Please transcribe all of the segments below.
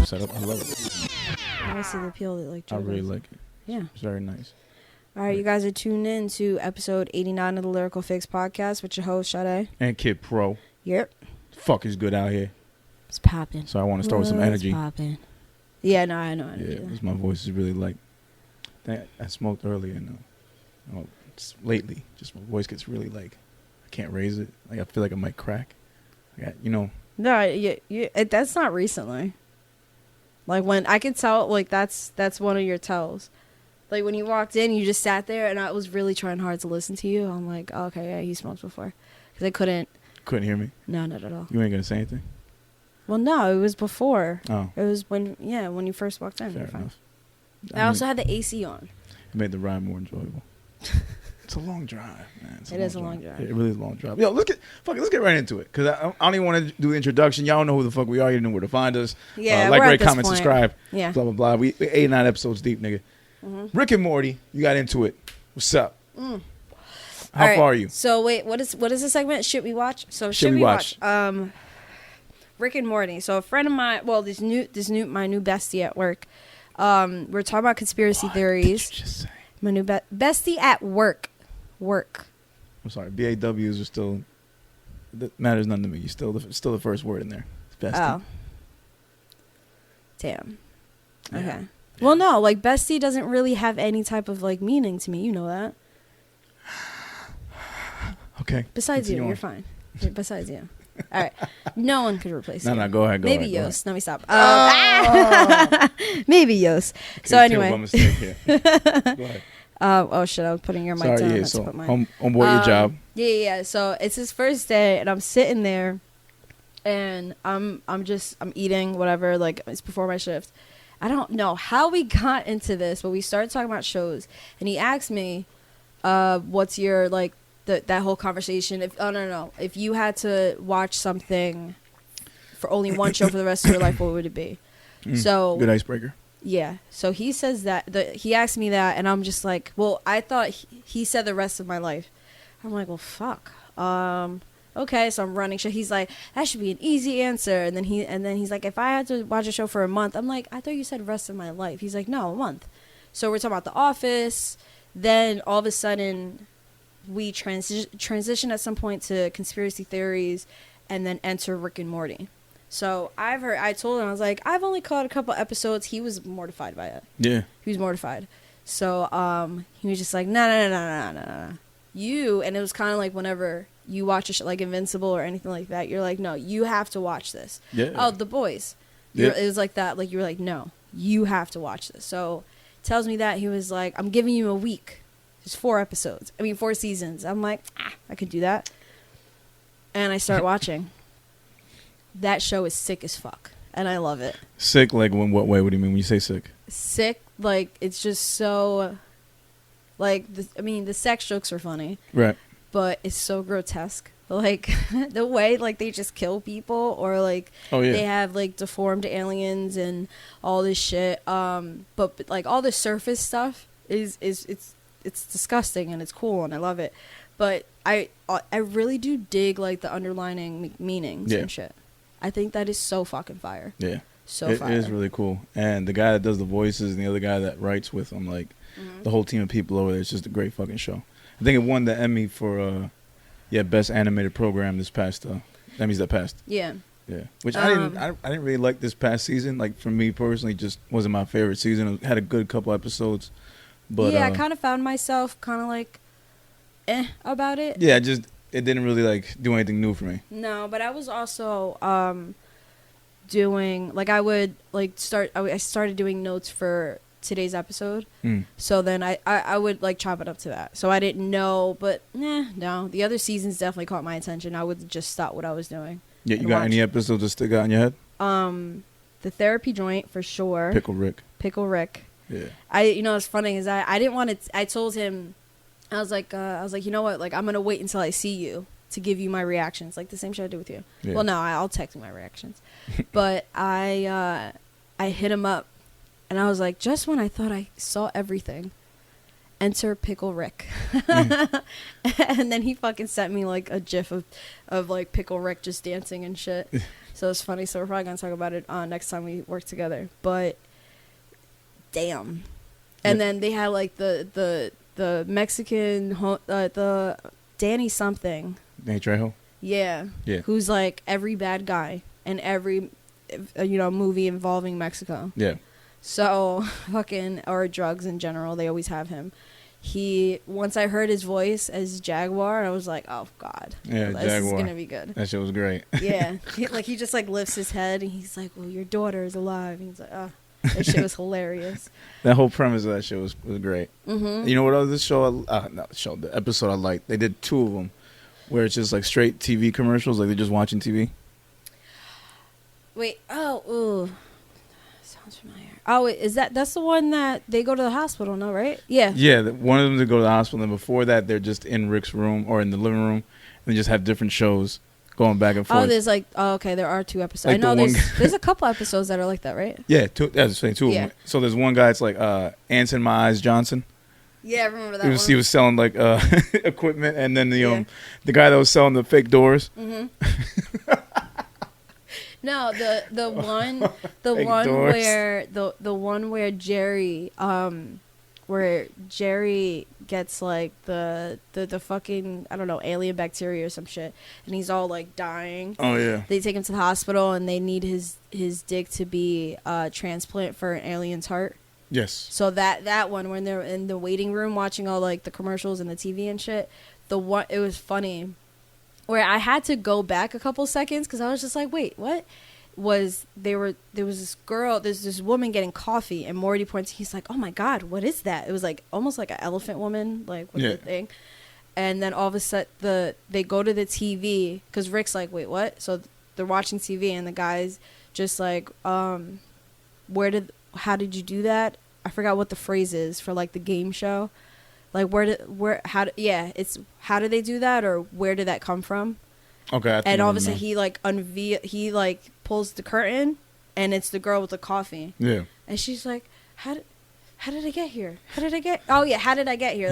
setup. I love it. I see the appeal that like. I really like it. Yeah, it's very nice. All right, you guys are tuned in to episode 89 of the Lyrical Fix Podcast with your host Sade and Kid Pro. Yep. Fuck is good out here. It's popping. So I want to start with some energy. Popping. Yeah, no, I know. Yeah, because my voice is really like. I smoked earlier, and lately, just my voice gets really like, I can't raise it. Like I feel like I might crack. No, that's not recently. Like when I could tell, like that's one of your tells. Like when you walked in, you just sat there, and I was really trying hard to listen to you. I'm like, oh, okay, yeah, he smoked before, because I couldn't hear me. No, not at all. You ain't gonna say anything? Well, no, it was before. Oh, it was when you first walked in. Fair enough. I also had the AC on. It made the ride more enjoyable. It's a long drive, man. It is a long drive. It really is a long drive. Yo, let's get right into it, because I don't even want to do the introduction. Y'all know who the fuck we are. You know where to find us. Yeah, like, we're rate, at comment, this point. subscribe. Yeah. Blah blah blah. We 89 episodes deep, nigga. Mm-hmm. Rick and Morty, you got into it. What's up? How far are you? So wait, what is the segment? Should we watch? So should we watch? Rick and Morty. So a friend of mine, well, my new bestie at work. We're talking about conspiracy theories. Did you just say? My new bestie at work. I'm sorry. BAWs are still. That matters none to me. You still the first word in there. It's bestie. Oh. Damn. Yeah. Okay. Well, no, like bestie doesn't really have any type of like meaning to me. You know that. Okay. Besides you, you're fine. Besides you. All right. No one could replace you. No, go ahead. Maybe ahead, Yost. Let me stop. Oh! Maybe Yost. Okay, so anyway. Mistake here. Go ahead. Oh shit! I was putting your mic down. Yeah, so homeboy, your job. Yeah. So it's his first day, and I'm sitting there, and I'm eating whatever. Like it's before my shift. I don't know how we got into this, but we started talking about shows, and he asked me, "What's your like that whole conversation? If you had to watch something for only one show for the rest of your life, what would it be?" So good icebreaker. Yeah. So he says he asked me that, and I'm just like, well, I thought he said the rest of my life. I'm like, well, fuck. Okay. So I'm running show. He's like, that should be an easy answer. And then he's like, if I had to watch a show for a month, I'm like, I thought you said rest of my life. He's like, no, a month. So we're talking about The Office. Then all of a sudden, we transition at some point to conspiracy theories, and then enter Rick and Morty. So I told him, I was like, I've only caught a couple episodes. He was mortified by it. Yeah. He was mortified. So he was just like, no. You, and it was kind of like whenever you watch a show like Invincible or anything like that, you're like, no, you have to watch this. Yeah. Oh, The Boys. Yeah. It was like that. Like you were like, no, you have to watch this. So tells me that he was like, I'm giving you a week. There's 4 seasons. I'm like, I could do that. And I start watching. That show is sick as fuck, and I love it. Sick, like in what way? What do you mean when you say sick? Sick, like it's just so, like the sex jokes are funny, right? But it's so grotesque, like the way like they just kill people, or like they have like deformed aliens and all this shit. But like all the surface stuff is it's disgusting and it's cool and I love it, but I really do dig like the underlining meanings and shit. I think that is so fucking fire. Yeah. Fire. It is really cool. And the guy that does the voices and the other guy that writes with him, like, the whole team of people over there, it's just a great fucking show. I think it won the Emmy for, Best Animated Program this past, Emmys that passed. Yeah. Yeah. Which I didn't really like this past season. Like, for me personally, just wasn't my favorite season. It had a good couple episodes. But I kind of found myself kind of like, about it. Yeah, it didn't really like do anything new for me. No, but I was also doing like I started doing notes for today's episode. So then I would like chop it up to that. So I didn't know, but no. The other seasons definitely caught my attention. I would just stop what I was doing. Yeah, you got any episodes that stick out in your head? The therapy joint for sure. Pickle Rick. Yeah. It's funny is I didn't want to. I told him. I was like, you know what? Like, I'm gonna wait until I see you to give you my reactions, like the same shit I did with you. Yeah. Well, no, I'll text you my reactions. But I hit him up, and I was like, just when I thought I saw everything, enter Pickle Rick. And then he fucking sent me like a gif of like Pickle Rick just dancing and shit. So it's funny. So we're probably gonna talk about it next time we work together. But damn. And then they had like the Mexican the Danny something. Danny Trejo. Yeah. Yeah. Who's like every bad guy in every movie involving Mexico. Yeah. So fucking, or drugs in general, they always have him. Once I heard his voice as Jaguar, I was like, oh god, yeah, this Jaguar. is gonna be good. That shit was great. Yeah, he just like lifts his head and he's like, well, your daughter is alive. And he's like, oh, that shit was hilarious. That whole premise of that shit was great. Mm-hmm. You know what other show? The episode I liked. They did 2 of them, where it's just like straight TV commercials, like they're just watching TV. Wait, ooh. Sounds familiar. Oh, wait, that's the one that they go to the hospital, no, right? Yeah. Yeah, one of them to go to the hospital, and before that, they're just in Rick's room or in the living room, and they just have different shows going back and forth. Oh, there's okay, there are 2 episodes. Like I know there's a couple episodes that are like that, right? Yeah, 2. That's the 2 Yeah. of them. So there's one guy, it's like Ants in My Eyes Johnson. Yeah, I remember that one. He was selling like equipment, and then the guy that was selling the fake doors. Mm-hmm. No, the one where Jerry gets like the fucking, I don't know, alien bacteria or some shit, and he's all like dying. Oh yeah. They take him to the hospital and they need his dick to be transplant for an alien's heart. Yes. So that one, when they're in the waiting room watching all like the commercials and the TV and shit, it was funny. Where I had to go back a couple seconds because I was just like, wait, what? There was this woman getting coffee, and Morty points, he's like, oh my god, what is that? It was like almost like an elephant woman, like with the thing. And then all of a sudden they go to the TV because Rick's like, wait, what? So they're watching TV and the guy's just like, how did you do that? I forgot what the phrase is for like the game show. Like it's how did they do that, or where did that come from? Okay. And all of a sudden he like pulls the curtain, and it's the girl with the coffee. Yeah. And she's like, how did I get here? How did I get here? How did I get here?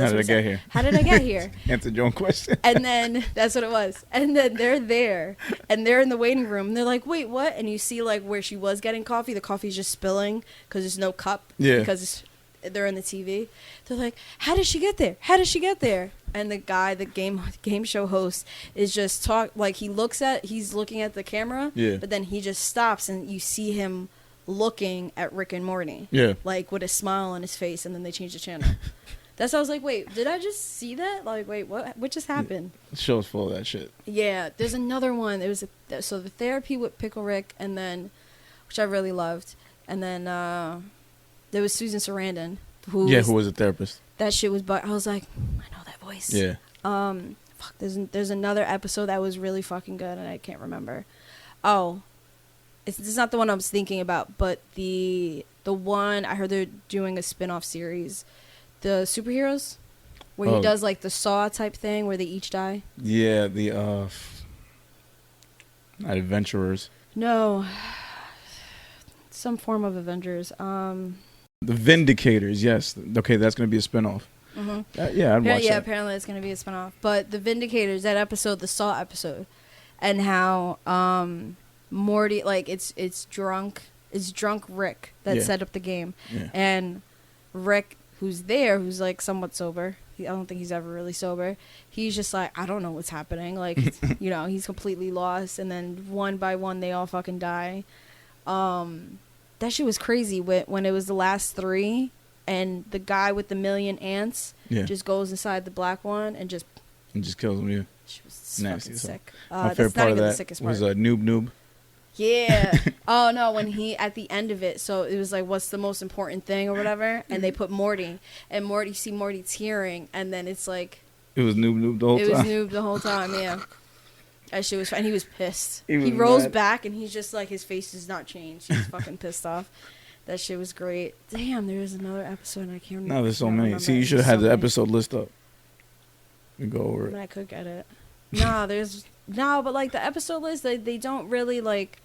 How did I get here? Answered your own question. And then that's what it was. And then they're there, and they're in the waiting room, and they're like, wait, what? And you see like where she was getting coffee, the coffee's just spilling because there's no cup. Yeah. Because they're in the TV. They're like, how did she get there? How did she get there? And the guy, the game show host, is just he's looking at the camera. Yeah. But then he just stops, and you see him looking at Rick and Morty. Yeah. Like with a smile on his face, and then they change the channel. That's why I was like, wait, did I just see that? Like, wait, what just happened? The show's full of that shit. Yeah. There's another one. It was so the therapy with Pickle Rick, and then, which I really loved, and then there was Susan Sarandon, who was a therapist. That shit was, but I was like, I know that voice. Yeah. Fuck. There's another episode that was really fucking good, and I can't remember. Oh, it's not the one I was thinking about, but the one I heard they're doing a spin-off series, the superheroes, where he does like the Saw type thing where they each die. Yeah, the not Adventurers. No, some form of Avengers. The Vindicators, yes. Okay, that's going to be a spin-off. Mm-hmm. I'd watch that. Yeah, apparently it's going to be a spin-off. But the Vindicators, that episode, the Saw episode, and how Morty, like, it's drunk Rick that set up the game. Yeah. And Rick, who's like somewhat sober, I don't think he's ever really sober, he's just like, I don't know what's happening. Like, he's completely lost. And then one by one, they all fucking die. That shit was crazy when it was the last 3, and the guy with the million ants just goes inside the black one and just kills him. Yeah, she was nasty, sick. My favorite part of that was Noob. Yeah. Oh no, when he at the end of it, so it was like, what's the most important thing or whatever, and they put Morty, and you see Morty tearing, and then it's like it was Noob the whole time. It was Noob the whole time. Yeah. That shit was fun. He was pissed. He rolls back, and he's just like, his face does not change. He's fucking pissed off. That shit was great. Damn, there was another episode, and I can't remember. No, there's so many. See, you should have had the episode list up. You go over it. I could get it. But like the episode list, they don't really like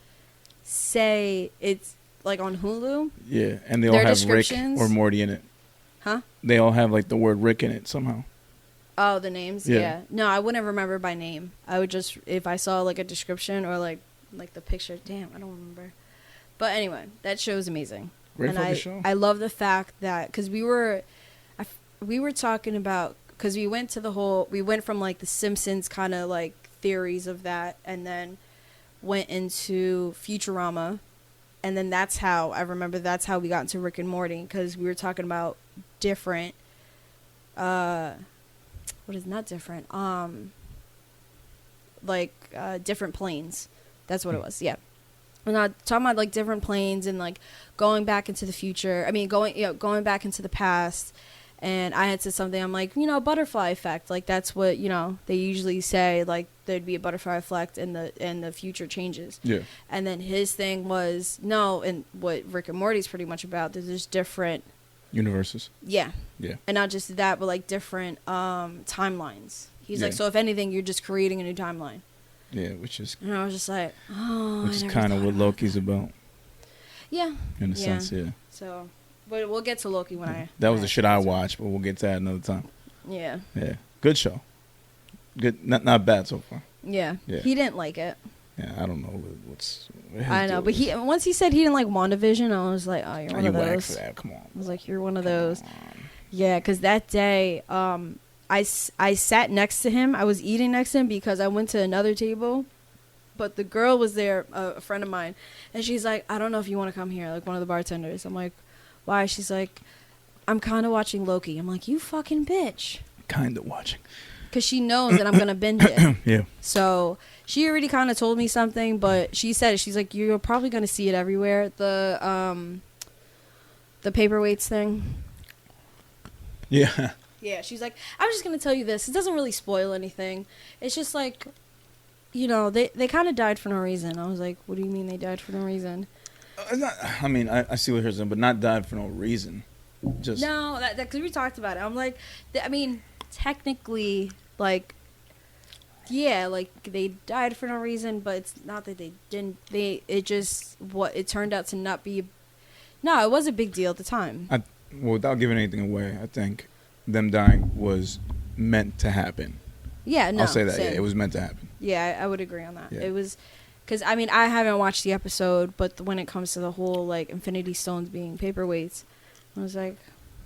say it's like on Hulu. Yeah, and they all have Rick or Morty in it. Huh? They all have like the word Rick in it somehow. Oh, the names? Yeah. No, I wouldn't remember by name. I would just, if I saw like a description or like like the picture. Damn, I don't remember. But anyway, that show is amazing. Great and fucking show. I love the fact that because we were talking about because we went from like the Simpsons kind of like theories of that, and then went into Futurama, and then that's how we got into Rick and Morty because we were talking about different. What is not different? Different planes. That's what it was. Yeah. We're not talking about like different planes and like going back into the future. I mean, going back into the past. And I had said something. I'm like, butterfly effect. Like that's what they usually say. Like there'd be a butterfly effect and the future changes. Yeah. And then his thing was no, and what Rick and Morty's pretty much about. There's different universes. Yeah. Yeah. And not just that, but like different timelines. He's like, so if anything, you're just creating a new timeline. Yeah, which is. And I was just like, oh. Which is kind of what Loki's about. Yeah. In a sense, yeah. So, but we'll get to Loki when I. That was the shit I watched, but we'll get to that another time. Yeah. Yeah. Good show. Good. Not bad so far. Yeah. He didn't like it. Yeah, I don't know what's. I know, but once he said he didn't like WandaVision, I was like, oh, you're one of those. For that. Come on. I was like, you're one of those. Yeah, because that day, I sat next to him. I was eating next to him because I went to another table, but the girl was there, a friend of mine, and she's like, I don't know if you want to come here, like one of the bartenders. I'm like, why? She's like, I'm kind of watching Loki. I'm like, you fucking bitch. Kind of watching. Because she knows that I'm going to binge it. Yeah. So she already kind of told me something, but she said it. She's like, you're probably going to see it everywhere. The paperweights thing. Yeah. Yeah, she's like, I'm just going to tell you this. It doesn't really spoil anything. It's just like, they kind of died for no reason. I was like, what do you mean they died for no reason? I see what you're saying, but not died for no reason. Just no, because we talked about it. I'm like, technically, like, yeah, like they died for no reason, but it's not that they didn't. It turned out to not be. No, it was a big deal at the time. Without giving anything away, I think them dying was meant to happen. Yeah, no, I'll say that. same. Yeah, it was meant to happen. Yeah, I would agree on that. Yeah. It was. Because, I haven't watched the episode, but when it comes to the whole, like, Infinity Stones being paperweights, I was like...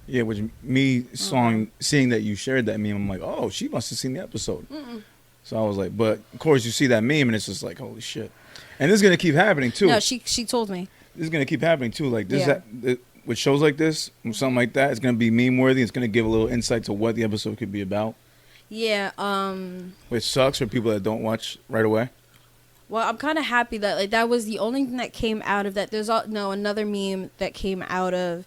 Yeah, which me seeing that you shared that meme, I'm like, oh, she must have seen the episode. Mm-mm. So I was like, but, of course, you see that meme, and it's just like, holy shit. And this is going to keep happening, too. No, she told me. This is going to keep happening, too. Like, with shows like this, something like that, it's going to be meme-worthy. It's going to give a little insight to what the episode could be about. Yeah, Which sucks for people that don't watch right away. Well, I'm kind of happy that like that was the only thing that came out of that. There's another meme that came out of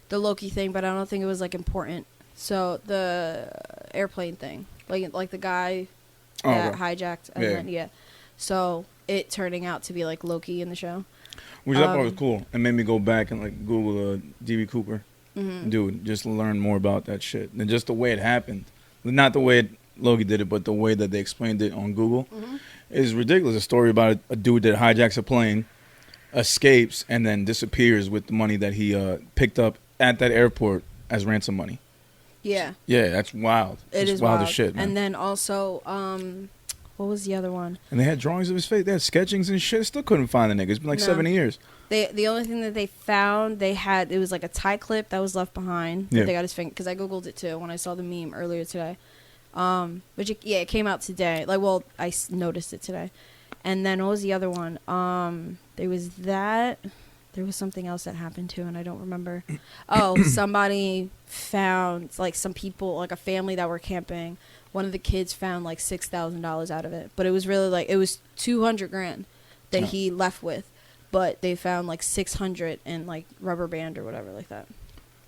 the Loki thing, but I don't think it was like important. So the airplane thing, like the guy that hijacked, and then so it turning out to be like Loki in the show, which I thought was cool. It made me go back and like Google D.B. Cooper, dude, just learn more about that shit and just the way it happened, not the way Loki did it, but the way that they explained it on Google. Is ridiculous. A story about a dude that hijacks a plane, escapes, and then disappears with the money that he picked up at that airport as ransom money. Yeah. Yeah, that's wild. It is wild as shit, man. And then also, what was the other one? And they had drawings of his face. They had sketchings and shit. Still couldn't find the nigga. It's been like 7 years. The only thing that they found, it was like a tie clip that was left behind. Yeah. They got his finger, because I Googled it too when I saw the meme earlier today. It came out today. I noticed it today. And then what was the other one? There was something else that happened too, and I don't remember. Oh, somebody found, like, some people, like a family that were camping. One of the kids found like $6,000 out of it, but it was really like it was $200,000 that he left with, but they found like 600 in like rubber band or whatever like that,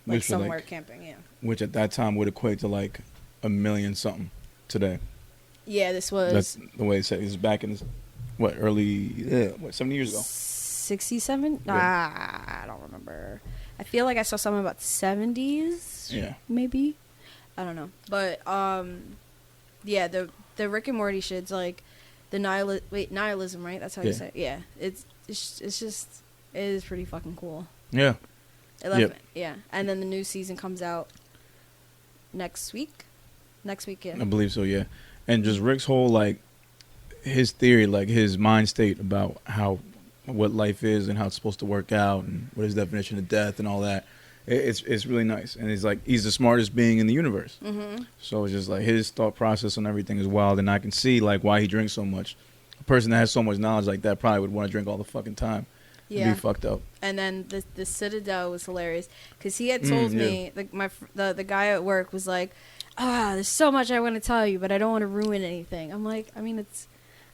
like somewhere camping. Yeah. Which at that time would equate to like $1 million something today. Yeah, this was. That's the way it said. It was back in 70 years ago. 67? I don't remember. I feel like I saw something about the 70s. Yeah. Maybe. I don't know. But yeah, the Rick and Morty shit's like the nihilism, right? That's how you say it. Yeah. It's just it is pretty fucking cool. Yeah. Yeah. And then the new season comes out next week. Yeah. I believe so, yeah. And just Rick's whole, like, his theory, like his mind state about what life is and how it's supposed to work out and what his definition of death and all that. It's really nice, and he's the smartest being in the universe. Mm-hmm. So it's just like his thought process on everything is wild, and I can see like why he drinks so much. A person that has so much knowledge like that probably would want to drink all the fucking time. Yeah. And be fucked up. And then the Citadel was hilarious because he had told me the guy at work was like, there's so much I want to tell you, but I don't want to ruin anything. I'm like, I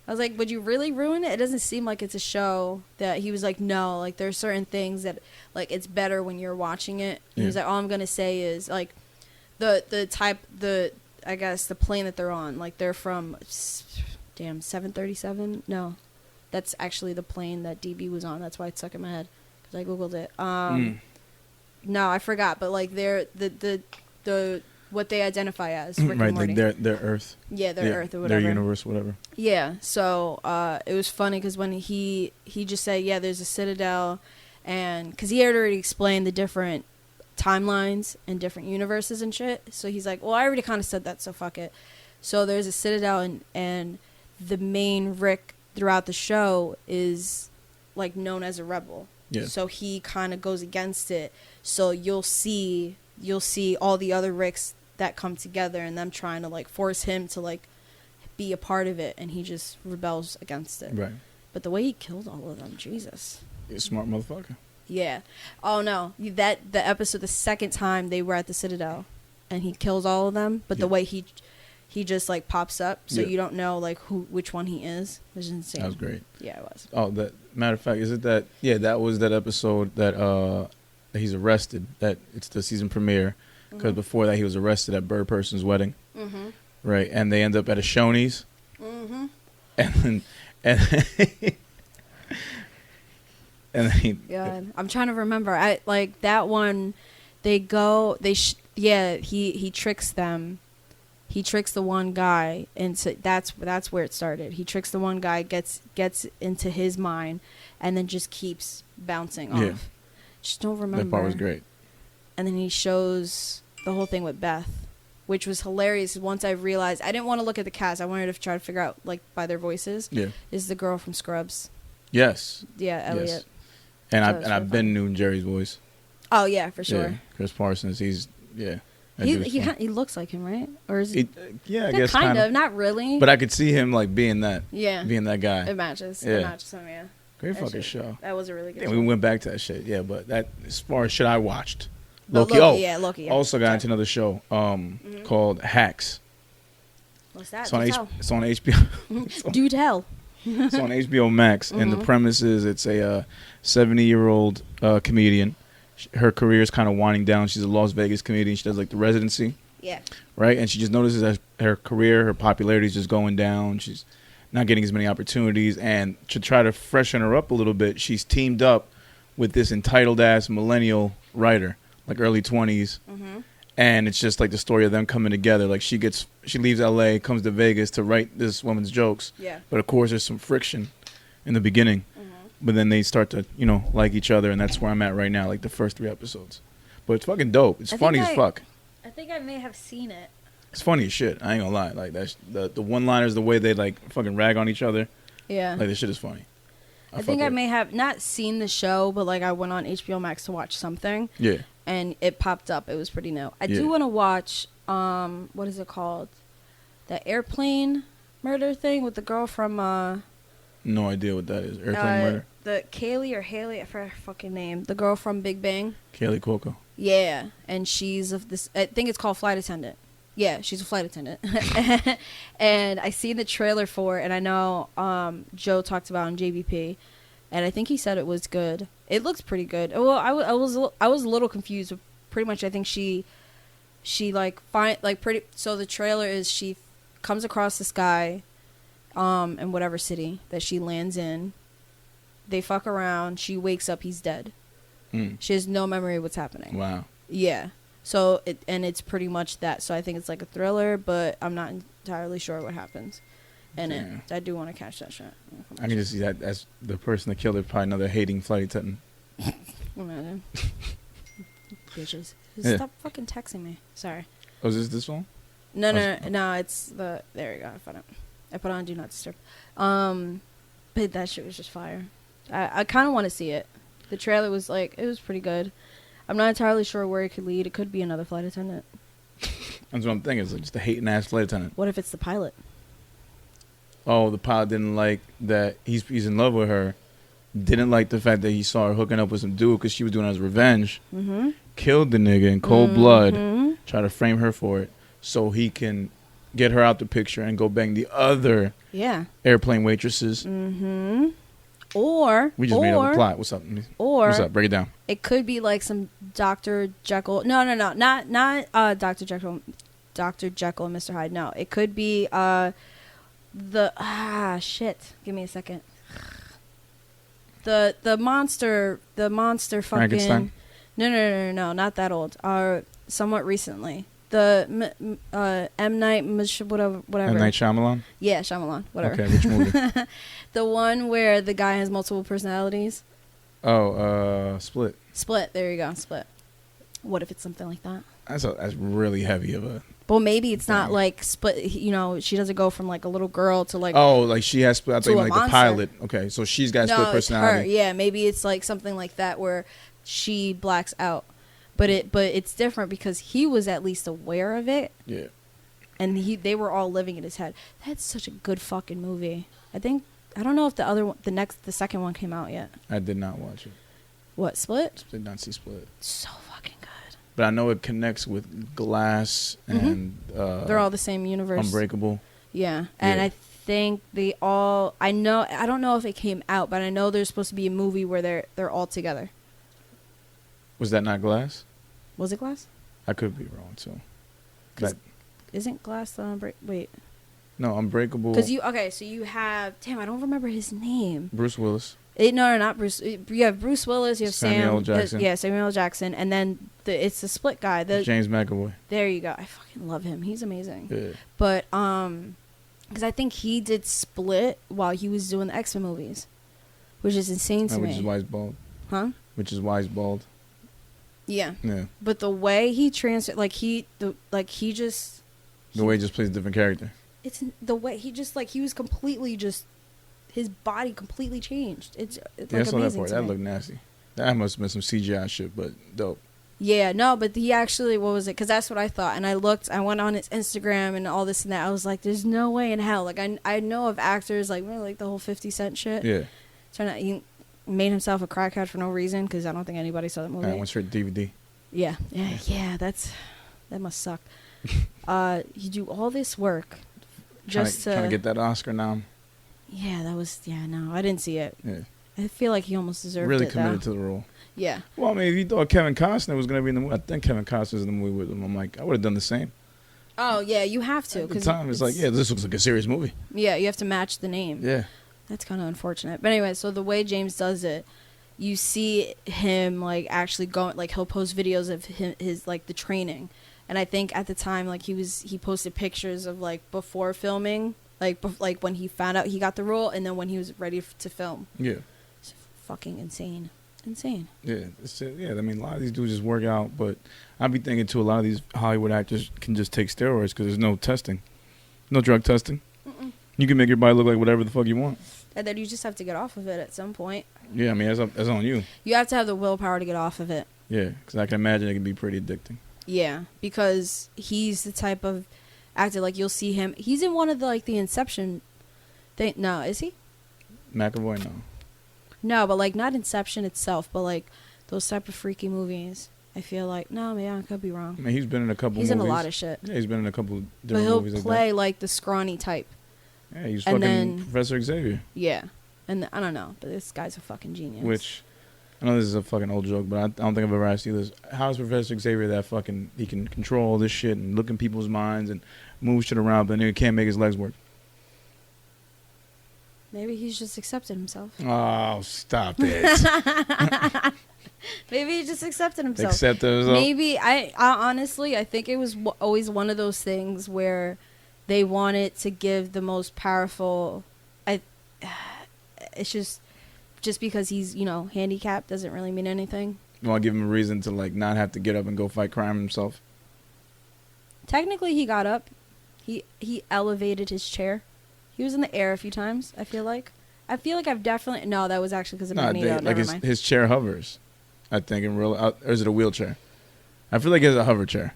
was like, would you really ruin it? It doesn't seem like it's a show that he was like, no, like there's certain things that like it's better when you're watching it. He was like, all I'm going to say is like I guess the plane that they're on, like they're from 737. No, that's actually the plane that DB was on. That's why it's stuck in my head because I Googled it. No, I forgot, but like they're the what they identify as Rick and Morty. Like their Earth. Yeah, their Earth or whatever. Their universe, whatever. Yeah, so it was funny because when he just said, yeah, there's a Citadel, and because he had already explained the different timelines and different universes and shit, so he's like, well, I already kind of said that, so fuck it. So there's a Citadel, and the main Rick throughout the show is like known as a rebel. Yeah. So he kind of goes against it. So you'll see all the other Ricks that come together and them trying to like force him to like be a part of it, and he just rebels against it. Right. But the way he killed all of them, Jesus. He's a smart motherfucker. Yeah. Oh no, the episode, the second time they were at the Citadel, and he kills all of them, but the way he just like pops up, so you don't know like which one he is. It was insane. That was great. Yeah, it was. Oh, that matter of fact, is it that? Yeah, that was that episode that he's arrested. That it's the season premiere. Because before that, he was arrested at Bird Person's wedding. Mm-hmm. Right, and they end up at a Shoney's. Mm-hmm. And God, I'm trying to remember. I like that one. They go. He tricks them. He tricks the one guy, and so that's where it started. He tricks the one guy, gets into his mind, and then just keeps bouncing off. Yeah. Just don't remember. That part was great. And then he shows the whole thing with Beth, which was hilarious. Once I realized, I didn't want to look at the cast. I wanted to try to figure out, like, by their voices. Yeah. Is the girl from Scrubs. Yes. Yeah, Elliot. Yes. And I've been knew Jerry's voice. Oh, yeah, for sure. Yeah. Chris Parsons, he looks like him, right? Or is he? Yeah, I guess kind of. Not really. But I could see him, like, being that. Yeah. Being that guy. It matches. Yeah. It matches him, yeah. Great fucking show. That was a really good show. We went back to that shit, yeah, but that, as far as shit I watched. Loki. Loki. Yeah. Also got into another show called Hacks. What's that? It's on HBO. Do tell. It's on HBO Max, and the premise is it's a 70-year-old comedian. Her career is kind of winding down. She's a Las Vegas comedian. She does like the residency. Yeah. Right, and she just notices that her career, her popularity is just going down. She's not getting as many opportunities, and to try to freshen her up a little bit, she's teamed up with this entitled-ass millennial writer, like early 20s, and it's just like the story of them coming together. Like she leaves LA, comes to Vegas to write this woman's jokes, but of course there's some friction in the beginning, but then they start to like each other, and that's where I'm at right now, like the first 3 episodes. But it's fucking dope. It's funny as fuck. I think I may have seen it. It's funny as shit. I ain't gonna lie. Like that's the one-liners, the way they like fucking rag on each other. Yeah. Like this shit is funny. I think I may have not seen the show, but like I went on HBO Max to watch something. Yeah. And it popped up. It was pretty new. I do want to watch what is it called? The airplane murder thing with the girl from No idea what that is. Airplane murder. The Kaylee or Haley, I forgot her fucking name. The girl from Big Bang. Kaylee Cuoco. Yeah, and she's of this. I think it's called Flight Attendant. Yeah, she's a flight attendant. And I seen the trailer for it, and I know Joe talked about it on JBP, and I think he said it was good. It looks pretty good. Well, I was a little confused. But pretty much, I think she So the trailer is she comes across this guy, in whatever city that she lands in. They fuck around. She wakes up. He's dead. She has no memory of what's happening. Wow. Yeah. So it's pretty much that. So I think it's like a thriller, but I'm not entirely sure what happens in it. I do want to catch that shit. I can just see that as the person that killed her, probably another hating flight attendant. Imagine. Bitches. Stop fucking texting me. Sorry. Oh, is this one? No. It's the. There you go. I found it. I put on Do Not Disturb. But that shit was just fire. I kind of want to see it. The trailer was like, it was pretty good. I'm not entirely sure where it could lead. It could be another flight attendant. That's what I'm thinking. It's like just a hating ass flight attendant. What if it's the pilot? Oh, the pilot didn't like that he's in love with her. Didn't like the fact that he saw her hooking up with some dude because she was doing it as revenge. Mm-hmm. Killed the nigga in cold blood. Try to frame her for it so he can get her out the picture and go bang the other airplane waitresses. Mm-hmm. Or we just made up a plot. What's up? What's up? Break it down. It could be like some Dr. Jekyll. No, not Dr. Jekyll. Dr. Jekyll and Mr. Hyde. No, it could be shit. Give me a second. The monster fucking Frankenstein? No, not that old. Somewhat recently. The M. Night whatever. M. Night Shyamalan? Yeah, Shyamalan. Whatever. Okay, which movie? The one where the guy has multiple personalities. Oh, Split. Split. There you go. Split. What if it's something like that? That's really heavy of a. Well, maybe it's not like Split. You know, she doesn't go from like a little girl to like. Oh, like she has split. I thought you meant like the pilot. Okay, so she's got split personality. It's her. Yeah, maybe it's like something like that where she blacks out, but it's different because he was at least aware of it. Yeah. And they were all living in his head. That's such a good fucking movie. I don't know if the other one, the second one came out yet. I did not watch it. What, Split? Did not see Split. So fucking good. But I know it connects with Glass and they're all the same universe. Unbreakable. Yeah. And I think they all I don't know if it came out, but I know there's supposed to be a movie where they're all together. Was that not Glass? Was it Glass? I could be wrong too. Isn't Glass the Wait. No, Unbreakable. Because so you have I don't remember his name. Bruce Willis. No, not Bruce. You have Bruce Willis. You have Samuel Jackson. Samuel L. Jackson, and then it's the Split guy. James McAvoy. There you go. I fucking love him. He's amazing. Yeah. But because I think he did Split while he was doing the X-Men movies, which is insane to me. Which is why he's bald. Huh? Which is why he's bald. Yeah. Yeah. But the way he transferred, the way he just plays a different character. It's the way he just he was completely just. His body completely changed. It's I saw that part. That looked nasty. That must have been some CGI shit, but dope. Yeah, no, but he actually, what was it? Because that's what I thought. And I went on his Instagram and all this and that. I was like, there's no way in hell. Like, I know of actors, like the whole 50 Cent shit. Yeah. He made himself a crackhead for no reason because I don't think anybody saw that movie. I went straight to DVD. Yeah, that must suck. You do all this work just trying to get that Oscar nom. Yeah, no, I didn't see it. Yeah. I feel like he almost deserved really it, committed though. to the role. Yeah. Well, I mean, if you thought Kevin Costner was going to be in the movie, I think Kevin Costner's in the movie with him. I'm like, I would have done the same. Oh, yeah, you have to. At the time, it's like, this looks like a serious movie. Yeah, you have to match the name. Yeah. That's kind of unfortunate. But anyway, so the way James does it, you see him, actually going, he'll post videos of his the training. And I think at the time, he posted pictures of, before filming. Like when he found out he got the role, and then when he was ready to film. Yeah. It's fucking insane. Yeah. I mean, a lot of these dudes just work out, but I'd be thinking, too, a lot of these Hollywood actors can just take steroids because there's no testing. No drug testing. Mm-mm. You can make your body look like whatever the fuck you want. And then you just have to get off of it at some point. Yeah, I mean, that's on you. You have to have the willpower to get off of it. Yeah, because I can imagine it can be pretty addicting. Yeah, because he's the type of actor, you'll see him. He's in one of the Inception thing. No, is he? McAvoy, no. No, but not Inception itself, but those type of freaky movies. I feel no, man, I could be wrong. I mean, he's been in a couple movies. He's in a lot of shit. Yeah, he's been in a couple different movies. But he'll movies play the scrawny type. Yeah, he's fucking Professor Xavier. Yeah. And I don't know, but this guy's a fucking genius. Which, I know this is a fucking old joke, but I don't think I've ever asked you this. How is Professor Xavier that fucking, he can control all this shit and look in people's minds and move shit around, but then he can't make his legs work? Maybe he's just accepted himself. Oh, stop it. Maybe he just accepted himself. Accepted himself? Maybe, I honestly, I think it was always one of those things where they wanted to give the most powerful, it's just because he's, handicapped doesn't really mean anything. You want to give him a reason to, not have to get up and go fight crime himself? Technically, he got up. He elevated his chair. He was in the air a few times, I feel like. I've definitely... No, that was actually because of No, Magneto. like Never mind. his chair hovers. I think in real... or is it a wheelchair? I feel like it's a hover chair.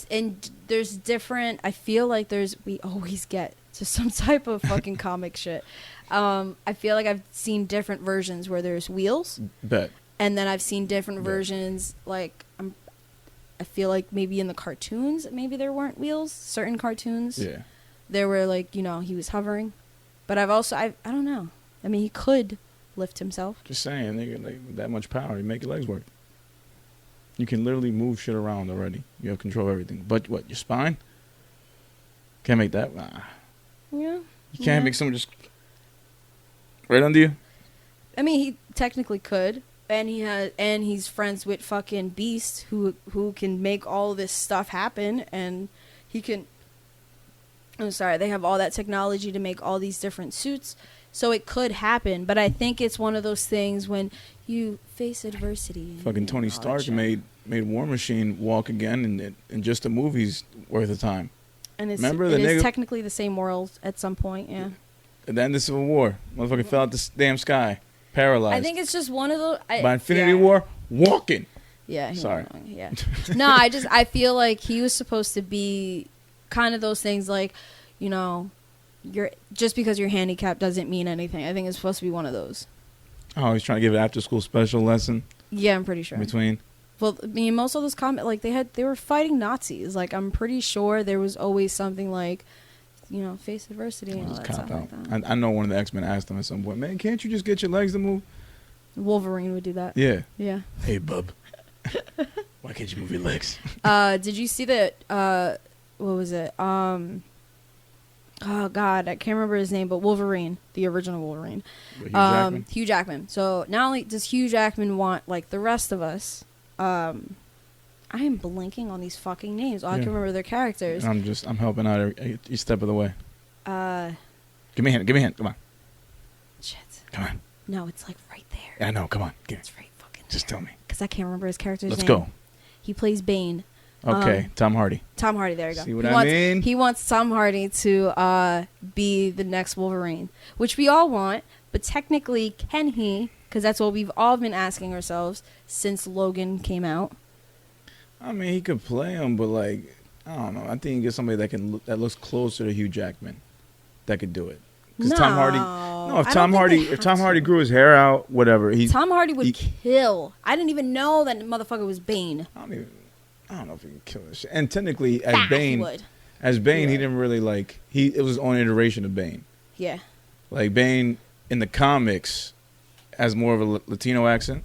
And there's different... I feel like we always get to some type of fucking comic shit. I feel like I've seen different versions where there's wheels. Bet. And then I've seen different versions, like... I feel like maybe in the cartoons, maybe there weren't wheels. Certain cartoons. Yeah. There were, like, he was hovering. But I don't know. I mean, he could lift himself. Just saying, nigga, like, that much power, you make your legs work. You can literally move shit around already. You have control of everything. But what, your spine? Can't make that? Nah. Yeah. You can't make someone just right under you? I mean, he technically could. And he's friends with fucking Beast, who can make all this stuff happen, and he can... I'm sorry, they have all that technology to make all these different suits, so it could happen. But I think it's one of those things when you face adversity. Fucking Tony Stark made War Machine walk again in just a movie's worth of time. And it's, remember it is technically the same world at some point, yeah. At the end of Civil War, motherfucker fell out the damn sky. Paralyzed. I think it's just one of those... By Infinity War, walking. Yeah. Sorry. Yeah. No, I feel like he was supposed to be kind of those things like, just because you're handicapped doesn't mean anything. I think it's supposed to be one of those. Oh, he's trying to give an after-school special lesson? Yeah, I'm pretty sure. Between? Well, I mean, most of those like, they were fighting Nazis. Like, I'm pretty sure there was always something like... face adversity and all that stuff like that. I know one of the X-Men asked him at some point, man, can't you just get your legs to move? Wolverine would do that. Yeah. Yeah. Hey, bub. Why can't you move your legs? Did you see that, what was it? Oh, God, I can't remember his name, but Wolverine, the original Wolverine. Hugh Jackman? Hugh Jackman. So, not only does Hugh Jackman want, like, the rest of us, I am blanking on these fucking names. All I can remember their characters. I'm helping out each step of the way. Give me a hint. Come on. Shit. Come on. No, it's like right there. Yeah, I know. Come on. It's right fucking there. Just tell me. Because I can't remember his character's name. Let's go. He plays Bane. Okay, Tom Hardy. Tom Hardy, there you go. See what I mean? He wants Tom Hardy to be the next Wolverine, which we all want, but technically, can he? Because that's what we've all been asking ourselves since Logan came out. I mean, he could play him, but, like, I don't know. I think you get somebody that looks closer to Hugh Jackman that could do it. Because Tom Hardy... No, if Tom Hardy grew his hair out, whatever. Tom Hardy would kill. I didn't even know that motherfucker was Bane. I don't know if he can kill this shit. And technically, as Bane, he didn't really, like... It was his own iteration of Bane. Yeah. Like, Bane, in the comics, has more of a Latino accent.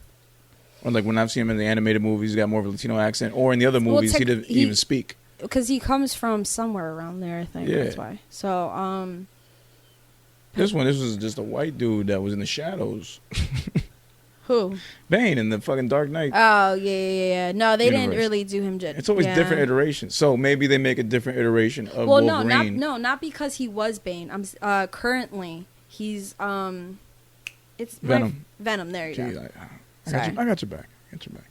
Or, like, when I've seen him in the animated movies, he's got more of a Latino accent. Or in the other movies, he didn't even speak. Because he comes from somewhere around there, I think. Yeah. That's why. So, this was just a white dude that was in the shadows. Who? Bane in the fucking Dark Knight. Oh, yeah. No, they didn't really do him It's always different iterations. So maybe they make a different iteration of Wolverine. Not because he was Bane. Currently, he's, it's Venom. Venom, there you go. I got your back.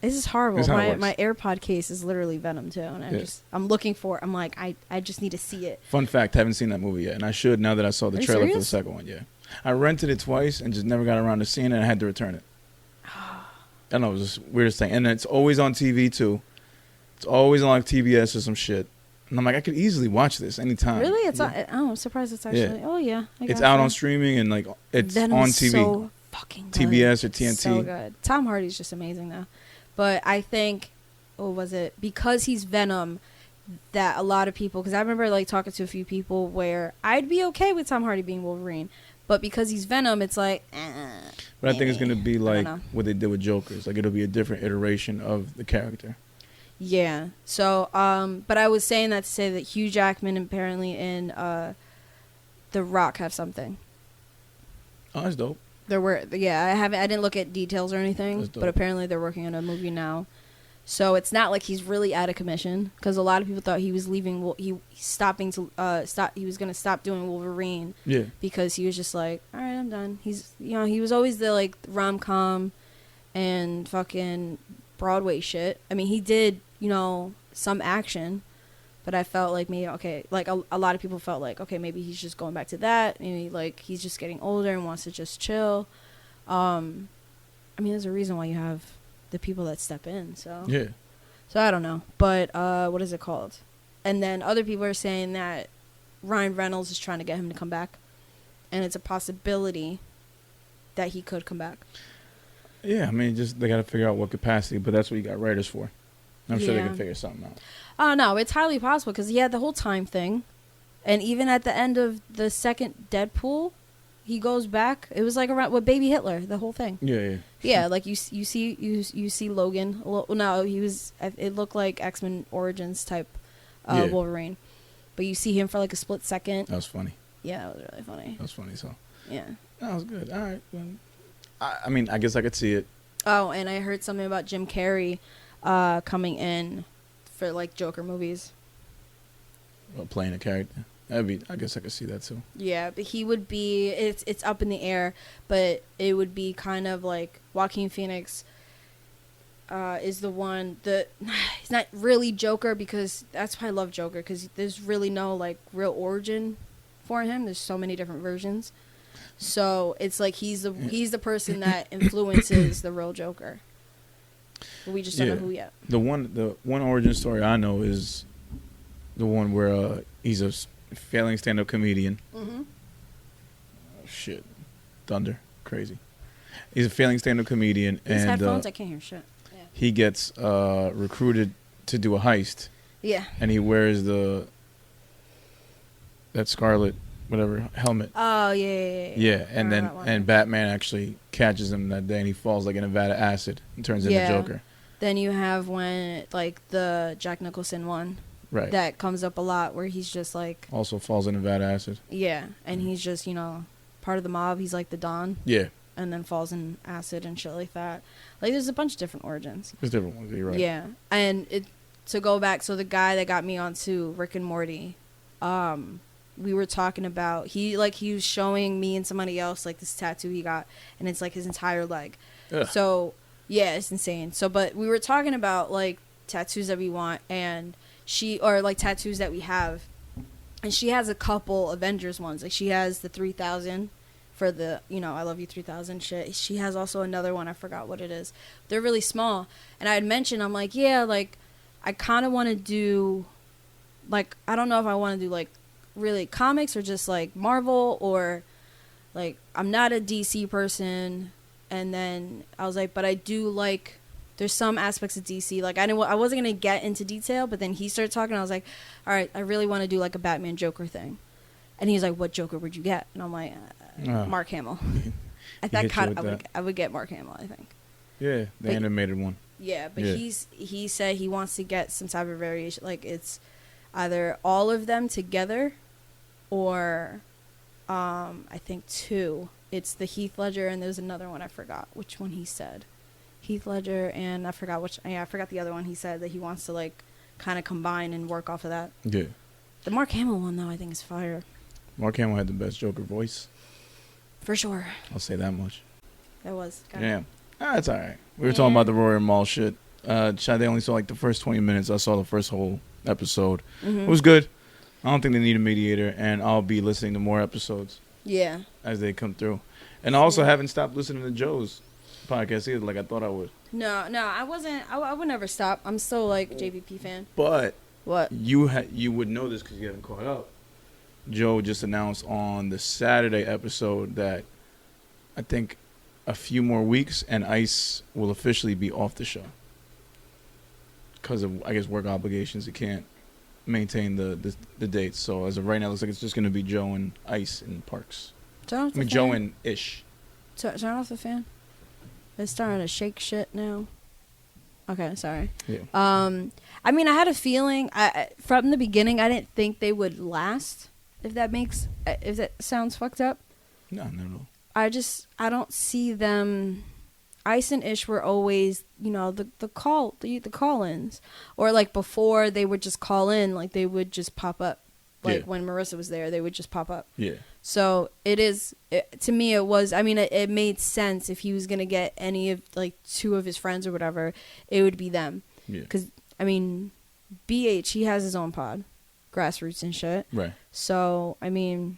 This is horrible. My AirPod case is literally Venom too, and I'm looking for it. I'm like, I just need to see it. Fun fact: haven't seen that movie yet, and I should now that I saw the trailer for the second one. Yeah, I rented it twice and just never got around to seeing it. And I had to return it. I don't know, it was just the weirdest thing, and it's always on TV too. It's always on like TBS or some shit, and I'm like, I could easily watch this anytime. Really? It's I'm surprised it's actually. Yeah. Oh yeah, it's out on streaming and like it's Venom's on TV. So fucking good. TBS or TNT. So good. Tom Hardy's just amazing though. But I think, because he's Venom, that a lot of people, because I remember like talking to a few people where I'd be okay with Tom Hardy being Wolverine, but because he's Venom, it's like. But I think it's gonna be like what they did with Jokers. Like it'll be a different iteration of the character. Yeah. So, but I was saying that to say that Hugh Jackman apparently and The Rock have something. Oh, that's dope. I didn't look at details or anything, but apparently they're working on a movie now. So it's not like he's really out of commission, because a lot of people thought he was leaving. He was going to stop doing Wolverine. Yeah. Because he was just like, all right, I'm done. He was always the like rom-com and fucking Broadway shit. I mean, he did some action, But I felt like maybe, okay, like a lot of people felt like, okay, maybe he's just going back to that. Maybe like he's just getting older and wants to just chill. I mean, there's a reason why you have the people that step in. So Yeah. So I don't know. But what is it called? And then other people are saying that Ryan Reynolds is trying to get him to come back. And it's a possibility that he could come back. Yeah, I mean, just they got to figure out what capacity, but that's what you got writers for. I'm sure they can figure something out. Oh, no, it's highly possible because he had the whole time thing. And even at the end of the second Deadpool, he goes back. It was like around with Baby Hitler, the whole thing. Yeah. Yeah, like you see Logan. No, he was. It looked like X-Men Origins type Wolverine, but you see him for like a split second. That was funny. Yeah, that was really funny. That was funny. So yeah, that was good. All right. Well, I mean, I guess I could see it. Oh, and I heard something about Jim Carrey coming in for like Joker movies. Well, playing a character. I guess I could see that too. Yeah, but he would be. It's up in the air, but it would be kind of like Joaquin Phoenix. Is the one that he's not really Joker because that's why I love Joker because there's really no like real origin for him. There's so many different versions, so it's like he's the person that influences the real Joker. But we just don't know who yet. The one origin story I know is the one where he's a failing stand-up comedian. Mm-hmm. Oh, shit, thunder, crazy. He's a failing stand-up comedian. These headphones, I can't hear shit. Yeah. He gets recruited to do a heist. Yeah. And he wears that scarlet whatever helmet. Oh yeah. Yeah, and Batman actually catches him that day, and he falls like in a vat of acid and turns into Joker. Then you have when like the Jack Nicholson one. Right. That comes up a lot where he's just like... Also falls in a vat of acid. Yeah, and he's just, part of the mob. He's like the Don. Yeah. And then falls in acid and shit like that. Like, there's a bunch of different origins. There's different ones, you're right. Yeah. And to go back, so the guy that got me onto Rick and Morty, we were talking about... He was showing me and somebody else, like, this tattoo he got, and it's, like, his entire leg. Ugh. So, yeah, it's insane. So, but we were talking about, like, tattoos that we want, and... tattoos that we have, and she has a couple Avengers ones. Like she has the 3000 for the I love you 3000 shit. She has also another one, I forgot what it is. They're really small, and I had mentioned, I'm like, yeah, like I kind of want to do, like, I don't know if I want to do like really comics or just like Marvel, or like I'm not a DC person. And then I was like, but I do like. There's some aspects of DC, like I wasn't gonna get into detail, but then he started talking. I was like, all right, I really want to do like a Batman Joker thing, and he's like, what Joker would you get? And I'm like, Mark Hamill. I would get Mark Hamill, I think. Yeah, the animated one. Yeah, but he said he wants to get some type of variation, like it's either all of them together, or I think two. It's the Heath Ledger, and there's another one I forgot which one he said. Heath Ledger, and I forgot the other one he said that he wants to like kind of combine and work off of that. Yeah. The Mark Hamill one though, I think is fire. Mark Hamill had the best Joker voice. For sure. I'll say that much. It was. Yeah. That's all right. We were talking about the Rory Mal shit. They only saw like the first 20 minutes. I saw the first whole episode. Mm-hmm. It was good. I don't think they need a mediator, and I'll be listening to more episodes. Yeah. As they come through. And I also haven't stopped listening to Joe's podcast either, like I thought I would. No, I wasn't. I would never stop. I'm still like JVP fan. But what you would know this because you haven't caught up. Joe just announced on the Saturday episode that I think a few more weeks and Ice will officially be off the show because of, I guess, work obligations. He can't maintain the dates. So as of right now, it looks like it's just going to be Joe and Ice in parks. Joe and Ish. Turn off the fan. It's starting to shake shit now. Okay, sorry. Yeah. I mean, I had a feeling from the beginning. I didn't think they would last. If that sounds fucked up. No, not at all. I don't see them. Ice and Ish were always, the call-ins, or like before they would just call in, like they would just pop up. Like when Marissa was there, they would just pop up. Yeah. So to me, it was, I mean, it made sense if he was going to get any of, like, two of his friends or whatever, it would be them. Yeah. Because, I mean, BH, he has his own pod. grassroots and shit. Right. So, I mean,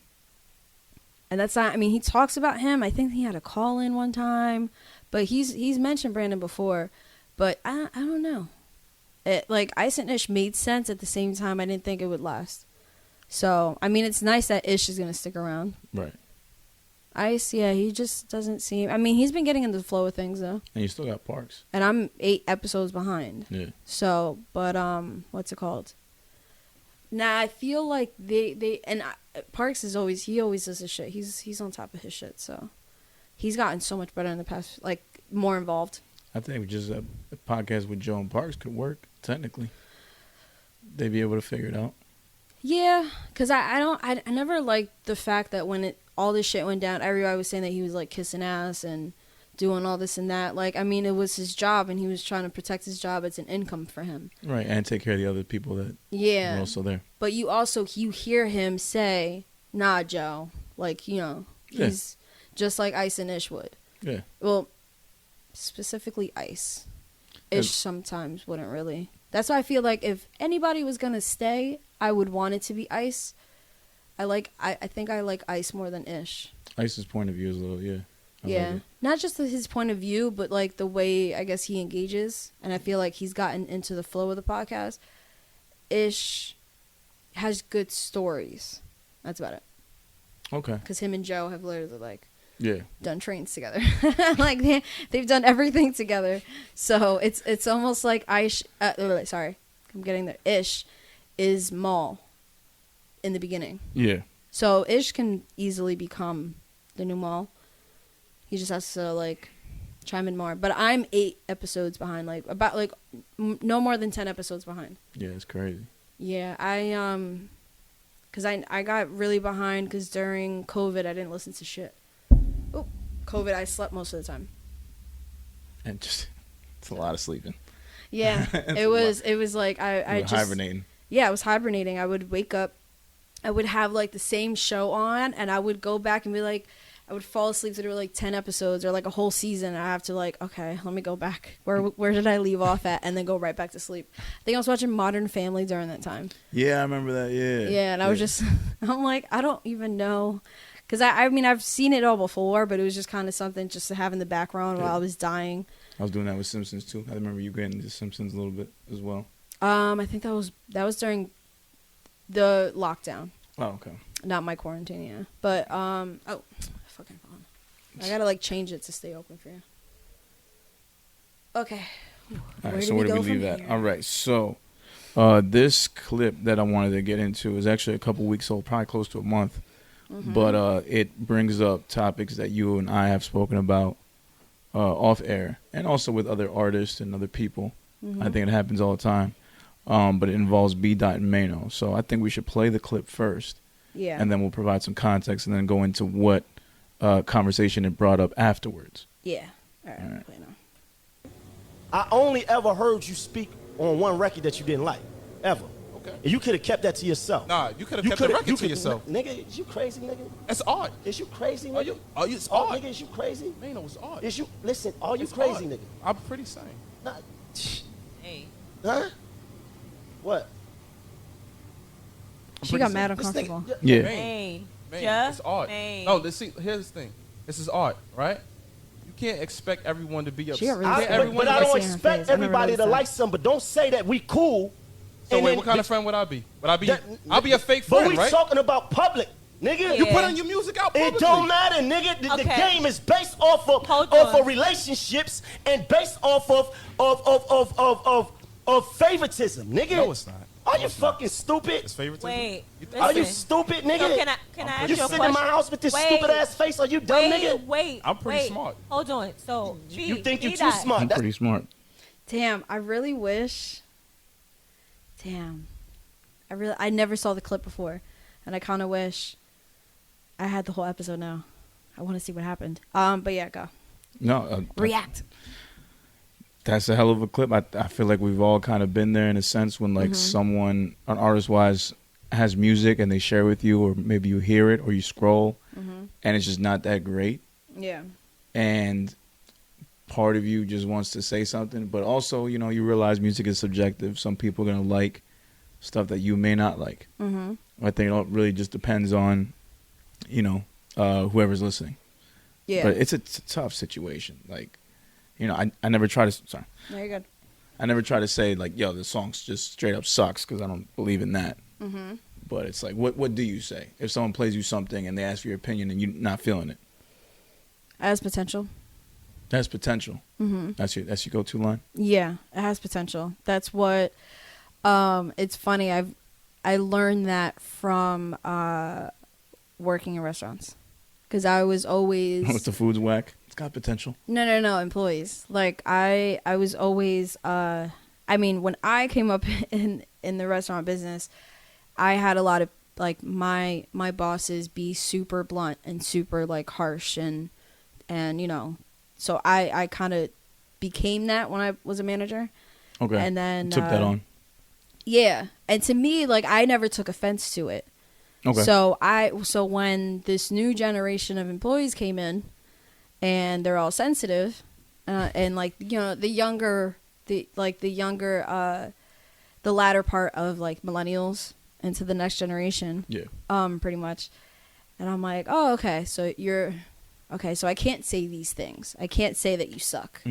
and that's not, I mean, he talks about him. I think he had a call in one time, but he's mentioned Brandon before, but I don't know. It, like, Ice and Ish made sense. At the same time, I didn't think it would last. So, I mean, it's nice that Ish is going to stick around. Right. Ice, yeah, he just doesn't seem, I mean, he's been getting into the flow of things, though. And you still got Parks. And I'm 8 episodes behind. Yeah. So, but, what's it called? Now, I feel like Parks is always, he always does his shit. He's on top of his shit, so. He's gotten so much better in the past, like, more involved. I think just a podcast with Joe and Parks could work, technically. They'd be able to figure it out. Yeah, because I never liked the fact that when all this shit went down, everybody was saying that he was, like, kissing ass and doing all this and that. Like, I mean, it was his job, and he was trying to protect his job. It's an income for him. Right, and take care of the other people that were also there. But you hear him say, nah, Joe. Like, you know, he's just like Ice and Ish would. Yeah. Well, specifically Ice. Ish sometimes wouldn't really. That's why I feel like if anybody was going to stay, I would want it to be Ice. I think I like Ice more than Ish. Ice's point of view is a little, yeah. Not just his point of view, but like the way, I guess, he engages. And I feel like he's gotten into the flow of the podcast. Ish has good stories. That's about it. Okay. Because him and Joe have literally, like, done trains together. Like, they've done everything together. So it's almost like Ish, sorry, I'm getting there. Ish is Mal in the beginning. Yeah. So Ish can easily become the new Mal. He just has to, like, chime in more. But I'm 8 episodes behind, like, about, like, no more than 10 episodes behind. Yeah, it's crazy. Yeah, because I got really behind because during COVID, I didn't listen to shit. Oh, COVID, I slept most of the time. And just, it's a lot of sleeping. Yeah, it was like, I just. Hibernating. Yeah, I was hibernating. I would wake up, I would have, like, the same show on, and I would go back and be like, I would fall asleep through, like, 10 episodes or, like, a whole season, and I have to, like, okay, let me go back. Where did I leave off at? And then go right back to sleep. I think I was watching Modern Family during that time. Yeah, I remember that, yeah. Yeah, and I was just, I'm like, I don't even know. Because, I mean, I've seen it all before, but it was just kind of something just to have in the background while I was dying. I was doing that with Simpsons, too. I remember you getting into Simpsons a little bit as well. I think that was during the lockdown. Oh, okay. Not my quarantine, yeah. But, fucking phone. I gotta, like, change it to stay open for you. Okay. All right, so where do we leave that? All right, so this clip that I wanted to get into is actually a couple weeks old, probably close to a month. Mm-hmm. But it brings up topics that you and I have spoken about off air and also with other artists and other people. Mm-hmm. I think it happens all the time. But it involves B.Dot and Maino. So I think we should play the clip first. Yeah. And then we'll provide some context and then go into what conversation it brought up afterwards. Yeah. All right. I only ever heard you speak on one record that you didn't like. Ever. Okay. And you could have kept that to yourself. Nah, you could have kept the record to yourself. Nigga, is you crazy, nigga? It's art. Is you crazy, nigga? It's art. Nigga, is you crazy? Man, it's art. Is you, listen, are you it's crazy, art. nigga? I'm pretty sane. Nah. Hey. Huh? What? She got mad uncomfortable. Yeah. Hey. Man, it's art. Hey. No, let's see. Here's the thing. This is art, right? You can't expect everyone to be upset. Really but I don't expect everybody to like something. But don't say that we cool. So wait, what kind of friend would I be? I'll be a fake friend, right? But we talking about public, nigga. Yeah. You putting your music out publicly. It don't matter, nigga. The game is based off of relationships and based off of favoritism, nigga. No, it's not. Are you fucking stupid? It's favoritism. Wait. Are you stupid, nigga? So can I ask you a question? You sitting in my house with this stupid ass face? Are you dumb, nigga? Wait. I'm pretty smart. Hold on. So you think you're too smart? I'm pretty smart. Damn, I really wish. Damn, I never saw the clip before, and I kind of wish I had the whole episode now. I want to see what happened. But yeah, go. No. React. That's a hell of a clip. I feel like we've all kind of been there in a sense when like someone, an artist-wise, has music and they share with you, or maybe you hear it or you scroll, and it's just not that great. Yeah. And part of you just wants to say something, but also, you know, you realize music is subjective. Some people are going to like stuff that you may not like. Mm-hmm. I think it really just depends on, whoever's listening. Yeah. But it's a tough situation. Like, I never try to. Sorry. No, you're good. I never try to say like, yo, the song just straight up sucks, because I don't believe in that. Mm-hmm. But it's like, what do you say if someone plays you something and they ask for your opinion and you're not feeling it? It has potential. That's potential. Mm-hmm. That's your go-to line. Yeah, it has potential. That's what. It's funny. I learned that from working in restaurants, because I was always. If the food's whack, it's got potential. No, employees. Like I was always. I mean, when I came up in the restaurant business, I had a lot of like my bosses be super blunt and super like harsh and so I kind of became that when I was a manager. Okay. And then took that on. Yeah, and to me, like, I never took offense to it. Okay. So when this new generation of employees came in, and they're all sensitive, and like the latter part of like millennials into the next generation. Yeah. Pretty much, and I'm like, oh, okay, so so I can't say these things. I can't say that you suck,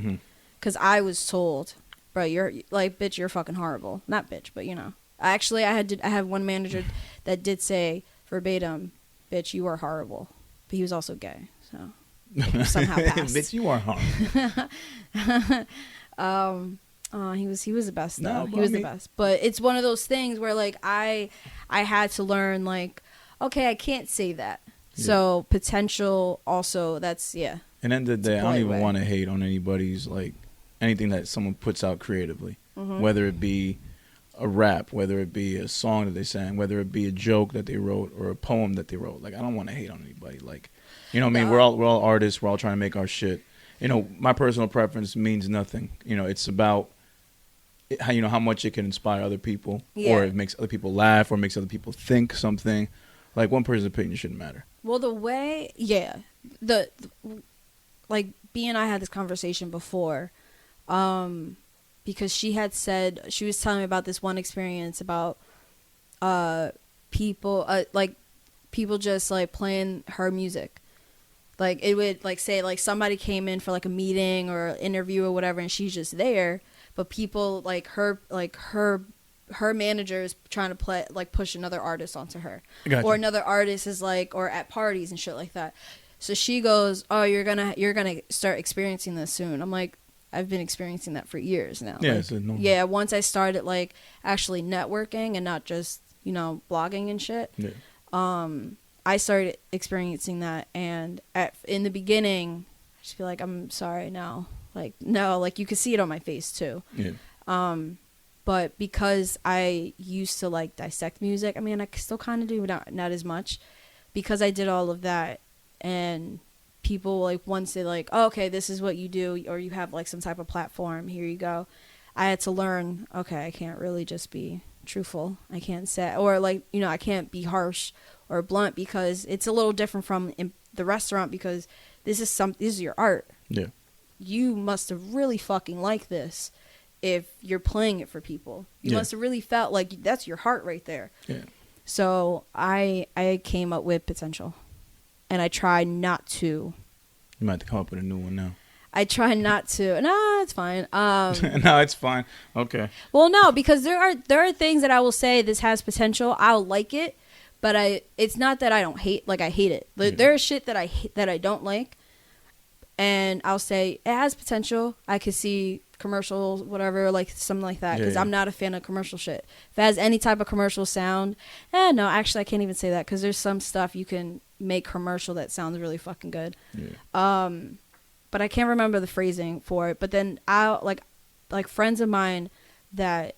because I was told. Bro, you're like, bitch, you're fucking horrible. Not bitch, but Actually, I have one manager that did say verbatim, bitch, you are horrible. But he was also gay, so somehow passed. Bitch, you are horrible. He was the best though. No, he was the best. But it's one of those things where like I had to learn like, okay, I can't say that. Yeah. So potential also, that's And at the end of the day, I don't even want to hate on anybody's like anything that someone puts out creatively, whether it be a rap, whether it be a song that they sang, whether it be a joke that they wrote or a poem that they wrote. Like, I don't want to hate on anybody. Like, what I mean? We're all artists. We're all trying to make our shit. My personal preference means nothing. It's about how much it can inspire other people, or it makes other people laugh, or makes other people think something. Like, one person's opinion shouldn't matter. Well, the way, like, B and I had this conversation before. Because she had said, she was telling me about this one experience about people just like playing her music. Like, it would like say like somebody came in for like a meeting or interview or whatever, and she's just there, but people like her manager is trying to play like push another artist onto her. Gotcha. Or another artist is like, or at parties and shit like that. So she goes, oh, you're gonna start experiencing this soon. I'm like, I've been experiencing that for years now. Yeah, like, once I started like actually networking and not just blogging and shit. Yeah. I started experiencing that, and in the beginning, I just feel like, I'm sorry, no, like you could see it on my face too. Yeah. But because I used to like dissect music, I mean, I still kind of do, not as much, because I did all of that, and people like once they like, oh, okay, this is what you do, or you have like some type of platform, here you go. I had to learn, okay, I can't really just be truthful. I can't say, or like, I can't be harsh or blunt, because it's a little different from in the restaurant, because this is your art. Yeah. You must have really fucking liked this if you're playing it for people. You must have really felt like that's your heart right there. Yeah. So I came up with potential. And I try not to. You might have to come up with a new one now. I try not to. No, it's fine. No, it's fine. Okay. Well, no, because there are things that I will say this has potential. I'll like it, but it's not that I don't hate. Like, I hate it. Yeah. There is shit that I don't like, and I'll say it has potential. I could see commercials, whatever, like something like that, because I'm not a fan of commercial shit. If it has any type of commercial sound, no, actually I can't even say that, because there's some stuff you can make commercial that sounds really fucking good. Yeah. But I can't remember the phrasing for it. But then I'll like friends of mine that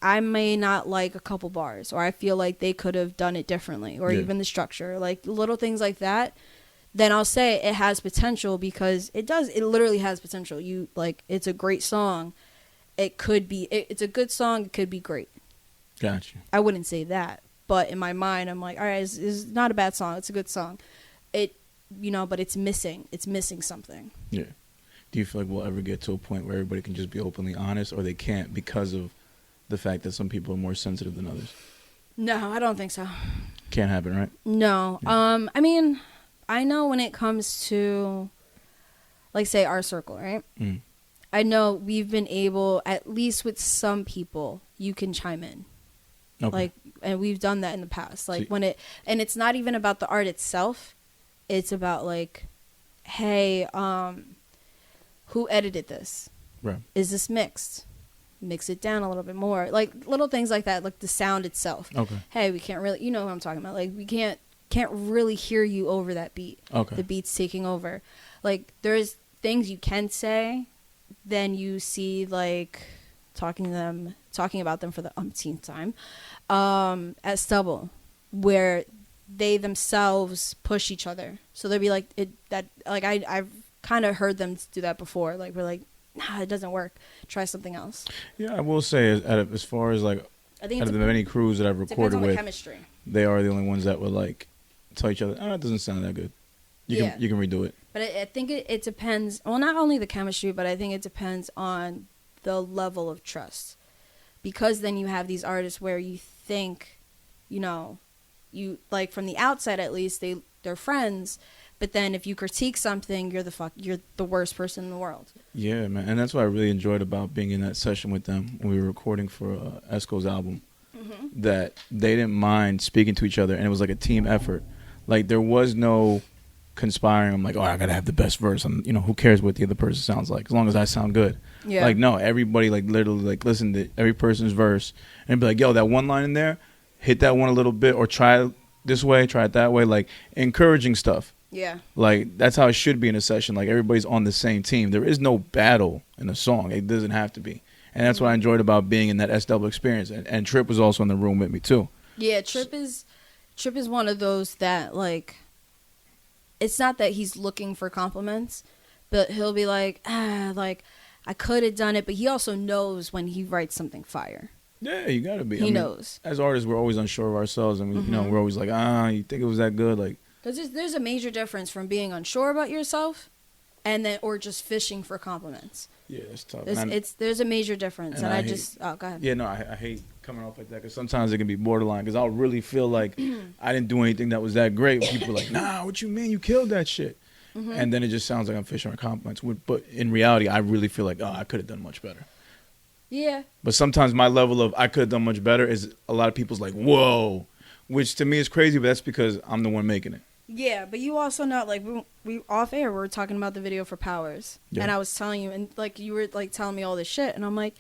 I may not like a couple bars, or I feel like they could have done it differently, or even the structure, like little things like that. Then I'll say it has potential, because it literally has potential. It's a great song. It could be, it's a good song. It could be great. Gotcha. I wouldn't say that, but in my mind, I'm like, all right, it's not a bad song. It's a good song. But it's missing something. Yeah. Do you feel like we'll ever get to a point where everybody can just be openly honest, or they can't because of the fact that some people are more sensitive than others? No, I don't think so. Can't happen, right? No. Yeah. I mean, I know when it comes to, like, say, our circle, right? Mm. I know we've been able, at least with some people, you can chime in. Okay. Like, and we've done that in the past. Like, See- and it's not even about the art itself. It's about, like, hey, who edited this? Right. Is this mixed? Mix it down a little bit more. Like, little things like that, like the sound itself. Okay. Hey, we can't really, you know what I'm talking about. Like, we can't really hear you over that beat. Okay. The beat's taking over. Like, there's things you can say, then you see, like, talking about them for the umpteenth time at S.T.M.O, where they themselves push each other. So they'll be like, I've kind of heard them do that before. Like, we're like, nah, it doesn't work. Try something else. Yeah, I will say, as far as like, I think out of the many crews that I've depends recorded on the with, chemistry. they are the only ones that would like tell each other, it doesn't sound that good. You Yeah. can redo it. But I think it depends. Well, not only the chemistry, but I think it depends on the level of trust. Because then you have these artists where you think, you know, you like from the outside at least they're friends, but then if you critique something, you're the worst person in the world. Yeah, man, and that's what I really enjoyed about being in that session with them when we were recording for S.T.M.O's album. Mm-hmm. That they didn't mind speaking to each other, and it was like a team effort. Like there was no conspiring. I'm like, I gotta have the best verse. And who cares what the other person sounds like, as long as I sound good. Yeah. Like no, everybody like literally like listen to every person's verse and be like, yo, that one line in there, hit that one a little bit, or try it this way, try it that way. Like encouraging stuff. Yeah. Like that's how it should be in a session. Like everybody's on the same team. There is no battle in a song. It doesn't have to be. And that's what I enjoyed about being in that S.T.M.O experience. And Trip was also in the room with me too. Yeah, Trip is one of those that like, it's not that he's looking for compliments, but he'll be like, like I could have done it, but he also knows when he writes something fire. Yeah, you gotta be. He knows. As artists, we're always unsure of ourselves, and we're always like, you think it was that good? Like, because there's a major difference from being unsure about yourself, and then or just fishing for compliments. Yeah, it's tough. There's a major difference, and I hate, just go ahead. Yeah, no, I hate coming off like that because sometimes it can be borderline. Because I'll really feel like I didn't do anything that was that great. People are like, nah, what you mean? You killed that shit. Mm-hmm. And then it just sounds like I'm fishing for compliments. But in reality, I really feel like, I could have done much better. Yeah. But sometimes my level of I could have done much better is a lot of people's like, whoa, which to me is crazy. But that's because I'm the one making it. Yeah, but you also know, like, we off air, we were talking about the video for Powers. Yeah. And I was telling you, and, like, you were, like, telling me all this shit. And I'm like,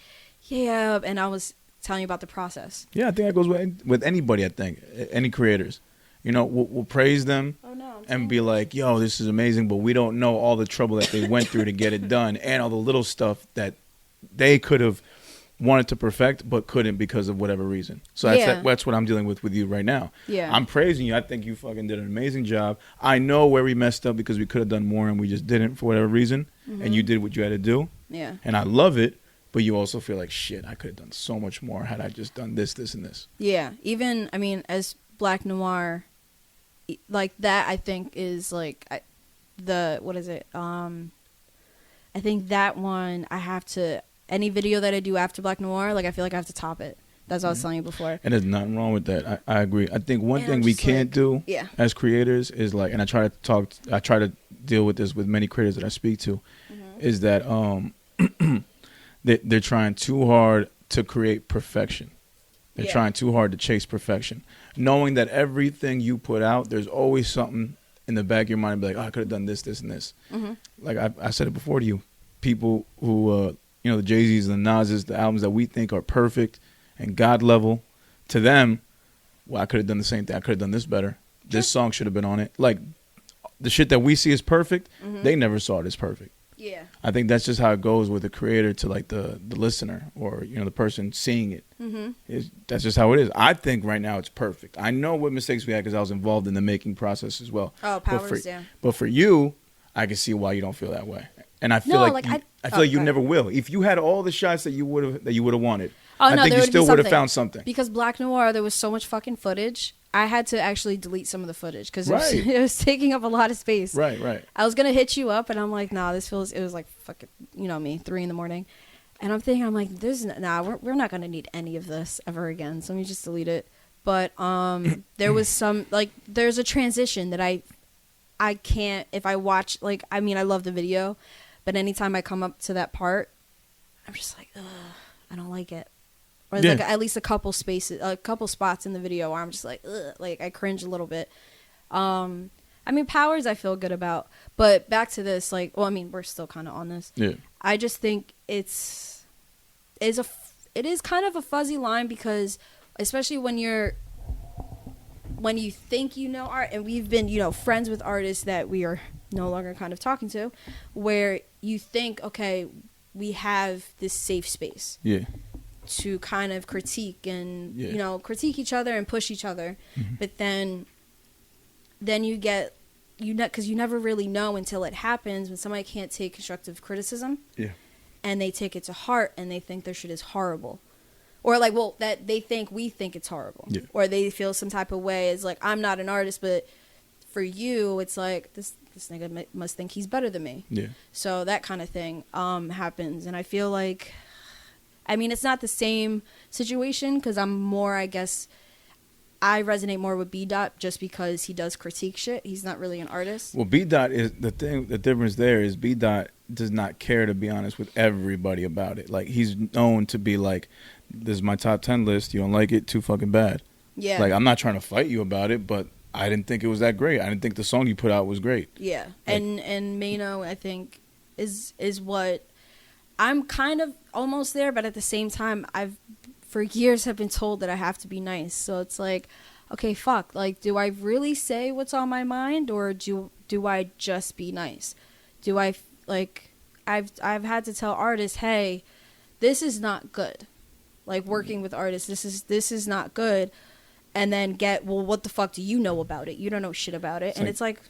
yeah. And I was telling you about the process. Yeah, I think that goes with anybody, I think. Any creators. We'll praise them and be like, yo, this is amazing. But we don't know all the trouble that they went through to get it done. And all the little stuff that they could have wanted to perfect but couldn't because of whatever reason. So that's what I'm dealing with you right now. Yeah. I'm praising you. I think you fucking did an amazing job. I know where we messed up because we could have done more and we just didn't for whatever reason. Mm-hmm. And you did what you had to do. Yeah. And I love it, but you also feel like, shit, I could have done so much more had I just done this, and this. Yeah. Even, I mean, as Black Noir, like that I think is like what is it? I think that one I have to, any video that I do after Black Noir, like I feel like I have to top it. That's what I was telling you before. And there's nothing wrong with that. I agree. I think one thing we can't do as creators is like, and I try to deal with this with many creators that I speak to, is that they're trying too hard to create perfection. They're trying too hard to chase perfection, knowing that everything you put out, there's always something in the back of your mind, be like, I could have done this, and this. Mm-hmm. Like I said it before to you, people who the Jay-Z's and the Nas's, the albums that we think are perfect and God level, to them, well, I could have done the same thing. I could have done this better. This song should have been on it. Like the shit that we see as perfect, they never saw it as perfect. Yeah. I think that's just how it goes with the creator to like the listener or the person seeing it. Mm-hmm. That's just how it is. I think right now it's perfect. I know what mistakes we had because I was involved in the making process as well. Oh, Powers, But for you, I can see why you don't feel that way. And I feel I feel like you never will. If you had all the shots that you would have wanted, I think you still would have found something. Because Black Noir, there was so much fucking footage. I had to actually delete some of the footage because it was taking up a lot of space. Right. I was gonna hit you up, and I'm like, nah, it was like fucking, me, 3 a.m. And I'm thinking, I'm like, we're not gonna need any of this ever again. So let me just delete it. But there was some there's a transition that I can't, if I watch, I love the video, but anytime I come up to that part, I'm just like, ugh, I don't like it. Or there's at least a couple spots in the video where I'm just like, ugh, I cringe a little bit. Powers I feel good about, but back to this, we're still kind of on this. Yeah. I just think it is kind of a fuzzy line, because especially when you think you know art, and we've been, friends with artists that we are no longer kind of talking to, where you think, okay, we have this safe space. Yeah. To kind of critique and, critique each other and push each other. Mm-hmm. But then you get, because you never really know until it happens, when somebody can't take constructive criticism. Yeah. And they take it to heart and they think their shit is horrible. Or that they think we think it's horrible. Yeah. Or they feel some type of way. It's like, I'm not an artist, but for you, it's like, this nigga must think he's better than me. Yeah. So that kind of thing happens. And I feel like, it's not the same situation, because I'm more, I guess, I resonate more with B.Dot just because he does critique shit. He's not really an artist. Well, B.Dot is the difference there is B.Dot does not care, to be honest, with everybody about it. He's known to be like, this is my top 10 list. You don't like it? Too fucking bad. Yeah. I'm not trying to fight you about it, but I didn't think it was that great. I didn't think the song you put out was great. Yeah. And Maino, I think, is what I'm kind of almost there, but at the same time, for years have been told that I have to be nice. So it's like, okay, fuck. Do I really say what's on my mind, or do I just be nice? Do I I've had to tell artists, hey, this is not good. Working with artists, this is not good. And then what the fuck do you know about it? You don't know shit about it. And it's like,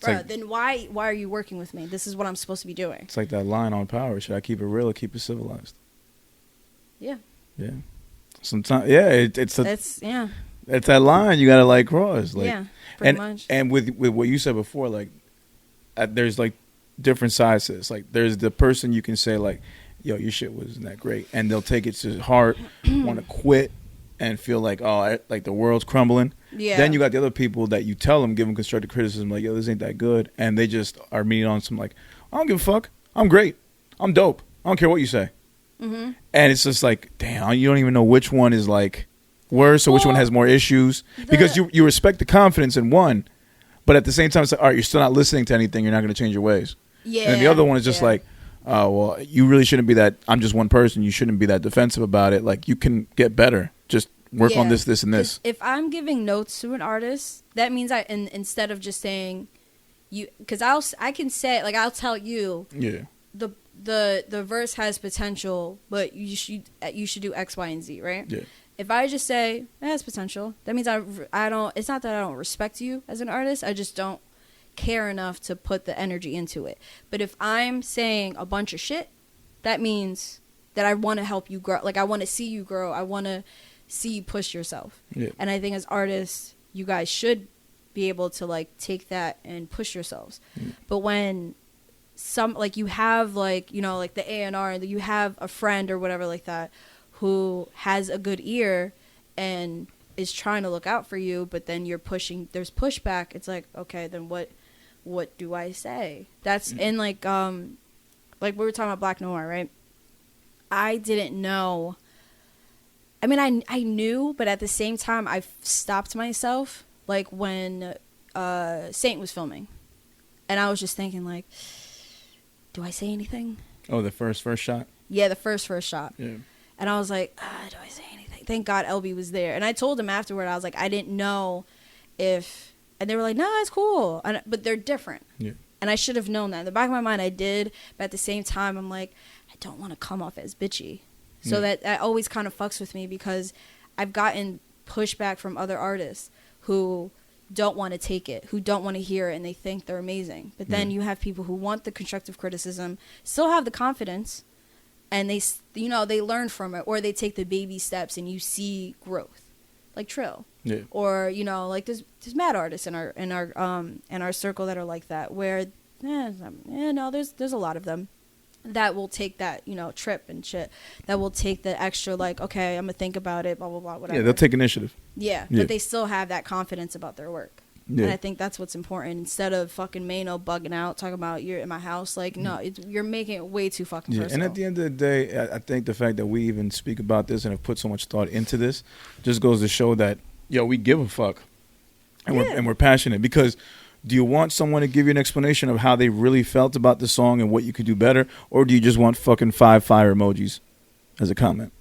bro, then why are you working with me? This is what I'm supposed to be doing. It's like that line on Power. Should I keep it real or keep it civilized? Yeah. Yeah. Sometimes, yeah, it's that line you gotta cross. Pretty much. And with what you said before, there's different sides to this. There's the person you can say yo, your shit wasn't that great, and they'll take it to heart, want to quit, and feel the world's crumbling. Yeah. Then you got the other people that you tell them, give them constructive criticism, yo, this ain't that good, and they just are meeting on some I don't give a fuck, I'm great, I'm dope, I don't care what you say. Mm-hmm. And it's just damn, you don't even know which one is worse or which one has more issues, because you respect the confidence in one, but at the same time it's all right, you're still not listening to anything, you're not going to change your ways. Yeah. And the other one is just well, you really shouldn't be that, I'm just one person, you shouldn't be that defensive about it. You can get better, just work on this and this. If I'm giving notes to an artist, that means instead of just saying you, because I can say I'll tell you, the verse has potential, but you should do X, Y, and Z, right? Yeah. If I just say it has potential, that means I don't. It's not that I don't respect you as an artist. I just don't care enough to put the energy into it. But if I'm saying a bunch of shit, that means that I want to help you grow. I want to see you grow. I want to see you push yourself. Yeah. And I think as artists, you guys should be able to take that and push yourselves. Mm. But when you have the A&R, and you have a friend or whatever like that who has a good ear and is trying to look out for you, but then there's pushback. It's okay, then what do I say? That's in we were talking about Black Noir, right? I didn't know. I knew, but at the same time, I stopped myself. When Saint was filming, and I was just thinking, do I say anything? Oh, the first shot? Yeah, the first shot. Yeah. And I was like, do I say anything? Thank God LB was there. And I told him afterward, I was like, I didn't know if... And they were like, no, it's cool. But they're different. Yeah. And I should have known that. In the back of my mind, I did. But at the same time, I'm like, I don't want to come off as bitchy. So that always kind of fucks with me, because I've gotten pushback from other artists who don't want to take it, who don't want to hear it, and they think they're amazing. But then you have people who want the constructive criticism, still have the confidence, and they learn from it, or they take the baby steps, and you see growth, like Trill. Yeah. Or there's mad artists in our circle that are like that, where there's a lot of them. that will take that, trip and shit. That will take the extra, like, okay, I'm gonna think about it, blah blah blah, whatever. Yeah, they'll take initiative. Yeah, Yeah. but they still have that confidence about their work. Yeah. And I think that's what's important. Instead of fucking Maino bugging out, talking about you're in my house, like, no, you're making it way too fucking personal. And at the end of the day, I think the fact that we even speak about this and have put so much thought into this just goes to show that, we give a fuck. And we're passionate. Because do you want someone to give you an explanation of how they really felt about the song and what you could do better? Or do you just want fucking 5 fire emojis as a comment?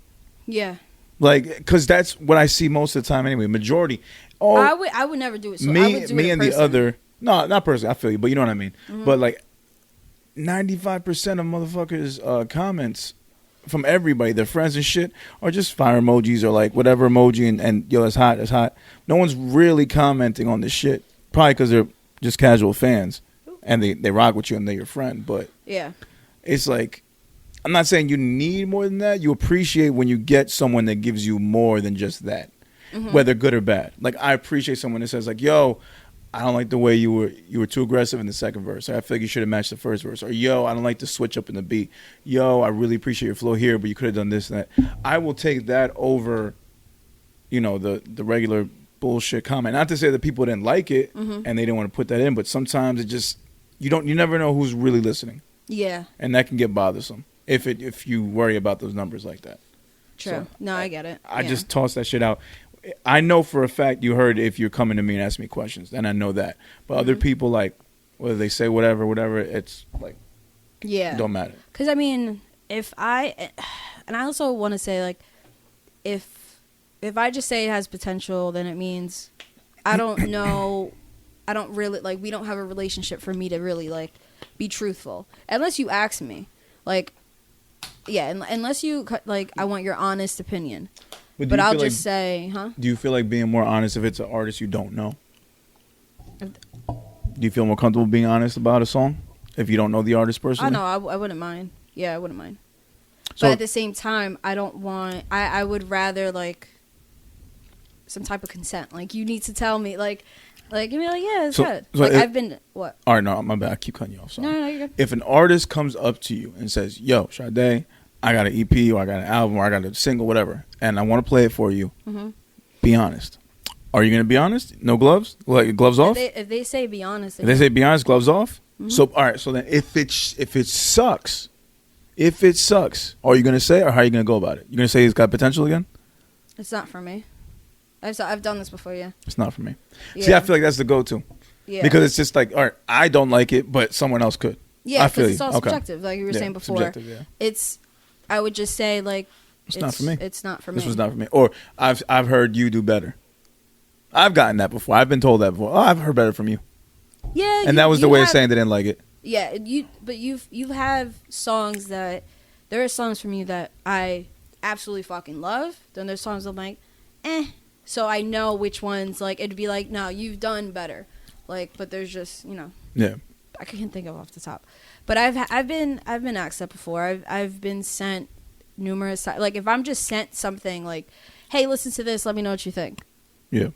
Yeah. Like, because that's what I see most of the time anyway. Majority. I would never do it. So I would do me it and in the person. other. No, not personally. I feel you, but you know what I mean. But like, 95% of motherfuckers' comments from everybody, their friends and shit, are just fire emojis or like whatever emoji and yo, it's hot, it's hot. No one's really commenting on this shit. Probably because they're just casual fans and they rock with you and they're your friend. But yeah, it's like, I'm not saying you need more than that. You appreciate when you get someone that gives you more than just that, whether good or bad. Like, I appreciate someone that says like, yo, I don't like the way you were too aggressive in the second verse. Or I feel like you should have matched the first verse. Or, yo, I don't like the switch up in the beat. Yo, I really appreciate your flow here, but you could have done this and that. I will take that over, the regular bullshit comment. Not to say that people didn't like it and they didn't want to put that in, but sometimes it just, you never know who's really listening. Yeah. And that can get bothersome if you worry about those numbers like that. True. So, no, I get it. I just toss that shit out. I know for a fact you heard if you're coming to me and asking me questions, and I know that. But other people, like, whether they say whatever, it's like, it don't matter. Because, I mean, and I also want to say, like, if I just say it has potential, then it means I don't know, I don't really, like, we don't have a relationship for me to really, like, be truthful. Unless you ask me. Like, yeah, unless you, like, I want your honest opinion. But I'll just say, Do you feel like being more honest if it's an artist you don't know? Do you feel more comfortable being honest about a song if you don't know the artist personally? I wouldn't mind. Yeah, I wouldn't mind. So, but at the same time, I don't want, I would rather, like, some type of consent. Like, you need to tell me, like give me, like, yeah, it's good. So like, I've been, what? All right, no, my bad. I keep cutting you off. Sorry. No, you're good. If an artist comes up to you and says, yo, Sade, I got an EP or I got an album or I got a single, whatever, and I want to play it for you, be honest. Are you going to be honest? No gloves? Like, gloves off? If they say be honest. If they say be honest, gloves off? So, all right, so then if it sucks, are you going to say or how are you going to go about it? You're going to say it's got potential again? It's not for me. I've done this before, yeah. It's not for me. Yeah. See, I feel like that's the go-to. Yeah. Because it's just like, all right, I don't like it, but someone else could. Yeah, because it's all subjective, like you were saying before. Subjective, yeah. I would just say, like, it's not for me. It's not for me. This was not for me. Or I've heard you do better. I've gotten that before. I've been told that before. Oh, I've heard better from you. Yeah, and that was the way of saying they didn't like it. Yeah, you have songs that there are songs from you that I absolutely fucking love. Then there's songs I'm like, eh. So I know which ones, like, it'd be like, no, you've done better. Like, but there's just, Yeah. I can't think of off the top. But I've been asked that before. I've been sent numerous times. Like, if I'm just sent something like, hey, listen to this, let me know what you think. Yeah.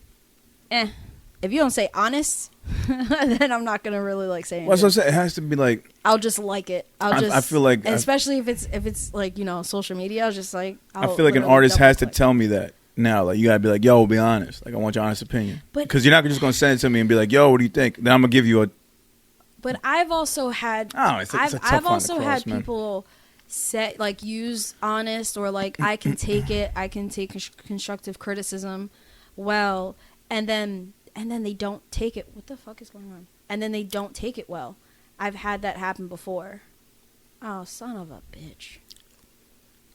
If you don't say honest, then I'm not gonna really like say anything. Well, that's what I'm saying. It has to be like, I'll just like it. I feel like, especially if it's like, social media, I'll just like, I feel like an artist has to tell me that now. Like, you gotta be like, yo, be honest. Like, I want your honest opinion. Because you're not just gonna send it to me and be like, yo, what do you think? Then I'm gonna give you a. But I've also had, I've also had people say, like, use honest or like, I can take it. I can take constructive criticism well, and then they don't take it. What the fuck is going on? And then they don't take it well. I've had that happen before. Oh, son of a bitch.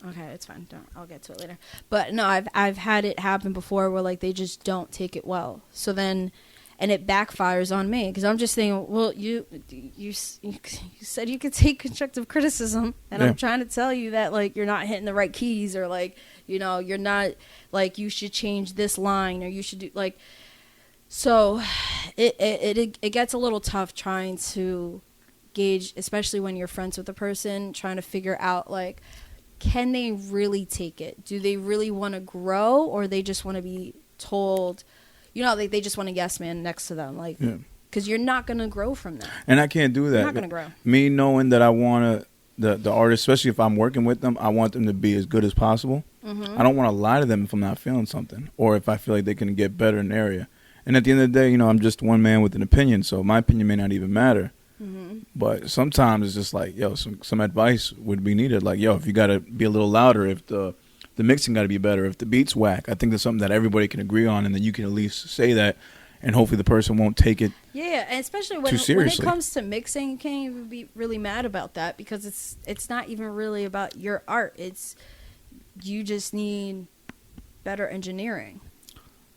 Okay, it's fine. I'll get to it later. But no, I've had it happen before where, like, they just don't take it well. So then, and it backfires on me because I'm just thinking, well, you said you could take constructive criticism, and I'm trying to tell you that, like, you're not hitting the right keys, or like, you're not, like, you should change this line, or you should do, like. So it gets a little tough trying to gauge, especially when you're friends with a person, trying to figure out, like, can they really take it? Do they really want to grow, or they just want to be told, like, they just want a yes man next to them, like, because you're not going to grow from that. And I can't do that. You're not going to grow. Me knowing that I want to the artist, especially if I'm working with them, I want them to be as good as possible. Mm-hmm. I don't want to lie to them if I'm not feeling something, or if I feel like they can get better in an area. And at the end of the day, I'm just one man with an opinion, so my opinion may not even matter. Mm-hmm. But sometimes it's just like, yo, some advice would be needed. Like, yo, if you got to be a little louder, if the mixing got to be better, if the beat's whack, I think that's something that everybody can agree on, and then you can at least say that, and hopefully the person won't take it. Yeah, and especially when it comes to mixing, you can't even be really mad about that, because it's not even really about your art. You just need better engineering,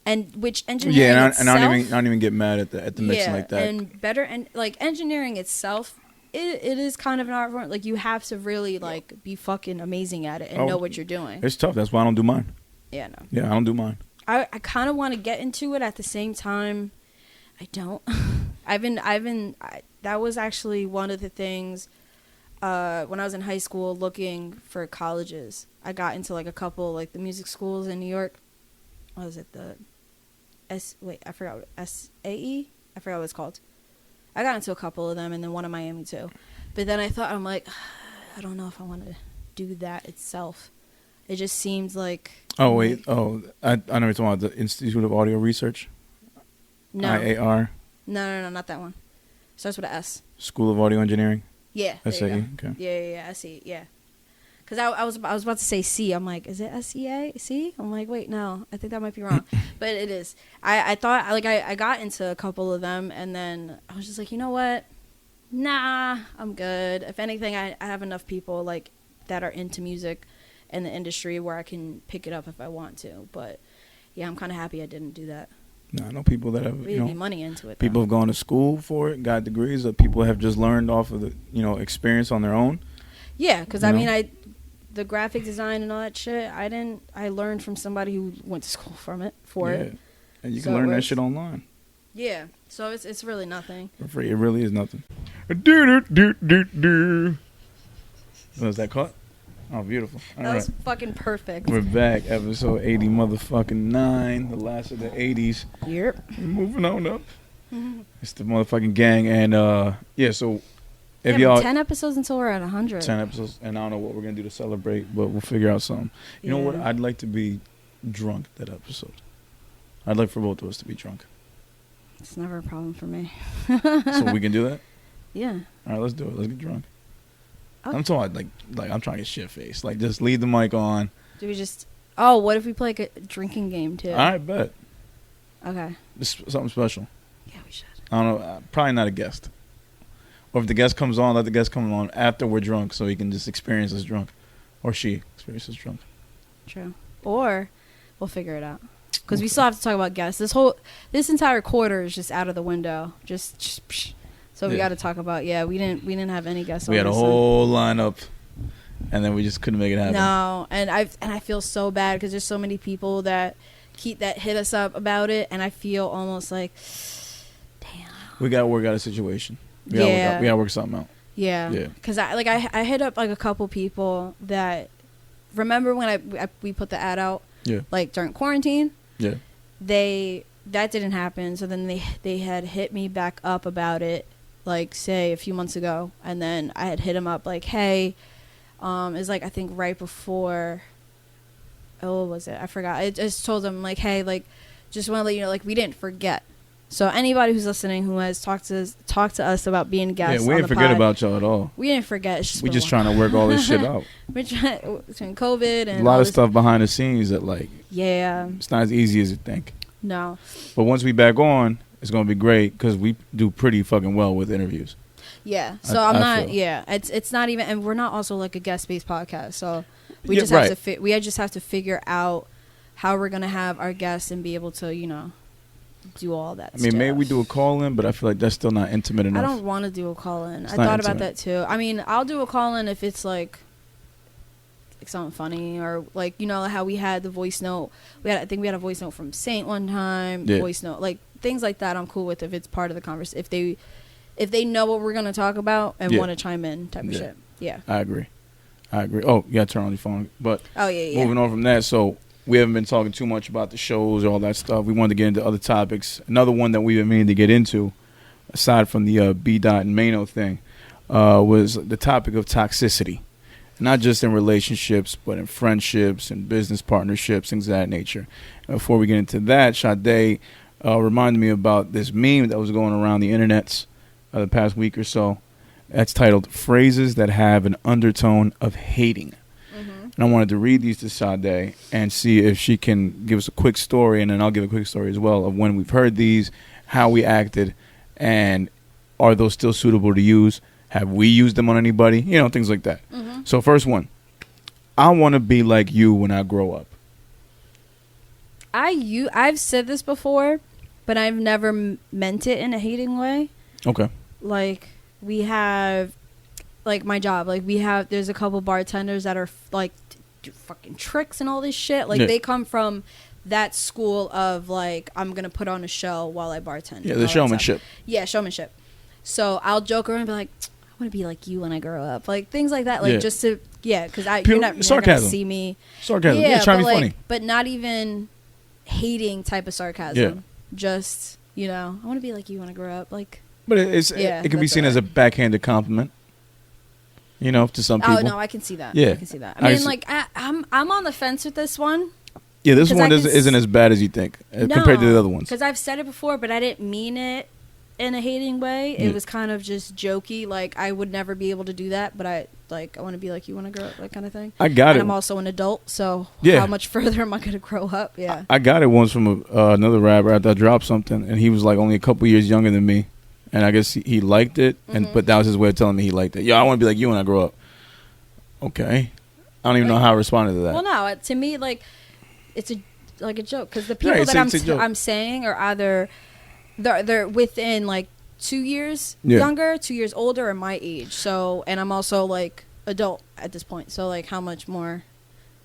and which engineering itself, I don't even get mad at the mixing like that. And better, and like engineering itself, it is kind of an art form. Like, you have to really like be fucking amazing at it and know what you're doing. It's tough. That's why I don't do mine. Yeah, no. Yeah, I don't do mine. I kind of want to get into it. At the same time, I don't. That was actually one of the things when I was in high school looking for colleges. I got into like a couple, like the music schools in New York. What was it? I forgot what, SAE? I forgot what it's called. I got into a couple of them, and then one in Miami too. But then I'm like, I don't know if I want to do that itself. It just seems like... Oh, wait. Oh, I know you're talking about the Institute of Audio Research? No. IAR? No, not that one. Starts with an S. School of Audio Engineering? Yeah. SAE? Okay. Yeah, SE, yeah. Because I was about to say C. I'm like, is it SEA? C? I'm like, wait, no. I think that might be wrong. But it is. I thought, like, I got into a couple of them, and then I was just like, you know what? Nah, I'm good. If anything, I have enough people, like, that are into music in the industry where I can pick it up if I want to. But yeah, I'm kind of happy I didn't do that. No, I know people that have, really money into it. People have gone to school for it, got degrees, or people have just learned off of the, experience on their own. Yeah, because I mean, the graphic design and all that shit, I learned from somebody who went to school for it. And you can learn that shit online. Yeah, so it's really nothing. For free, it really is nothing. Do. Was that caught? Oh, beautiful. All that right. was fucking perfect. We're back, episode 80 motherfucking 9, the last of the 80s. Yep. We're moving on up. It's the motherfucking gang, and so if y'all 10 episodes until we're at 100. 10 episodes, and I don't know what we're gonna do to celebrate, but we'll figure out something. You know what? I'd like to be drunk that episode. I'd like for both of us to be drunk. It's never a problem for me. So we can do that? Yeah. All right, let's do it. Let's get drunk. Okay. I'm talking like I'm trying to get shit faced. Like, just leave the mic on. Do we just... Oh, what if we play like a drinking game too? All right, bet. Okay. Just something special. Yeah, we should. I don't know. Probably not a guest. Or if the guest comes on, let the guest come on after we're drunk, so he can just experience us drunk, or she experiences drunk. True. Or we'll figure it out, because we still have to talk about guests. This entire quarter is just out of the window. So we got to talk about. Yeah, we didn't have any guests. We had a whole lineup, and then we just couldn't make it happen. No, and I feel so bad because there's so many people that hit us up about it, and I feel almost like, damn. We got to work out a situation. We gotta work something out. Yeah. Because I hit up like a couple people that remember when we put the ad out. Yeah. Like during quarantine. Yeah. That didn't happen. So then they had hit me back up about it, like say a few months ago, and then I had hit them up like, hey, it's like I think right before. Oh, what was it? I forgot. I just told them like, hey, like, just want to let you know, like, we didn't forget. So anybody who's listening who has talked to us about being guests, we didn't forget about y'all at all. We didn't forget. It's just we just trying to work all this shit out. We're trying between COVID and a lot of stuff behind the scenes that it's not as easy as you think. No. But once we back on, it's gonna be great because we do pretty fucking well with interviews. Yeah. So I'm not. Yeah. It's not even, and we're not also like a guest based podcast. So we just have to we just have to figure out how we're gonna have our guests and be able to do all that stuff. Maybe we do a call-in, but I feel like that's still not intimate enough. I don't want to do a call-in. I thought about that too. I mean, I'll do a call-in if it's like something funny, or like how we had the voice note. I think we had a voice note from Saint one time. Yeah. Voice note, like things like that. I'm cool with if it's part of the conversation. If they know what we're gonna talk about and want to chime in, type of shit. Yeah, I agree. Oh, you gotta turn on your phone. But yeah. Moving on from that, so. We haven't been talking too much about the shows or all that stuff. We wanted to get into other topics. Another one that we've been meaning to get into, aside from the B.Dot and Maino thing, was the topic of toxicity. Not just in relationships, but in friendships and business partnerships, things of that nature. And before we get into that, Sade reminded me about this meme that was going around the internets the past week or so. That's titled "Phrases That Have an Undertone of Hating." And I wanted to read these to Sade and see if she can give us a quick story, and then I'll give a quick story as well of when we've heard these, how we acted, and are those still suitable to use? Have we used them on anybody? You know, things like that. So first one, I want to be like you when I grow up. I've said this before, but I've never meant it in a hating way. Okay. Like, we have, like, my job. Like, there's a couple bartenders that are, like, do fucking tricks and all this shit. Like, they come from that school of, like, I'm going to put on a show while I bartend. Yeah, the showmanship. Yeah, showmanship. So I'll joke around and be like, I want to be like you when I grow up. Like, things like that. Like, just to, because you're not going to see me. Sarcasm. Yeah, try to be funny. But not even hating type of sarcasm. Yeah. Just, I want to be like you when I grow up. Like, but it can be seen as a backhanded compliment. To some people. Oh no, I can see that. Yeah, I can see that. I mean, I'm on the fence with this one. Yeah, this one isn't as bad as you think compared to the other ones. Because I've said it before, but I didn't mean it in a hating way. It was kind of just jokey. Like, I would never be able to do that, but I want to be like you when I grow up, that kind of thing. I got it. I'm also an adult, so how much further am I going to grow up? Yeah. I got it once from another rapper after I dropped something, and he was like only a couple years younger than me, and I guess he liked it, but that was his way of telling me he liked it. Yeah, I want to be like you when I grow up. Okay. I don't even know how I responded to that. Well, no, to me, like, it's a joke, because the people that I'm saying are either they're within like 2 years younger, 2 years older, or my age. So, and I'm also like adult at this point. So, like, how much more?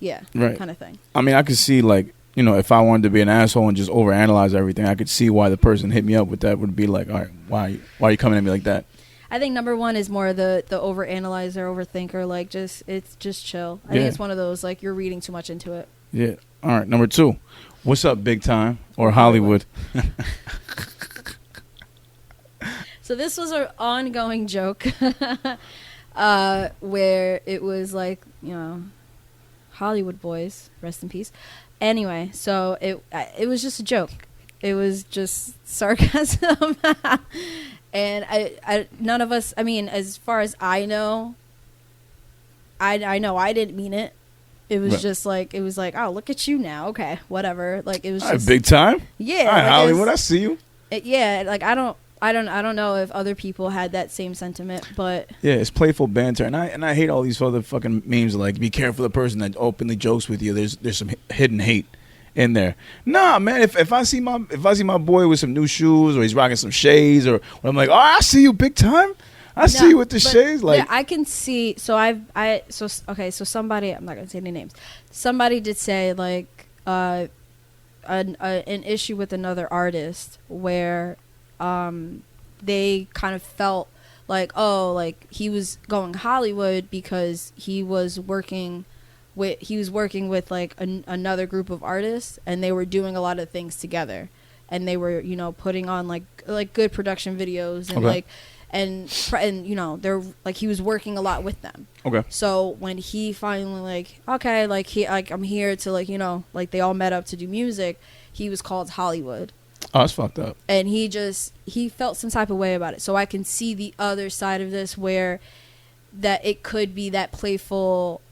Yeah, right. Kind of thing. I mean, I could see, like, if I wanted to be an asshole and just overanalyze everything, I could see why the person hit me up with that would be like, all right, why are you coming at me like that? I think number one is more the overanalyzer, overthinker. Like, it's just chill. I think it's one of those, like, you're reading too much into it. Yeah. All right. Number two, what's up, Big Time or Hollywood? So this was an ongoing joke where it was like, Hollywood boys, rest in peace. Anyway, so it was just a joke. It was just sarcasm. And I none of us, I mean, as far as I know I didn't mean it. It was just like, oh, look at you now. Okay, whatever. Like, it was just Big Time. Yeah. All right, Hollywood, I see you. Like, I don't know if other people had that same sentiment, but yeah, it's playful banter, and I hate all these other fucking memes like, be careful of the person that openly jokes with you. There's some hidden hate in there. Nah, man, if I see my boy with some new shoes, or he's rocking some shades, or when I'm like, oh, I see you, Big Time. I see you with the shades. Like, yeah, I can see. So So somebody, I'm not gonna say any names. Somebody did say, like, an issue with another artist where they kind of felt like, oh, like, he was going Hollywood because he was working with like another group of artists, and they were doing a lot of things together, and they were putting on like good production videos, and like and they're like, he was working a lot with them. Okay. So when he finally I'm here to like they all met up to do music, he was called Hollywood. Oh, that's fucked up. And he felt some type of way about it. So I can see the other side of this, where that it could be that playful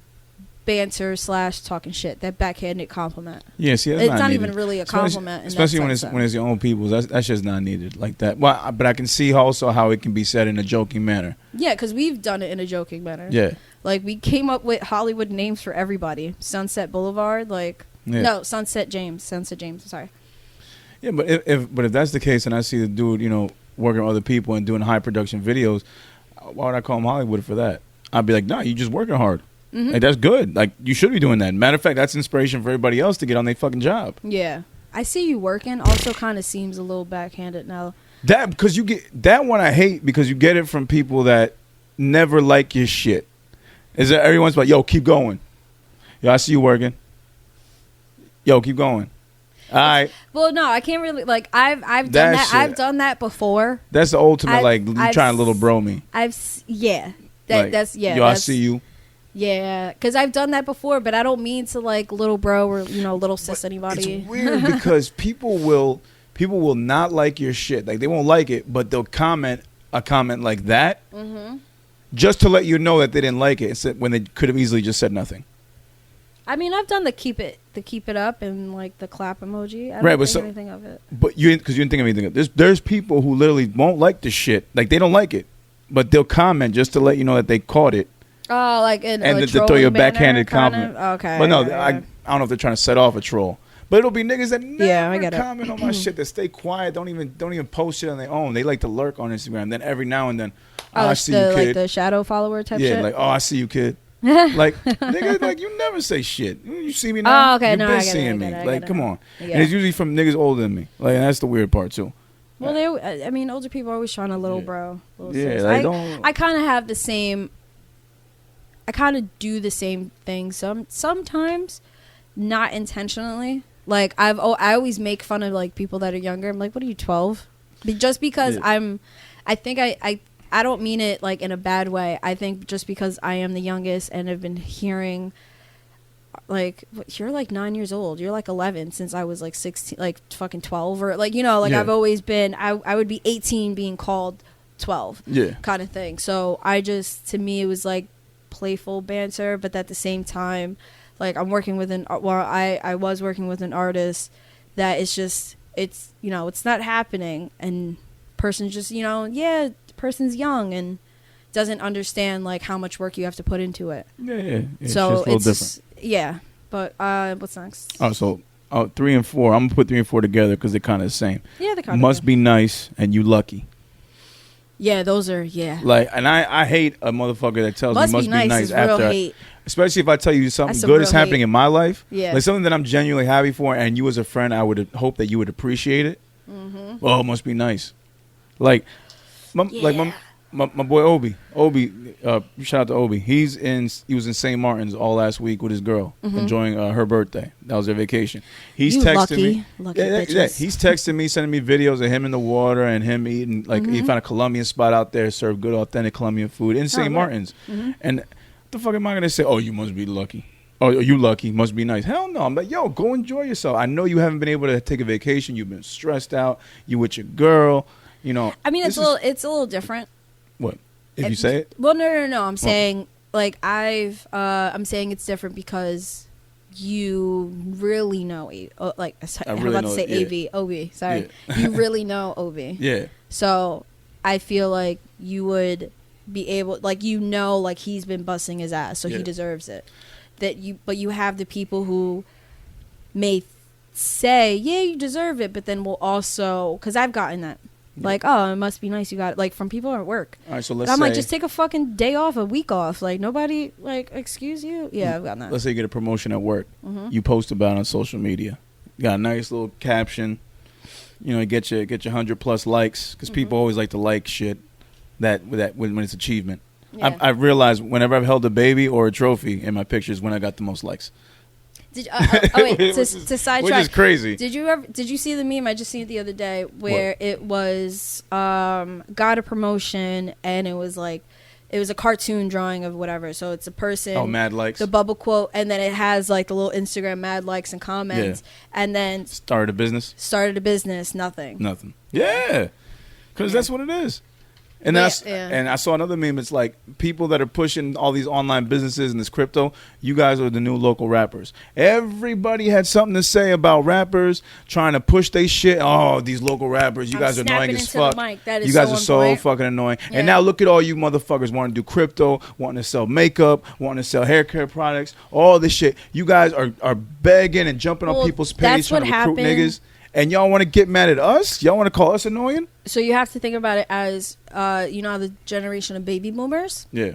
banter / talking shit, that backhanded compliment. Yeah, see, that's it's not needed. even really a compliment, especially when it's your own people. That's just not needed like that. Well, but I can see also how it can be said in a joking manner. Yeah, because we've done it in a joking manner. Yeah, like, we came up with Hollywood names for everybody. Sunset Boulevard, Sunset James. Sorry. Yeah, but if that's the case, and I see the dude, working with other people and doing high production videos, why would I call him Hollywood for that? I'd be like, nah, you just working hard. Mm-hmm. Like, that's good. Like, you should be doing that. Matter of fact, that's inspiration for everybody else to get on their fucking job. Yeah. I see you working also kind of seems a little backhanded now. That, because you get that one, I hate, because you get it from people that never like your shit. Is that everyone's like, yo, keep going. Yo, I see you working. Yo, keep going. right. Well, no, I can't really like. I've done That that. shit. I've done that before. That's the ultimate. I've- Like you I've trying to little bro me. Yeah. Like, That's yeah. Yo, I that's, see you. Yeah, because I've done that before, but I don't mean to like little bro or little sis anybody. It's weird because people will not like your shit. Like they won't like it, but they'll comment a comment like that just to let you know that they didn't like it. When they could have easily just said nothing. I mean, I've done the keep it up and like the clap emoji. I Right, don't but think anything of it. But because you didn't think of anything. There's people who literally won't like the shit. Like they don't like it, but they'll comment just to let you know that they caught it. Oh, like in And a to throw you a trolling banner, backhanded kind compliment. of? Okay. But no, yeah, I don't know if they're trying to set off a troll. But it'll be niggas that never I get it. comment on my shit, that stay quiet, don't even post shit on their own. They like to lurk on Instagram. Then every now and then, I see you, kid. Like the shadow follower type Yeah, shit. like, oh, I see you, kid. Like, nigga, like you never say shit. You see me now. Oh, okay, You've no, been I get it, seeing I me. get it, I Like, get it. come on. Yeah. And it's usually from niggas older than me. Like, and that's the weird part too. Well, I mean, older people are always trying to little bro. Little Yeah, sis. like, don't. I kind of have the same. I kind of do the same thing. Sometimes, not intentionally. Like I always make fun of like people that are younger. I'm like, what are you, 12? Just because Yeah. I think I don't mean it like in a bad way. I think just because I am the youngest and have been hearing like, you're like 9 years old, you're like 11 since I was like 16, like fucking 12, or like like Yeah. I've always been. I would be 18 being called 12, Yeah. kind of thing. So to me it was like playful banter, but at the same time, like I was working with an artist that it's just it's not happening, and person's just person's young and doesn't understand like how much work you have to put into it. Yeah. So it's just a little different. But what's next? Oh, so 3 and 4. I'm gonna put 3 and 4 together because they're kind of the same. Yeah, the kind Must be nice and you lucky. Yeah, those are Like, and I hate a motherfucker that tells me must be nice is real after. hate. Especially if I tell you something That's some good is real happening hate. in my life. Yeah. Like something that I'm genuinely happy for, and you as a friend, I would hope that you would appreciate it. Mm-hmm. Oh, it must be nice. Like, my boy Obi. Shout out to Obi. He was in St. Martin's all last week with his girl, enjoying her birthday. That was their vacation. He's You texting me. lucky Yeah, bitches. he's texting me, sending me videos of him in the water and him eating. Like he found a Colombian spot out there, served good, authentic Colombian food in St. right. Martin's. And what the fuck am I gonna say? Oh, you must be lucky. Oh, you lucky. Must be nice. Hell no. I'm like, yo, go enjoy yourself. I know you haven't been able to take a vacation. You've been stressed out. You with your girl. I mean, it's a little different. What? If you say it? Well, no. I'm saying like I'm saying it's different because you really know like I'm really about to know say it, Obi. Sorry, Yeah. you really know Obi. Yeah. So I feel like you would be able, like like he's been busting his ass, so Yeah. he deserves it. But you have the people who may say, yeah, you deserve it, but then will also, because I've gotten that. Like, oh, it must be nice you got it. Like, from people at work. All right, so let's And I'm say, like, just take a fucking day off, a week off. Like, nobody, like, excuse you? Yeah, I've gotten that. let's say you get a promotion at work. You post about it on social media. You got a nice little caption. You get your 100+ likes, because people always like to like shit when it's achievement. Yeah. I've realized whenever I've held a baby or a trophy in my pictures, when I got the most likes. Wait, to sidetrack. Which is crazy. Did you see the meme? I just seen it the other day where it was got a promotion and it was a cartoon drawing of whatever. So it's a person. Oh, mad likes. The bubble quote, and then it has like the little Instagram mad likes and comments, and then Started a business. nothing. Yeah, because that's what it is. And then I saw another meme. It's like people that are pushing all these online businesses and this crypto. You guys are the new local rappers. Everybody had something to say about rappers trying to push their shit. Oh, these local rappers. You guys are annoying as fuck. You guys are so fucking annoying. Yeah. And now look at all you motherfuckers wanting to do crypto, wanting to sell makeup, wanting to sell hair care products, all this shit. You guys are begging and jumping on people's pages trying to recruit niggas. And y'all want to get mad at us? Y'all want to call us annoying? So you have to think about it as, the generation of baby boomers. Yeah.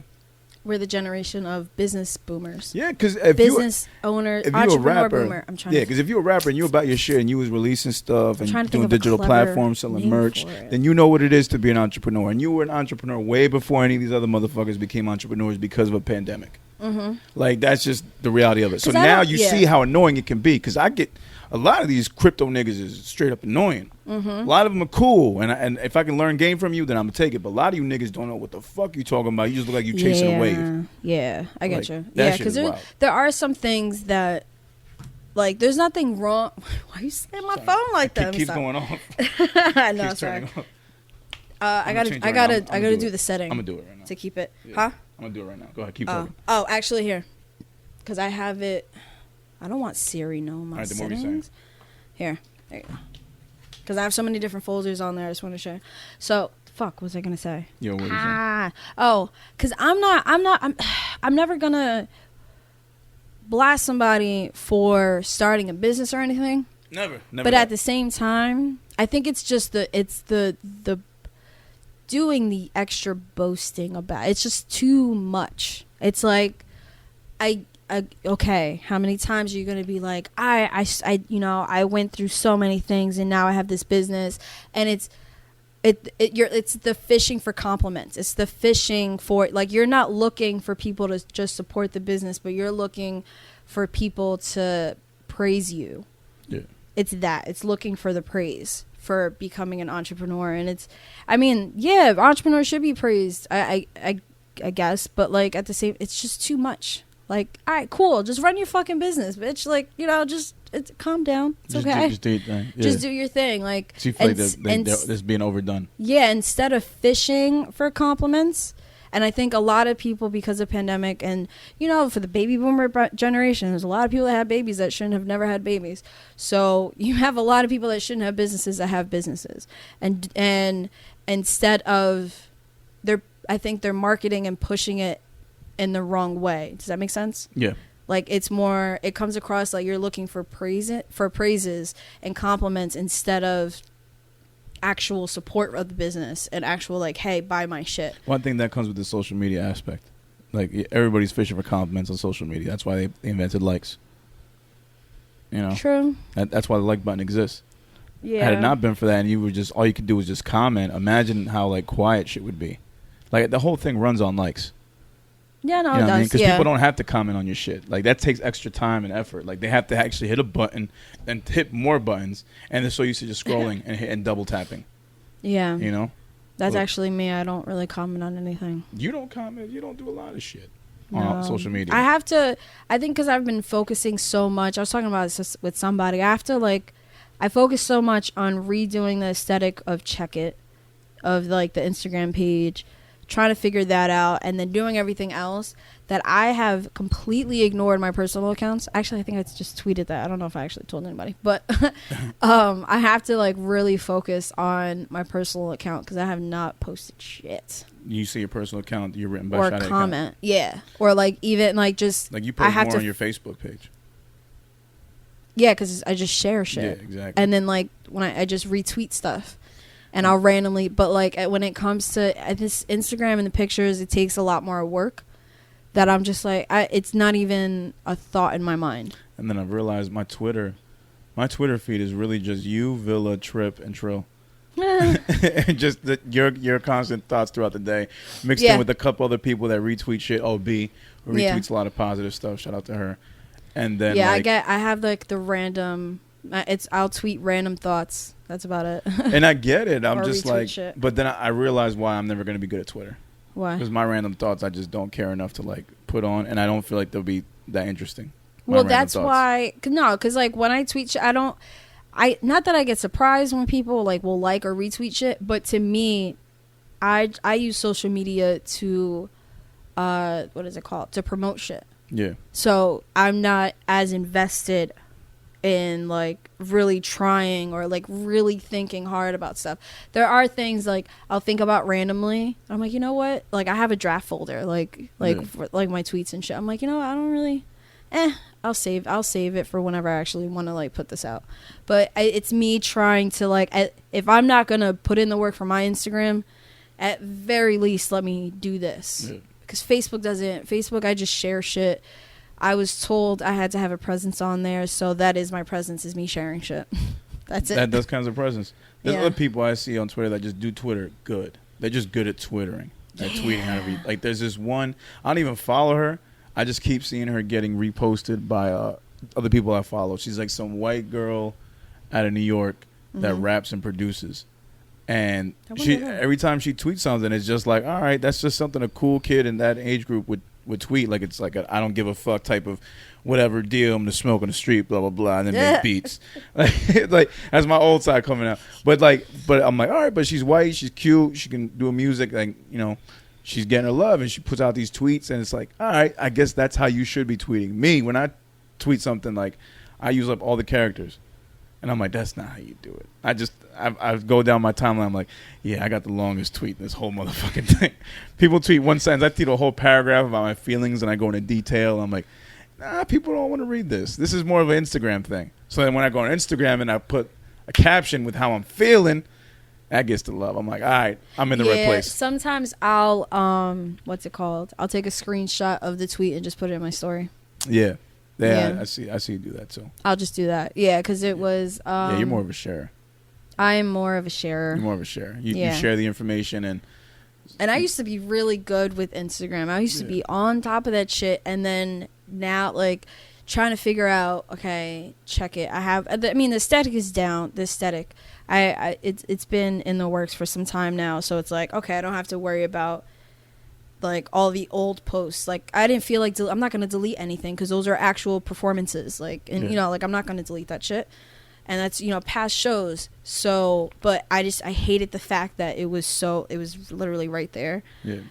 We're the generation of business boomers. Yeah, because entrepreneur boomer. I'm trying. Yeah, because if you're a rapper and you're about your shit and you was releasing stuff and doing digital platforms, selling merch, then you know what it is to be an entrepreneur. And you were an entrepreneur way before any of these other motherfuckers became entrepreneurs because of a pandemic. Like, that's just the reality of it. So now you see how annoying it can be. Because a lot of these crypto niggas is straight up annoying. A lot of them are cool, and if I can learn game from you, then I'm gonna take it. But a lot of you niggas don't know what the fuck you talking about. You just look like you chasing a wave. Yeah, I get Like, you. that Yeah, shit because is wild. there are some things that, like, there's nothing wrong. Why are you saying my phone like that? Keeps going off. No, Keeps sorry. turning off. I change it gotta right now. I'm gonna do it. the setting. I'm gonna do it right now. To keep it. Yeah. Huh? I'm gonna do it right now. Go ahead, keep talking. Oh, actually, here, because I have it. I don't want Siri know my All right, then what were you saying? settings. Here, there you go. Because I have so many different folders on there. I just want to share. So, fuck, what was I gonna say? Yo, what was you saying? Oh, because I'm never gonna blast somebody for starting a business or anything. Never. But at the same time, I think it's just the doing the extra boasting about. It's just too much. It's like, okay, how many times are you going to be like, I went through so many things and now I have this business, and it's the fishing for compliments. It's the fishing for, like, you're not looking for people to just support the business, but you're looking for people to praise you. Yeah. It's looking for the praise for becoming an entrepreneur. And entrepreneurs should be praised, I guess, but like at the same, it's just too much. Like, all right, cool, just run your fucking business, bitch. Like, calm down. It's okay. Just do your thing. Yeah. Just do your thing. Like, So you feel like that's being overdone. Yeah, instead of fishing for compliments. And I think a lot of people, because of pandemic and, for the baby boomer generation, there's a lot of people that have babies that shouldn't have never had babies. So you have a lot of people that shouldn't have businesses that have businesses. And instead of, I think they're marketing and pushing it in the wrong way. Does that make sense? Yeah. Like, it comes across like you're looking for praises and compliments instead of actual support of the business and actual, like, hey, buy my shit. One thing that comes with the social media aspect, like, everybody's fishing for compliments on social media. That's why they invented likes. True. That's why the like button exists. Yeah. Had it not been for that, and you were just, all you could do was just comment, imagine how, like, quiet shit would be. Like, the whole thing runs on likes. Yeah, no, You know it what I mean? does. Because Yeah. people don't have to comment on your shit. Like, that takes extra time and effort. Like, they have to actually hit a button and hit more buttons, and they're so used to just scrolling and double tapping. Yeah. That's Look. actually me. I don't really comment on anything. You don't comment. You don't do a lot of shit on social media. I have to, I think because I've been focusing so much. I was talking about this with somebody. I have to, like, I focus so much on redoing the aesthetic of Check It, of, like, the Instagram page, trying to figure that out, and then doing everything else, that I have completely ignored my personal accounts. Actually, I think I just tweeted that. I don't know if I actually told anybody, but I have to, like, really focus on my personal account because I have not posted shit. You see your personal account, you're written by Or Sade comment. account. Yeah. Or, like, even, like, just, Like, you I post have more to on your Facebook page. Yeah, because I just share shit. Yeah, exactly. And then, like, when I just retweet stuff. And I'll randomly, but, like, when it comes to this Instagram and the pictures, it takes a lot more work that I'm just like, it's not even a thought in my mind. And then I've realized my Twitter feed is really just you, Villa, Trip, and Trill. And just your constant thoughts throughout the day, mixed in with a couple other people that retweet shit. B, who retweets a lot of positive stuff. Shout out to her. And then I have, like, the random. I'll tweet random thoughts. That's about it. And I get it. I'm Or just retweet like, shit. but then I realize why I'm never going to be good at Twitter. Why? Because my random thoughts, I just don't care enough to, like, put on, and I don't feel like they'll be that interesting. Well, that's why. No, because, like, when I tweet shit, not that I get surprised when people, like, will like or retweet shit, but to me, I use social media to, what is it called? To promote shit. Yeah. So I'm not as invested in, like, really trying or, like, really thinking hard about stuff. There are things, like, I'll think about randomly. I'm like, you know what? Like, I have a draft folder, for, like, my tweets and shit. I'm like, you know what? I don't really, I'll save it for whenever I actually want to, like, put this out. But it's me trying to, like, if I'm not going to put in the work for my Instagram, at very least, let me do this. Yeah. Because Facebook, I just share shit. I was told I had to have a presence on there, so that is my presence, is me sharing shit. That's it. Those kinds of presence. There's Yeah. other people I see on Twitter that just do Twitter good. They're just good at twittering. At tweeting how to read. Like, there's this one, I don't even follow her. I just keep seeing her getting reposted by other people I follow. She's like some white girl out of New York that raps and produces. And she every time she tweets something, it's just like, all right, that's just something a cool kid in that age group would tweet. Like it's like I don't give a fuck type of whatever deal. I'm gonna smoke on the street, blah blah blah, and then make beats. Like that's my old side coming out. But I'm like, all right, but she's white, she's cute, she can do music, like she's getting her love, and she puts out these tweets, and it's like, all right, I guess that's how you should be tweeting. Me, when I tweet something, like I use up all the characters. And I'm like, that's not how you do it. I go down my timeline. I'm like, yeah, I got the longest tweet in this whole motherfucking thing. People tweet one sentence. I tweet a whole paragraph about my feelings, and I go into detail. I'm like, nah, people don't want to read this. This is more of an Instagram thing. So then when I go on Instagram and I put a caption with how I'm feeling, that gets the love. I'm like, all right, I'm in the right place. Sometimes I'll, what's it called? I'll take a screenshot of the tweet and just put it in my story. Yeah. Yeah, I see you do that too. I'll just do that. Yeah, because it was... yeah, you're more of a sharer. I am more of a sharer. You're more of a sharer. You share the information and I used to be really good with Instagram. I used to be on top of that shit, and then now, like, trying to figure out, okay, check it. The aesthetic is down. The aesthetic. It's been in the works for some time now, so it's like, okay, I don't have to worry about like all the old posts. Like I didn't feel like I'm not going to delete anything because those are actual performances, like, and like I'm not going to delete that shit, and that's past shows. So but I hated the fact that it was literally right there.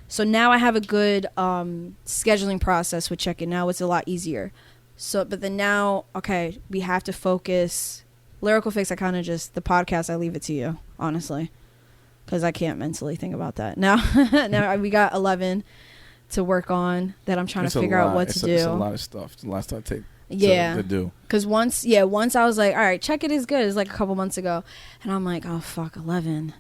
So now I have a good scheduling process with checking. Now it's a lot easier. So but then now, okay, we have to focus. Lyrical Fix, I kind of just, the podcast, I leave it to you, honestly, because I can't mentally think about that. Now we got 11 to work on that I'm trying to figure out what to do. It's a lot of stuff. It's a lot of stuff to do. Because once I was like, all right, check it is good. It's like a couple months ago. And I'm like, oh, fuck, 11.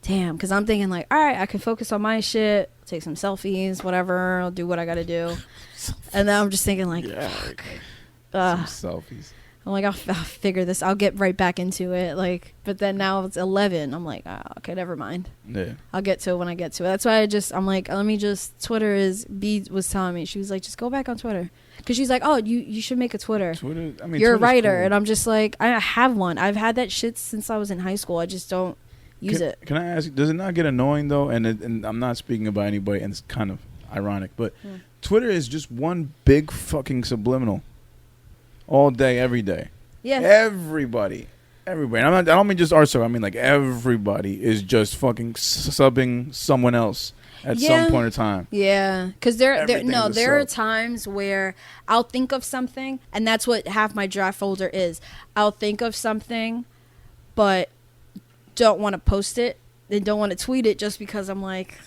Damn. Because I'm thinking like, all right, I can focus on my shit, take some selfies, whatever. I'll do what I got to do. And then I'm just thinking like, fuck. Some selfies. I'm like, I'll figure this. I'll get right back into it. Like, but then now it's 11. I'm like, oh, okay, never mind. Yeah. I'll get to it when I get to it. That's why I'm like, let me just, Twitter is, B was telling me, she was like, just go back on Twitter. Because she's like, oh, you should make a Twitter. You're Twitter's a writer. Cool. And I'm just like, I have one. I've had that shit since I was in high school. I just don't use it. Can I ask you, does it not get annoying though? And I'm not speaking about anybody, and it's kind of ironic, but Twitter is just one big fucking subliminal. All day, every day. Yeah. Everybody. And I don't mean just our server. I mean like everybody is just fucking subbing someone else at some point in time. Yeah. Because there are times where I'll think of something, and that's what half my draft folder is. I'll think of something, but don't want to post it and don't want to tweet it just because I'm like,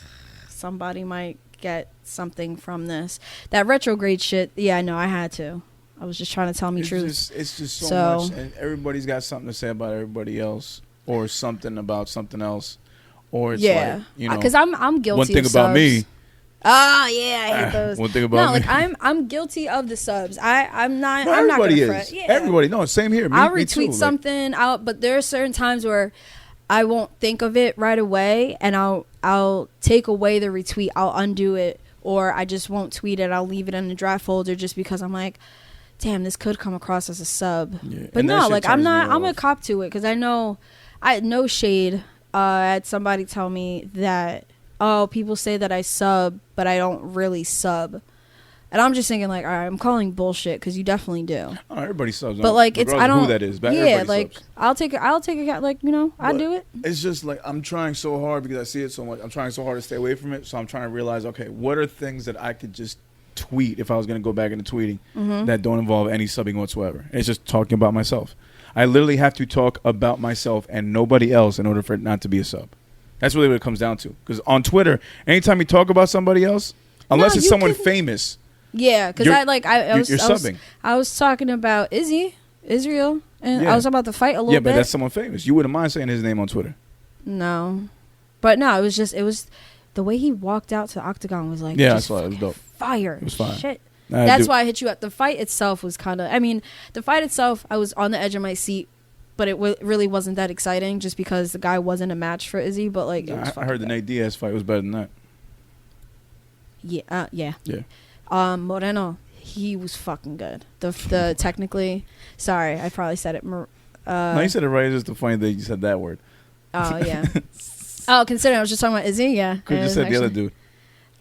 somebody might get something from this. That retrograde shit, yeah, I know, I had to. I was just trying to tell me truth. It's just so much, and everybody's got something to say about everybody else, or something about something else, or it's like, because I'm guilty. One thing of about subs. me. Oh yeah, I hate those. One thing about me. Like I'm guilty of the subs. I'm not. No, I'm not everybody gonna is. fret. Yeah. Everybody. No, same here. I'll retweet something out, but there are certain times where I won't think of it right away, and I'll take away the retweet. I'll undo it, or I just won't tweet it. I'll leave it in the draft folder just because I'm like, damn, this could come across as a sub. Yeah. But no, like I'm a cop to it because I know no shade. I had somebody tell me that, oh, people say that I sub, but I don't really sub. And I'm just thinking like, all right, I'm calling bullshit because you definitely do. Oh, everybody subs. But like it's I don't who that is. But yeah, like subs. I'll take it. Like I do it. It's just like I'm trying so hard because I see it so much. I'm trying so hard to stay away from it. So I'm trying to realize, okay, what are things that I could just tweet if I was going to go back into tweeting that don't involve any subbing whatsoever. It's just talking about myself. I literally have to talk about myself and nobody else in order for it not to be a sub. That's really what it comes down to. Because on Twitter, anytime you talk about somebody else, unless it's someone famous, yeah. Because you're subbing. I was talking about Israel, and I was about to fight a little bit. Yeah, but that's someone famous. You wouldn't mind saying his name on Twitter. No, but no, it was the way he walked out to the octagon was like, yeah, that's why it was dope. Fire. It was fine. Shit. That's why I hit you up. The fight itself was kind of, the fight itself, I was on the edge of my seat, but it really wasn't that exciting just because the guy wasn't a match for Izzy, but like, it was I heard the Nate Diaz fight was better than that. Yeah. Yeah. Moreno, he was fucking good. The technically, sorry, I probably said it. No, you said it right. It's just the funny that you said that word. Oh yeah. Considering I was just talking about Izzy, yeah. Could you just said the other dude?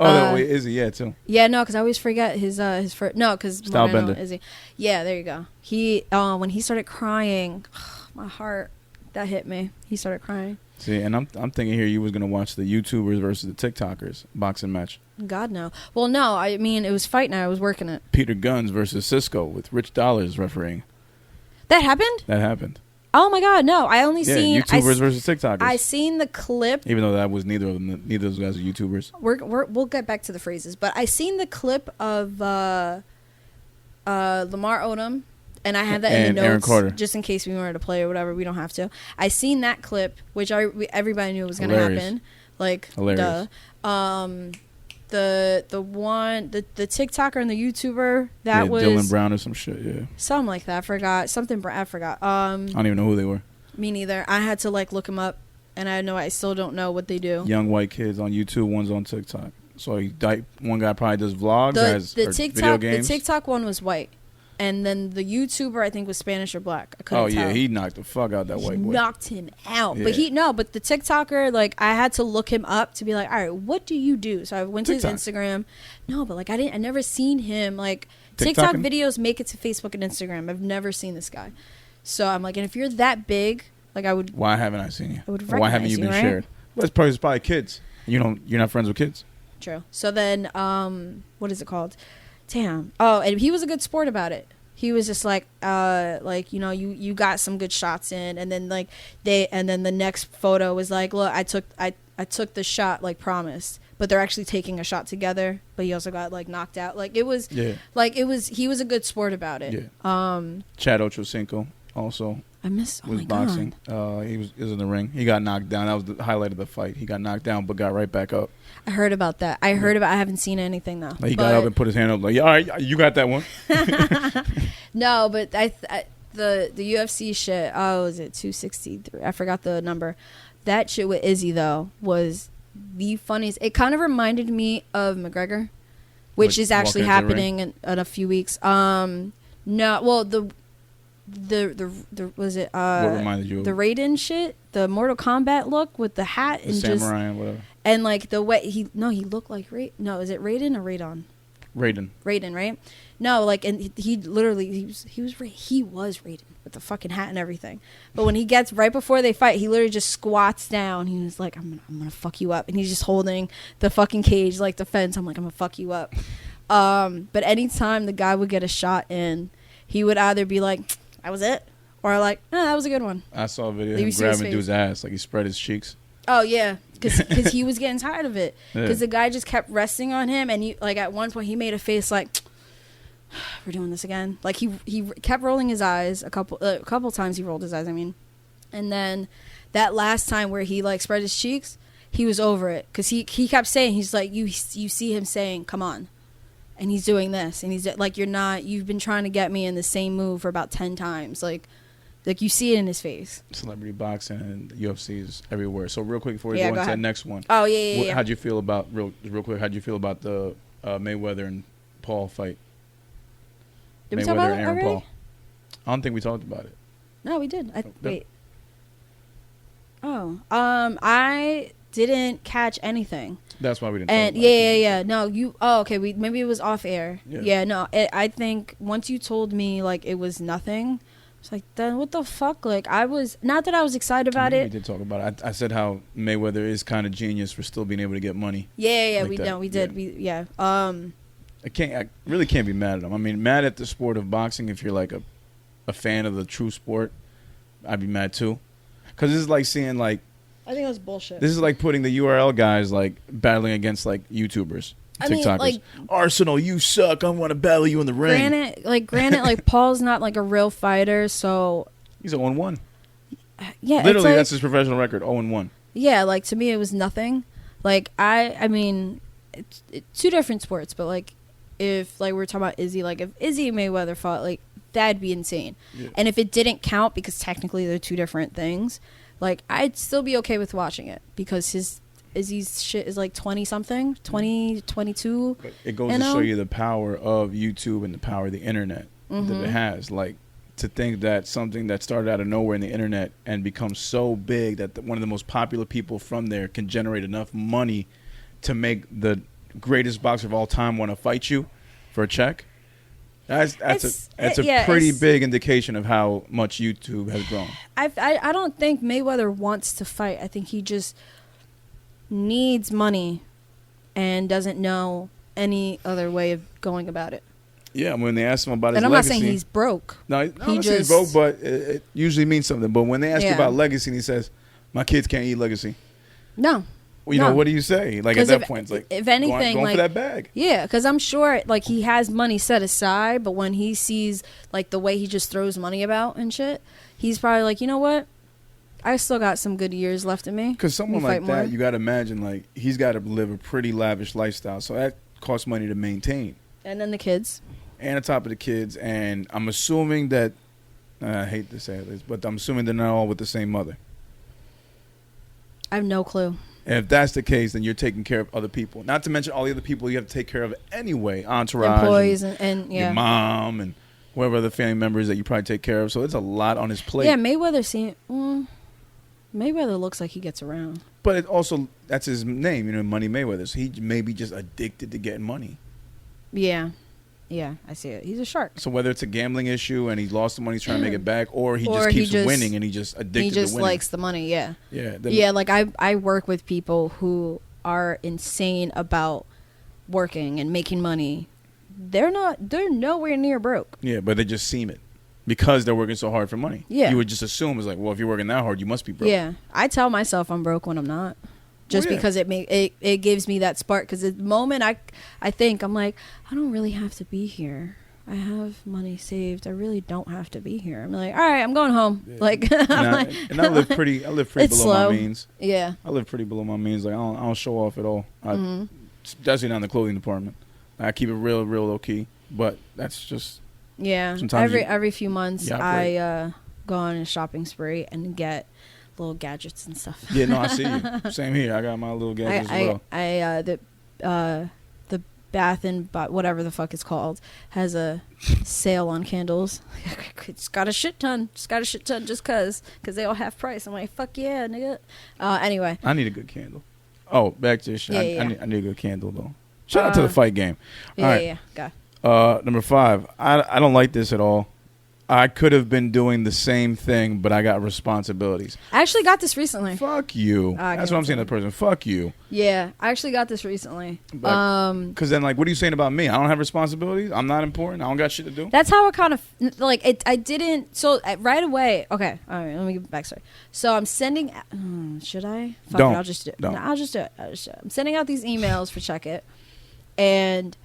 Oh, no, wait, Izzy, yeah, too. Yeah, no, because I always forget his first. No, because Stylebender. Izzy. Yeah, there you go. He when he started crying, my heart that hit me. He started crying. See, and I'm thinking here you was gonna watch the YouTubers versus the TikTokers boxing match. God no. Well, no, I mean it was fight night. I was working it. Peter Guns versus Cisco with Rich Dollars refereeing. That happened? That happened. Oh my God, no! I only seen YouTubers versus TikTokers. I seen the clip. Even though that was neither of them, neither of those guys are YouTubers. We'll get back to the phrases, but I seen the clip of Lamar Odom, and I had that in the notes Aaron Carter. just in case we wanted to play or whatever. We don't have to. I seen that clip, which everybody knew was going to happen. Like, hilarious. The TikToker and the YouTuber that was Dylan Brown or some shit. Yeah, something like that. I forgot. I don't even know who they were. Me neither. I had to like look them up, and I still don't know what they do. Young white kids on YouTube, one's on TikTok. So one guy probably does vlogs, the video games. The TikTok one was white, and then the YouTuber I think was Spanish or black. I couldn't tell. Yeah, he knocked the fuck out that white boy. Knocked him out. Yeah. But the TikToker, like I had to look him up to be like, all right, what do you do? So I went to his Instagram. No, but like I never seen him like TikTok videos make it to Facebook and Instagram. I've never seen this guy. So I'm like, and if you're that big, like I would. Why haven't I seen you? I would why haven't you been shared? Well, it's probably kids. You're not friends with kids. True. So then, what is it called? Damn. Oh, and he was a good sport about it. He was just like you got some good shots in, and then the next photo was like, look, I took the shot like promised, but they're actually taking a shot together. But he also got like knocked out. Like it was, he was a good sport about it. Yeah. Chad Ochocinco also. Was boxing. God. He was in the ring. He got knocked down. That was the highlight of the fight. He got knocked down, but got right back up. I heard about that. I haven't seen anything though. Like he got up and put his hand up. Like, yeah, all right, you got that one. No, but the UFC shit. Oh, was it 263? I forgot the number. That shit with Izzy though was the funniest. It kind of reminded me of McGregor, which is actually happening in a few weeks. No, well the was it what reminded you of the Raiden shit, the Mortal Kombat look with the hat and samurai and whatever, and like the way he looked like is it Raiden or Raidon? Raiden, right? No, like, and he literally he was Raiden with the fucking hat and everything. But when he gets right before they fight, he literally just squats down. He was like, I'm gonna fuck you up, and he's just holding the fucking cage like the fence. I'm like, I'm gonna fuck you up. But anytime the guy would get a shot in, he would either be like, that was it, or like, that was a good one. I saw a video of him grabbing dude's ass, like he spread his cheeks. Oh yeah, because he was getting tired of it. Because the guy just kept resting on him, and he like at one point he made a face like, we're doing this again. Like he kept rolling his eyes a couple times. He rolled his eyes. I mean, and then that last time where he like spread his cheeks, he was over it because he kept saying, he's like, you see him saying, come on. And he's doing this, and he's like, you've been trying to get me in the same move for about 10 times. Like you see it in his face. Celebrity boxing and UFC is everywhere. So real quick before we go into the next one. Oh, yeah. How'd you feel about, real quick, how'd you feel about the Mayweather and Paul fight? Did we talk about it already? Paul. I don't think we talked about it. No, we did. Wait. Oh. I didn't catch anything. That's why we didn't talk about it. Yeah. No, you... Oh, okay. Maybe it was off air. Yeah, no. I think once you told me, like, it was nothing, it's like, then what the fuck? Like, I was... Not that I was excited about it. We did talk about it. I said how Mayweather is kind of genius for still being able to get money. Yeah, like we did. I really can't be mad at him. I mean, mad at the sport of boxing if you're, like, a fan of the true sport. I'd be mad, too. Because this is like seeing, like... I think it was bullshit. This is like putting the URL guys like battling against like YouTubers, TikTokers. Like, Arsenal, you suck. I want to battle you in the ring. Granted, like Paul's not like a real fighter, so he's 0-1. Yeah, literally, like, that's his professional record, 0-1. Yeah, like to me, it was nothing. Like I mean, it's two different sports, but like if like we're talking about Izzy, like if Izzy and Mayweather fought, like that'd be insane. Yeah. And if it didn't count because technically they're two different things. Like, I'd still be okay with watching it because Izzy's shit is like 20 something, 20, 22. But it goes to show you the power of YouTube and the power of the internet that it has. Like, to think that something that started out of nowhere in the internet and becomes so big that one of the most popular people from there can generate enough money to make the greatest boxer of all time want to fight you for a check. That's a pretty big indication of how much YouTube has grown. I don't think Mayweather wants to fight. I think he just needs money and doesn't know any other way of going about it. Yeah, when they asked him about his legacy. And I'm not saying he's broke. No, I'm not saying he's broke, but it usually means something. But when they ask you about legacy and he says, my kids can't eat legacy. No. Well, you know, what do you say? Like, at that point, it's like, if anything, going like, for that bag. Yeah, because I'm sure, like, he has money set aside, but when he sees, like, the way he just throws money about and shit, he's probably like, you know what? I still got some good years left in me. Because someone like that, you got to imagine, like, he's got to live a pretty lavish lifestyle. So that costs money to maintain. And then the kids. And on top of the kids. And I'm assuming that, I hate to say this, but I'm assuming they're not all with the same mother. I have no clue. And if that's the case, then you're taking care of other people. Not to mention all the other people you have to take care of anyway. Entourage. Employees and your mom and whoever other family members that you probably take care of. So it's a lot on his plate. Yeah, Mayweather Mayweather looks like he gets around. But it also, that's his name, you know, Money Mayweather. So he may be just addicted to getting money. Yeah. Yeah, I see it. He's a shark. So whether it's a gambling issue and he lost the money, he's trying to make it back, or he just keeps winning and he just addicted to winning. He just likes the money, yeah. Yeah. Yeah, like I work with people who are insane about working and making money. They're nowhere near broke. Yeah, but they just seem it. Because they're working so hard for money. Yeah. You would just assume, it's like, well, if you're working that hard, you must be broke. Yeah. I tell myself I'm broke when I'm not. Just because it gives me that spark. Because the moment I think, I'm like, I don't really have to be here. I have money saved. I really don't have to be here. I'm like, all right, I'm going home. Yeah. Like, and I live pretty below slow. my means. Yeah. I live pretty below my means. Like, I don't show off at all. Especially not in the clothing department. I keep it real low key. But that's just... Yeah. Every few months, I go on a shopping spree and get little gadgets and stuff. Yeah, no, I see you. Same here. I got my little gadgets as well. The Bath and whatever the fuck it's called has a sale on candles. It's got a shit ton. Just cause they all half price. I'm like, fuck yeah, nigga. Anyway, I need a good candle. Oh, back to your shit. Yeah. I need a good candle though. Shout out to the fight game. Yeah, all right. Go. Number 5. I don't like this at all. I could have been doing the same thing, but I got responsibilities. I actually got this recently. Fuck you. That's what I'm saying to the person. Fuck you. Yeah, I actually got this recently. Because then, like, what are you saying about me? I don't have responsibilities? I'm not important? I don't got shit to do? That's how it kind of, like, I didn't, so right away, okay, all right, let me give a backstory. So I'm sending, should I? Fuck don't. It, I'll just do it. Don't. No, I'll just do it. I'm sending out these emails for Check It, and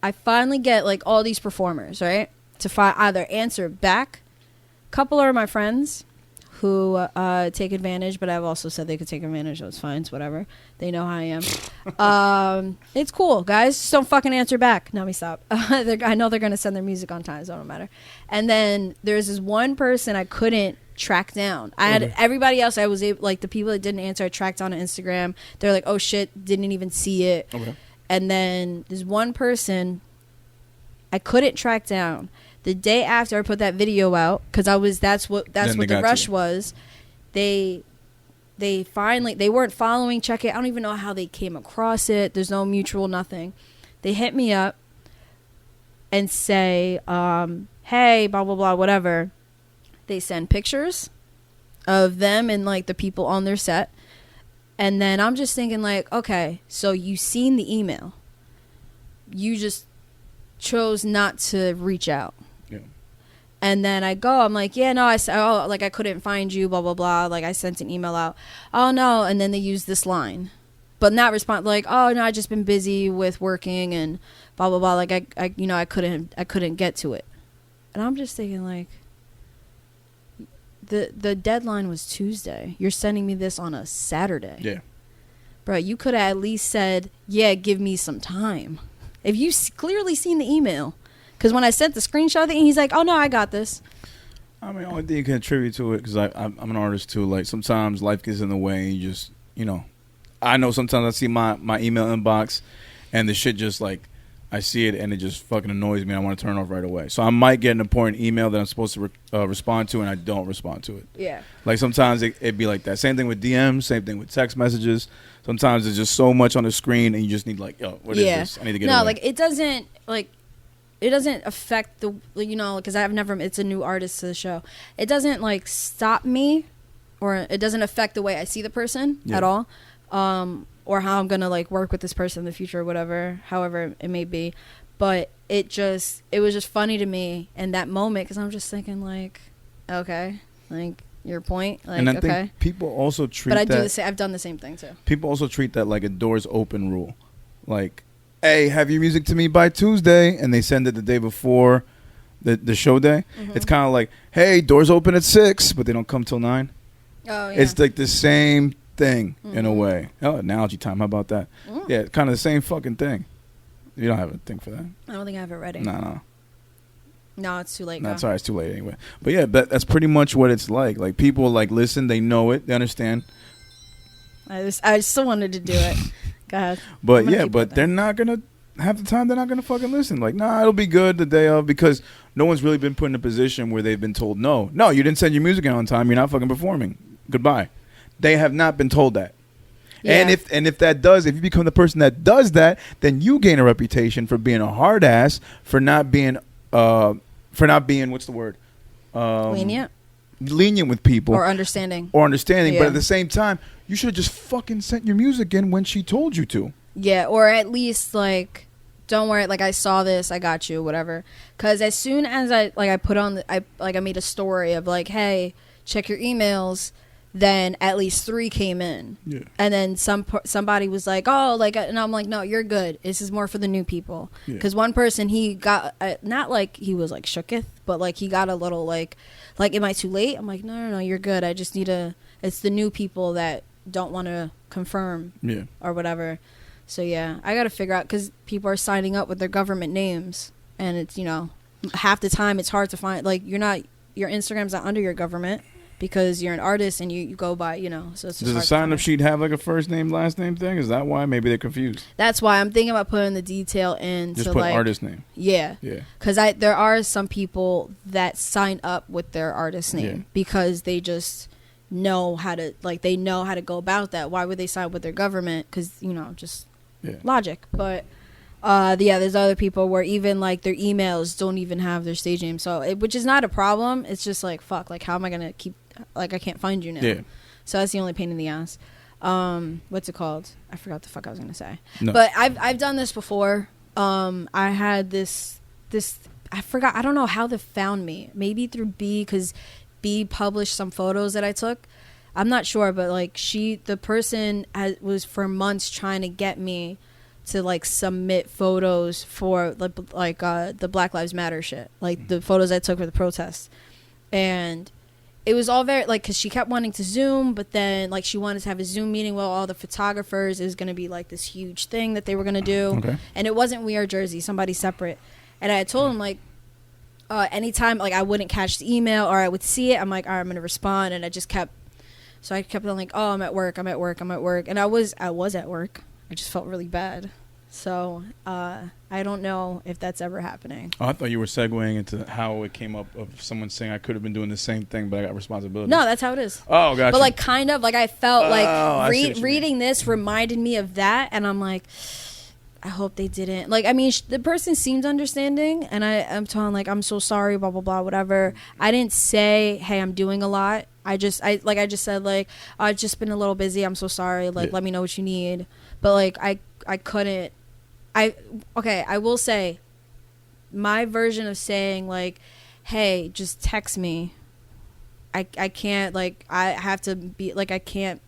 I finally get, like, all these performers, right? To either answer back. A couple are my friends who take advantage, but I've also said they could take advantage, so it's fine, it's whatever. They know how I am. It's cool, guys. Just don't fucking answer back. No, me stop. I know they're going to send their music on time, so it don't matter. And then there's this one person I couldn't track down. I had everybody else I was able, like the people that didn't answer, I tracked on Instagram. They're like, oh shit, didn't even see it. Okay. And then there's one person I couldn't track down. The day after I put that video out, because that's what the rush was. They weren't following Check It. I don't even know how they came across it. There's no mutual nothing. They hit me up and say, hey, blah blah blah, whatever. They send pictures of them and like the people on their set, and then I'm just thinking like, okay, so you seen the email, you just chose not to reach out. Yeah. And then I'm like, yeah, no, I couldn't find you, blah, blah, blah. Like, I sent an email out. Oh, no. And then they use this line. But not respond, like, oh, no, I just been busy with working and blah, blah, blah. Like, I couldn't get to it. And I'm just thinking, like, the deadline was Tuesday. You're sending me this on a Saturday. Yeah. Bro, you could have at least said, yeah, give me some time. If you clearly seen the email, because when I sent the screenshot of it, he's like, oh, no, I got this. I mean, only thing you can attribute to it, because I'm an artist too, like sometimes life gets in the way and you just, you know, I know sometimes I see my email inbox, and the shit just like I see it and it just fucking annoys me. And I want to turn it off right away. So I might get an important email that I'm supposed to respond to, and I don't respond to it. Yeah. Like sometimes it'd be like that. Same thing with DMs. Same thing with text messages. Sometimes there's just so much on the screen, and you just need like, yo, what is this? I need to get away. Like it doesn't affect the, you know, because it's a new artist to the show. It doesn't like stop me, or it doesn't affect the way I see the person at all, or how I'm gonna like work with this person in the future or whatever, however it may be. But it was just funny to me in that moment, because I'm just thinking like, okay, like your point, like, and I okay. think people also treat but I've done the same thing too. People also treat that like a doors open rule, like, hey, have your music to me by Tuesday, and they send it the day before the show day. It's kind of like, hey, doors open at 6, but they don't come till 9. Oh yeah. It's like the same thing in a way. Oh, analogy time. How about that? Yeah, kind of the same fucking thing. You don't have a thing for that? I don't think I have it ready. No, it's too late. no, sorry, it's too late anyway. But yeah, that's pretty much what it's like. Like people like listen, they know it, they understand. I still wanted to do it. Go ahead. But yeah, but they're not gonna half the time. They're not gonna fucking listen. Like, nah, it'll be good the day of, because no one's really been put in a position where they've been told no, you didn't send your music in on time. You're not fucking performing. Goodbye. They have not been told that. Yeah. And if you become the person that does that, then you gain a reputation for being a hard ass, for not being what's the word? Lenient with people, or understanding. Yeah. But at the same time, you should have just fucking sent your music in when she told you to. Yeah, or at least like, don't worry, like I saw this, I got you, whatever. Because as soon as I put on I made a story of like, hey, check your emails, then at least 3 came in. Yeah. And then somebody was like, oh, like, and I'm like, no, you're good. This is more for the new people. Because one person, he got, not like he was like shooketh, but like he got a little like, am I too late? I'm like, no, you're good. I just need it's the new people that don't want to confirm or whatever. So yeah, I got to figure out, because people are signing up with their government names, and it's, you know, half the time it's hard to find, like, your Instagram's not under your government, because you're an artist and you go by, you know, so it's just Does the sign-up sheet have like a first name, last name thing? Is that why? Maybe they're confused. That's why I'm thinking about putting the detail in. Just put like, artist name. Yeah. Because there are some people that sign up with their artist name because they just know how to, like, they know how to go about that. Why would they sign with their government? Because, you know, just logic. But there's other people where even like their emails don't even have their stage name, so which is not a problem. It's just like, fuck, like, how am I gonna keep, like, I can't find you now. So that's the only pain in the ass. What's it called? I forgot the fuck I was gonna say. No. But I've done this before. I had this I forgot, I don't know how they found me, maybe through because B published some photos that I took. I'm not sure, but like the person was for months trying to get me to like submit photos for the Black Lives Matter shit, like the photos I took for the protests. And it was all very like, because she kept wanting to Zoom, but then like she wanted to have a Zoom meeting with all the photographers. It was going to be like this huge thing that they were going to do. Okay. And it wasn't We Are Jersey, somebody separate. And I told him like, anytime like I wouldn't catch the email or I would see it, I'm like, all right, I'm going to respond. And I kept on like, oh, I'm at work. And I was at work. I just felt really bad. So I don't know if that's ever happening. Oh, I thought you were segueing into how it came up of someone saying I could have been doing the same thing, but I got responsibility. No, that's how it is. Oh, gotcha. But like kind of like I felt like reading this reminded me of that, and I'm like, I hope they didn't. Like, I mean, the person seemed understanding, and I'm telling like, I'm so sorry, blah blah blah, whatever. I didn't say, hey, I'm doing a lot. I just said like, I've just been a little busy. I'm so sorry. Like, let me know what you need. But like, I couldn't. I will say, my version of saying like, hey, just text me. I can't, like, I have to be like, I can't.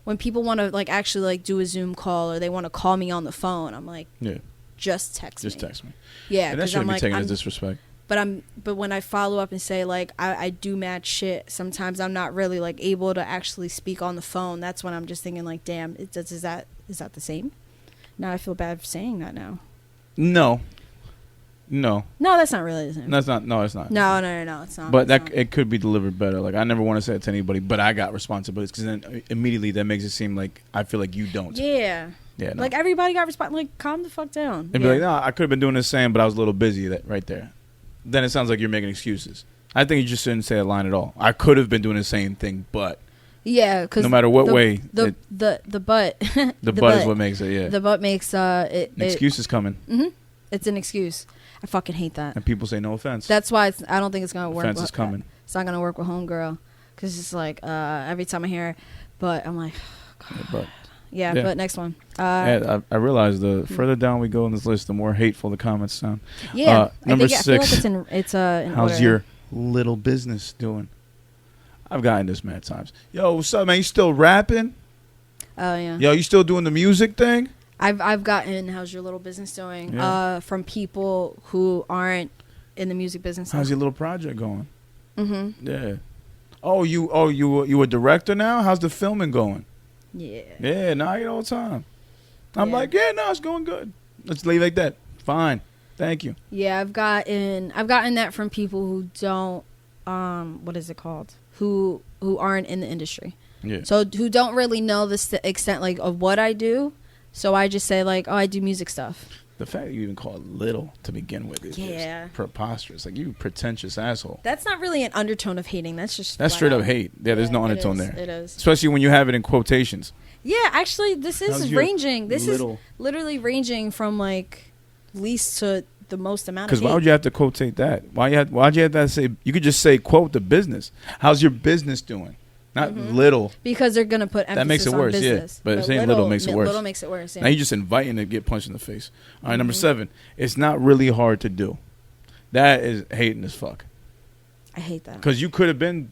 When people want to like actually like do a Zoom call or they want to call me on the phone, I'm like, just text me. Yeah, and that shouldn't be taken as disrespect. But when I follow up and say like I do mad shit, sometimes I'm not really like able to actually speak on the phone. That's when I'm just thinking like, damn, is that the same? Now I feel bad for saying that now. No. No, No, that's not really the same. that's not. No, it's not. No, it's not. But It's that not. it could be delivered better. Like I never want to say it to anybody, but I got responsibilities because then immediately that makes it seem like I feel like you don't. Yeah. Yeah. No. Like everybody got like calm the fuck down. And be like, no, I could have been doing the same, but I was a little busy. That right there. Then it sounds like you're making excuses. I think you just shouldn't say that line at all. I could have been doing the same thing, but Yeah, because no matter what way, the butt the butt is what makes it. Yeah. The butt makes An excuse is coming, It's an excuse. I fucking hate that. and people say no offense. That's why I don't think it's gonna work. Offense is coming. It's not gonna work with homegirl because it's like every time I hear it, but I'm like, Yeah, but yeah. Yeah. But next one. yeah, I realize the further down we go in this list, the more hateful the comments sound. Yeah, number I feel like 6. it's in How's order. your little business doing? I've gotten this mad times. Yo, what's up, man? You still rapping? Oh yeah. Yo, you still doing the music thing? I've gotten how's your little business doing? Yeah. From people who aren't in the music business. How's your little project going? Mm-hmm. Yeah. You a director now? How's the filming going? Yeah. Yeah, no, I get it all the time. I'm Yeah. like, yeah, no, it's going good. Let's leave it like that. Fine. Thank you. Yeah, I've gotten that from people who don't what is it called? Who aren't in the industry. Yeah. So who don't really know the extent like of what I do. So I just say like, oh, I do music stuff. The fact that you even call it little to begin with is Yeah. just preposterous. Like, you pretentious asshole. That's not really an undertone of hating. That's just That's flat straight up out. hate. Yeah, there's no it undertone is, there. It is. Especially when you have it in quotations. Yeah, actually, this How's is your ranging. This little- is literally ranging from like least to the most amount of Because hate. why would you have to quotate that? Why'd you have to say? You could just say, quote the business. How's your business doing? Not little. Because they're gonna put emphasis makes it on worse, yeah. business. But saying little makes it worse. Little makes it worse. Yeah. Now you're just inviting to get punched in the face. All right, number 7. It's not really hard to do. That is hating as fuck. I hate that. Because you could have been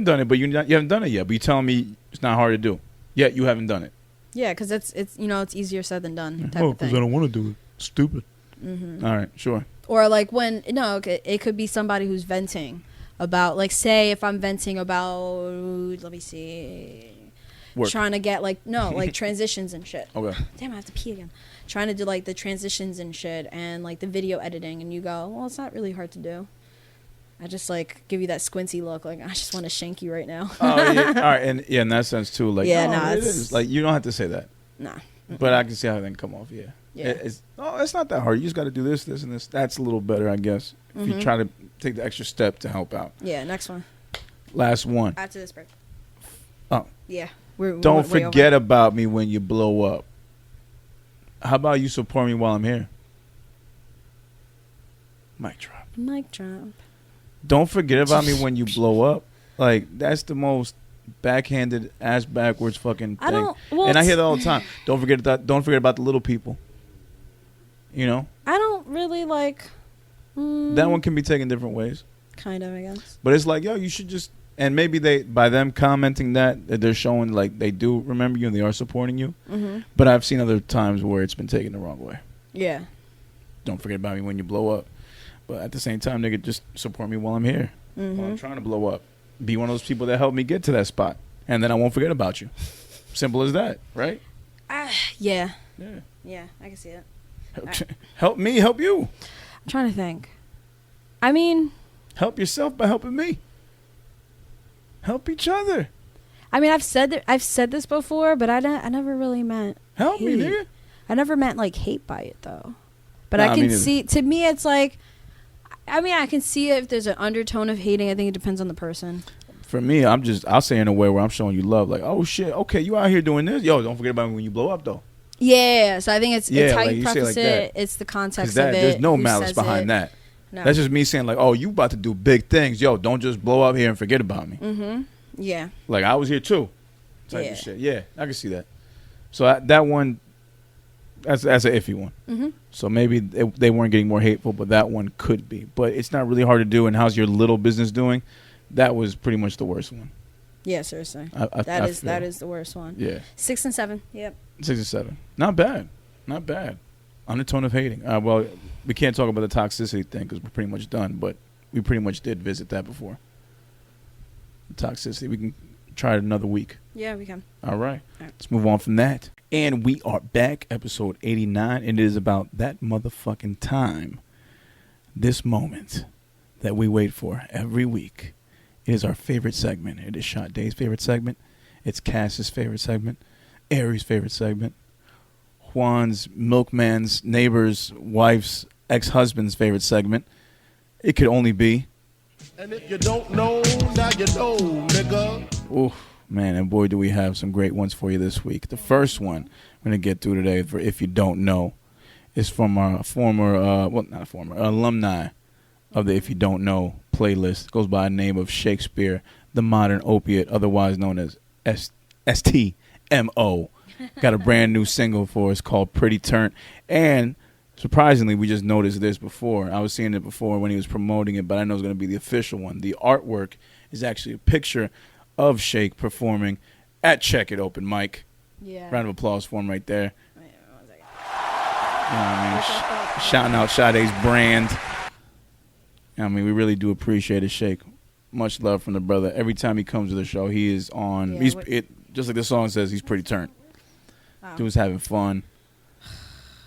done it, but you haven't done it yet. But you telling me it's not hard to do, yet you haven't done it. Yeah, because it's it's easier said than done type Oh, of thing. because I don't want to do it. Stupid. All right, sure. Or like when it could be somebody who's venting about like say if I'm venting about let me see Work. trying to get like transitions and shit. Okay. Damn, I have to pee again. Trying to do like the transitions and shit and like the video editing and you go, well, it's not really hard to do. I just like give you that squinty look like I just want to shank you right now. Oh yeah. All right, and yeah, in that sense too. Like, Yeah, no, nah, it it's- is. Like, you don't have to say that, Nah. but I can see how that can come off. Yeah. Yeah. It's not that hard. You just got to do this, and this. That's a little better, I guess. If you try to take the extra step to help out. Yeah, next one. Last one. After this break. Oh. Yeah. We Don't went way forget over. about me when you blow up. How about you support me while I'm here? Mic drop. Mic drop. Don't forget about me when you blow up. Like, that's the most backhanded, ass backwards fucking thing. I don't. Well, And I hear that all the time. Don't forget about the little people. You know? I don't really like. That one can be taken different ways. Kind of, I guess. But it's like, yo, you should just, and maybe by them commenting that they're showing like they do remember you and they are supporting you. Mm-hmm. But I've seen other times where it's been taken the wrong way. Yeah. Don't forget about me when you blow up. But at the same time, nigga, just support me while I'm here. Mm-hmm. While I'm trying to blow up. Be one of those people that helped me get to that spot. And then I won't forget about you. Simple as that, right? Yeah. Yeah. Yeah, I can see it. Help me, help you. I'm trying to think. I mean, Help yourself by helping me. Help each other. I've said this before, but I never really meant Help me, hate. nigga. I never meant like hate by it though. But Nah, I me can neither. see. To me, it's like. I mean, I can see it if there's an undertone of hating. I think it depends on the person. For me, I'll say in a way where I'm showing you love. Like, oh shit, okay, you out here doing this. Yo, don't forget about me when you blow up though. Yeah, so I think it's Yeah, how like you you say preface like it. that. It's the Because context that of it. there's no who malice says behind it. that. No. That's just me saying like, oh, you about to do big things. Yo, don't just blow up here and forget about me. Mm-hmm. Yeah. Like, I was here too. Type Yeah. of shit. Yeah, I can see that. So that one, that's an iffy one. Mm-hmm. So maybe they weren't getting more hateful, but that one could be. But it's not really hard to do. And how's your little business doing? That was pretty much the worst one. Yeah, seriously. I That feel. is the worst one. Yeah. 6 and 7. Yep. 6 or 7. Not bad. Not bad. Undertone of hating. Well, we can't talk about the toxicity thing because we're pretty much done, but we pretty much did visit that before. The toxicity. We can try it another week. Yeah, we can. All right. All right. Let's move on from that. And we are back, episode 89, and it is about that motherfucking time. this moment that we wait for every week. It is our favorite segment. It is Sade's favorite segment. It's Cass's favorite segment. Ari's favorite segment. Juan's milkman's neighbor's wife's ex-husband's favorite segment. It could only be. And if you don't know, now you know, nigga. Oof, man, and boy, do we have some great ones for you this week. The first one we're going to get through today, for If You Don't Know, is from our former, alumni of the If You Don't Know playlist. It goes by the name of Shakespeare, the Modern Opiate, otherwise known as S.T.M.O. Got a brand new single for us called Pretty Turnt. And surprisingly, we just noticed this before. I was seeing it before when he was promoting it, but I know it's going to be the official one. The artwork is actually a picture of Shake performing at Check It Open Mic. Yeah. Round of applause for him right there. Wait, 1 second. You know what I mean? Shouting out Sade's brand. I mean, we really do appreciate it, Shake. Much love from the brother. Every time he comes to the show, he is on. Yeah, just like the song says, he's pretty turned. Wow. Dude's having fun.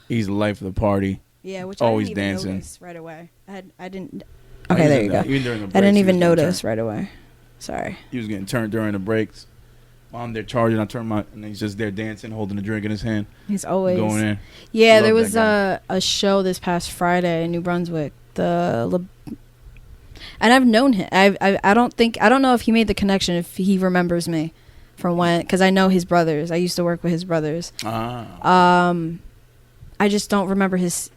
He's the life of the party. Yeah, which always I didn't even dancing. notice right away. I didn't. Oh, Okay, he was there in you the- go. even during the I breaks, didn't he even was getting notice turned. right away. Sorry. He was getting turned during the breaks. While I'm there charging, I turn and he's just there dancing, holding a drink in his hand, He's always going in. Yeah, Love there that was a show this past Friday in New Brunswick. And I've known him. I don't know if he made the connection, if he remembers me from when, because I know his brothers. I used to work with his brothers. I just don't remember his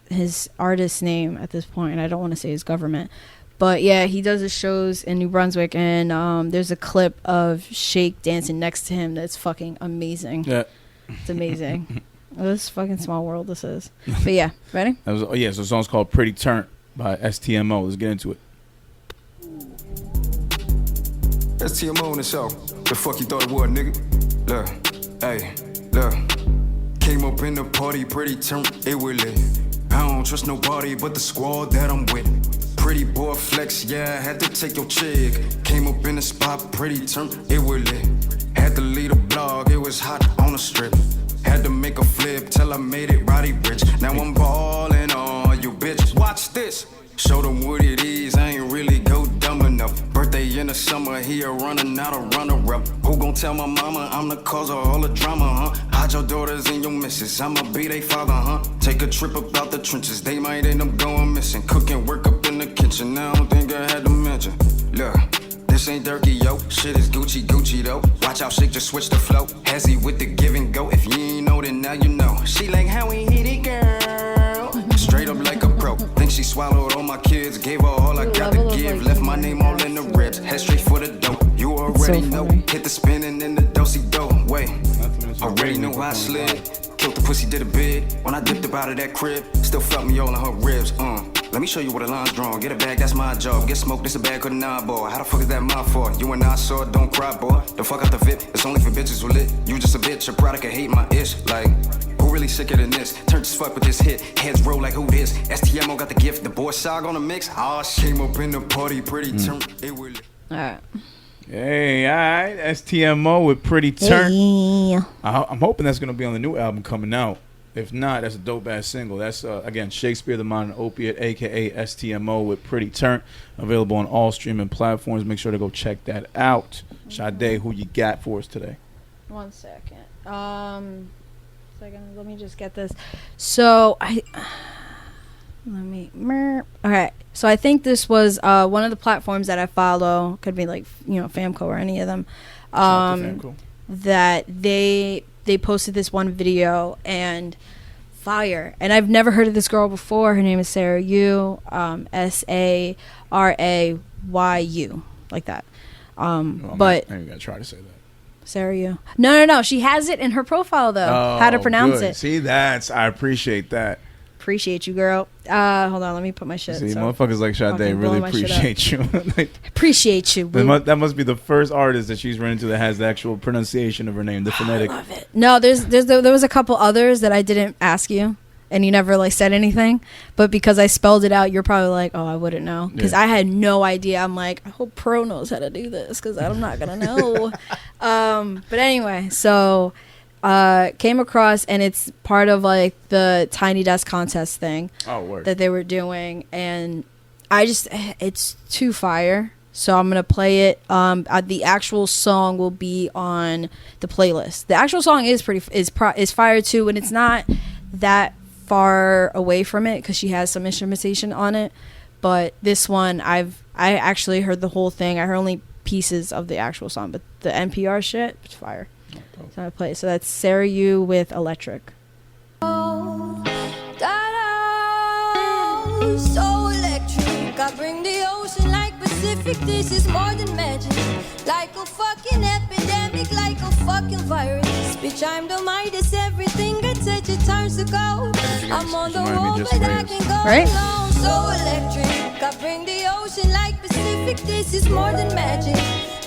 artist's name at this point. I don't want to say his government. But yeah, he does his shows in New Brunswick, and there's a clip of Shake dancing next to him that's fucking amazing. Yeah. It's amazing. This fucking small world this is. But yeah, ready? So the song's called Pretty Turnt by S.T.M.O. Let's get into it. S.T.M.O. on the show. The fuck you thought it was, nigga? Look, hey, look. Came up in the party, pretty turnt, it was lit. I don't trust nobody but the squad that I'm with. Pretty boy flex, yeah, I had to take your chick. Came up in the spot, pretty turnt, it was lit. Had to lead a blog, it was hot on the strip. Had to make a flip till I made it Roddy Rich. Now I'm ballin' on you, bitch. Watch this. Show them what it is, I ain't really go dumb enough. Birthday in the summer, here running out of runner-up. Who gon' tell my mama I'm the cause of all the drama, huh? Hide your daughters and your missus, I'ma be they father, huh? Take a trip about the trenches, they might end up going missing. Cooking, work up in the kitchen, I don't think I had to mention. Look, this ain't Durkee, yo, shit is Gucci, Gucci, though. Watch out, Shake, just switch the flow. Hezzy with the give and go, if you ain't know, then now you know. She like how we hit it, girl. Straight up like a pro. Think she swallowed all my kids, gave her all I got to give. Left my name all in the ribs, head straight for the dope. You already know. Hit the spinning in the do-si-do. Wait, already knew I slid. Killed the pussy, did a bid. When I dipped up out of that crib, still felt me all in her ribs. Let me show you where the line's drawn. Get a bag, that's my job. Get smoked, this a bag, couldn't eyeball. How the fuck is that my fault? You and I saw it, don't cry, boy. The fuck out the VIP, it's only for bitches who lit. You just a bitch, your product can hate my ish. Like, who really sicker than this? Turnt as fuck with this hit. Heads roll like who this? S.T.M.O. got the gift. The boy Shog on the mix. Aw, shit. Came up in the party, pretty turnt. It will. Alright. Hey, all right. S.T.M.O. with Pretty Turnt. Yeah. I'm hoping that's going to be on the new album coming out. If not, that's a dope-ass single. That's, again, Shakespeare, the Modern Opiate, a.k.a. S.T.M.O. with Pretty Turnt. Available on all streaming platforms. Make sure to go check that out. Sade, who you got for us today? 1 second. Let me just get this. So okay. So I think this was one of the platforms that I follow. Could be like Famco or any of them. Shout out to Famco. That they posted this one video and fire. And I've never heard of this girl before. Her name is Sarayu. Sarayu, like that. But I ain't gotta try to say that. Sarayu. No. She has it in her profile though. How to pronounce good. it. See, I appreciate that. Appreciate you, girl. Hold on, let me put my shit. See, motherfuckers like Sade fucking really blowing my shit appreciate you. Like, appreciate you. Boo. that must be the first artist that she's run into that has the actual pronunciation of her name, the phonetic. I love it. No, there was a couple others that I didn't ask you, and you never like said anything. But because I spelled it out, you're probably like, oh, I wouldn't know, because I had no idea. I'm like, I hope Pro knows how to do this because I'm not gonna know. But anyway, so came across, and it's part of like the Tiny Desk contest thing Oh, word. that they were doing, and it's too fire. So I'm gonna play it. The actual song will be on the playlist. The actual song is fire too, and it's not that far away from it because she has some instrumentation on it. But this one, I actually heard the whole thing. I heard only pieces of the actual song, but the NPR shit, it's fire. So I'm gonna play it. So that's Sarayu with Electric. So electric, I bring the ocean like Pacific. This is more than magic, like a fucking epidemic, like a fucking virus. Bitch, I'm the Midas, everything I touch it turns to gold. I'm on the road, but I can go alone. So electric, I bring the ocean like Pacific. This is more than magic,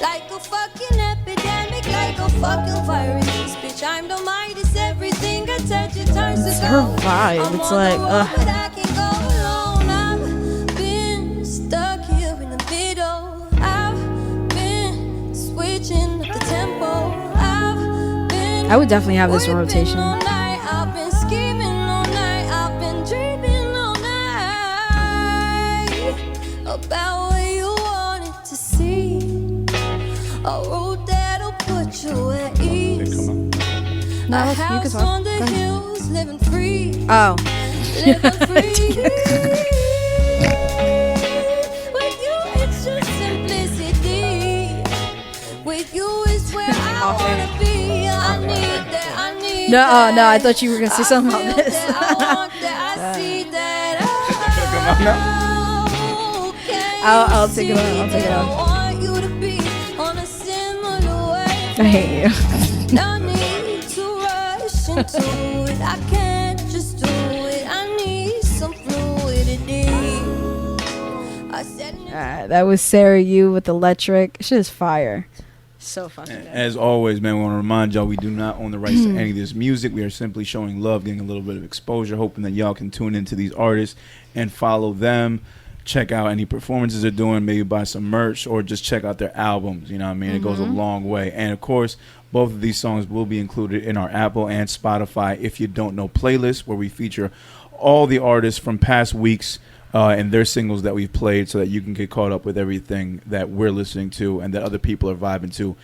like a fucking epidemic, like a fucking virus. Bitch, I'm the Midas, everything I touch it turns to gold. It's her vibe. It's like, ugh. Stuck here in the middle. I've been switching up the tempo. I would definitely have this in rotation. All night. I've been scheming all night. I've been dreaming all night about what you wanted to see. A road that'll put you at ease. No, a you can house talk. on the hills, living free. Oh. Living free. No, I thought you were gonna say something about this. I'll take it on. I hate you. No need to rush into it. I can't just do it. I need some fluidity. That was Sarayu with Electric. Shit is fire. So fucking good. As always, man, we want to remind y'all we do not own the rights to any of this music. We are simply showing love, getting a little bit of exposure, hoping that y'all can tune into these artists and follow them. Check out any performances they're doing, maybe buy some merch or just check out their albums. You know what I mean? It goes a long way. And, of course, both of these songs will be included in our Apple and Spotify If You Don't Know playlist, where we feature all the artists from past weeks and their singles that we've played so that you can get caught up with everything that we're listening to and that other people are vibing to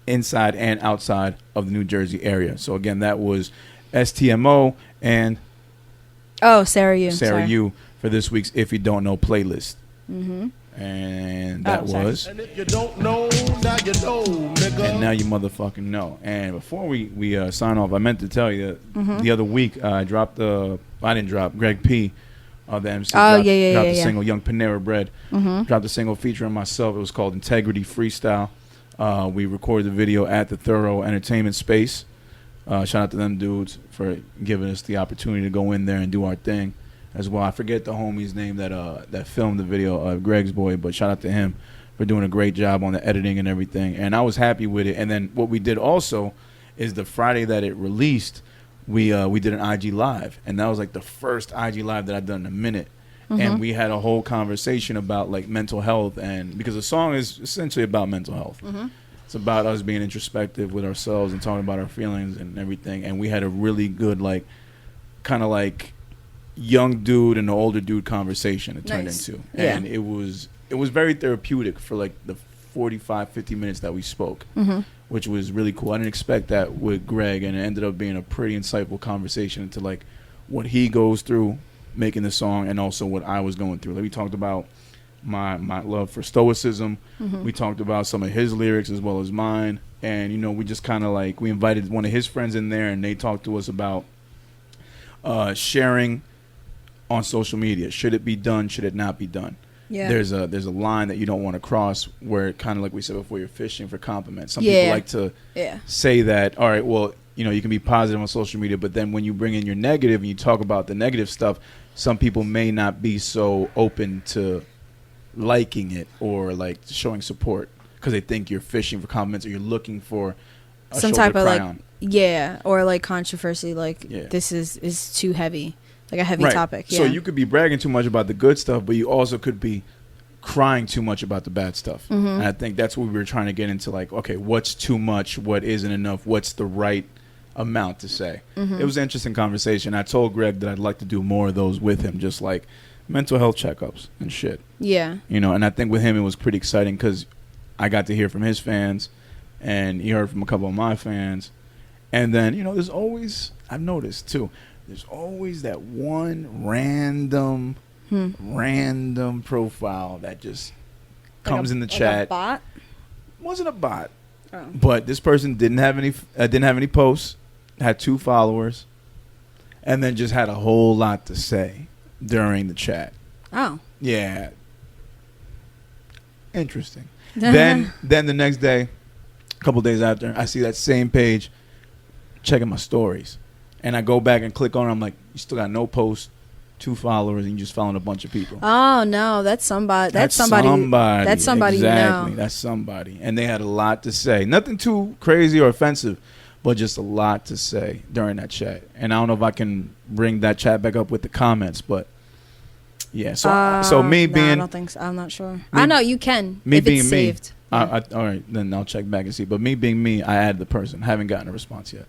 inside and outside of the New Jersey area. So, again, that was S.T.M.O. and Sarayu for this week's If You Don't Know playlist. And that was... And if you don't know, now you know, nigga. And now you motherfucking know. And before we sign off, I meant to tell you the other week I didn't drop, Greg P., the MC dropped the single Young Panera Bread. Dropped a single featuring myself. It was called Integrity Freestyle. We recorded the video at the Thorough Entertainment Space. Shout out to them dudes for giving us the opportunity to go in there and do our thing as well. I forget the homie's name that filmed the video, Greg's boy, but shout out to him for doing a great job on the editing and everything. And I was happy with it. And then what we did also is the Friday that it released, we did an IG Live, and that was like the first IG Live that I'd done in a minute. And we had a whole conversation about like mental health, and because the song is essentially about mental health. It's about us being introspective with ourselves and talking about our feelings and everything. And we had a really good like kind of like young dude and an older dude conversation it turned into. And it was very therapeutic for like the 45-50 minutes that we spoke, which was really cool. I didn't expect that with Greg, and it ended up being a pretty insightful conversation into like what he goes through making the song and also what I was going through. Like we talked about my love for stoicism. We talked about some of his lyrics as well as mine, and you know, we just kind of like we invited one of his friends in there, and they talked to us about sharing on social media. Should it be done? Should it not be done? There's a line that you don't want to cross where kind of like we said before, you're fishing for compliments. Some people like to say that, all right, well, you know, you can be positive on social media, but then when you bring in your negative and you talk about the negative stuff, some people may not be so open to liking it or like showing support because they think you're fishing for compliments or you're looking for some type of like or like controversy, like this is too heavy. Like a heavy topic. So you could be bragging too much about the good stuff, but you also could be crying too much about the bad stuff. And I think that's what we were trying to get into, like, okay, what's too much? What isn't enough? What's the right amount to say? It was an interesting conversation. I told Greg that I'd like to do more of those with him, just like mental health checkups and shit. Yeah. You know, and I think with him it was pretty exciting because I got to hear from his fans, and he heard from a couple of my fans, and then you know, there's always, I've noticed too, there's always that one random profile that just comes in the chat. Like a bot? Wasn't a bot, Oh. but this person didn't have any posts, had 2 followers, and then just had a whole lot to say during the chat. Oh. Yeah. Interesting. then the next day, a couple days after, I see that same page checking my stories. And I go back and click on it. I'm like, you still got no posts, 2 followers, and you just following a bunch of people. Oh no, that's somebody. That's somebody. That's somebody exactly. you know. That's somebody. And they had a lot to say. Nothing too crazy or offensive, but just a lot to say during that chat. And I don't know if I can bring that chat back up with the comments, but yeah. So me being, I don't think so. I'm not sure. I know you can. Me if being it's me. saved. All right, then I'll check back and see. But me being me, I added the person. Haven't gotten a response yet.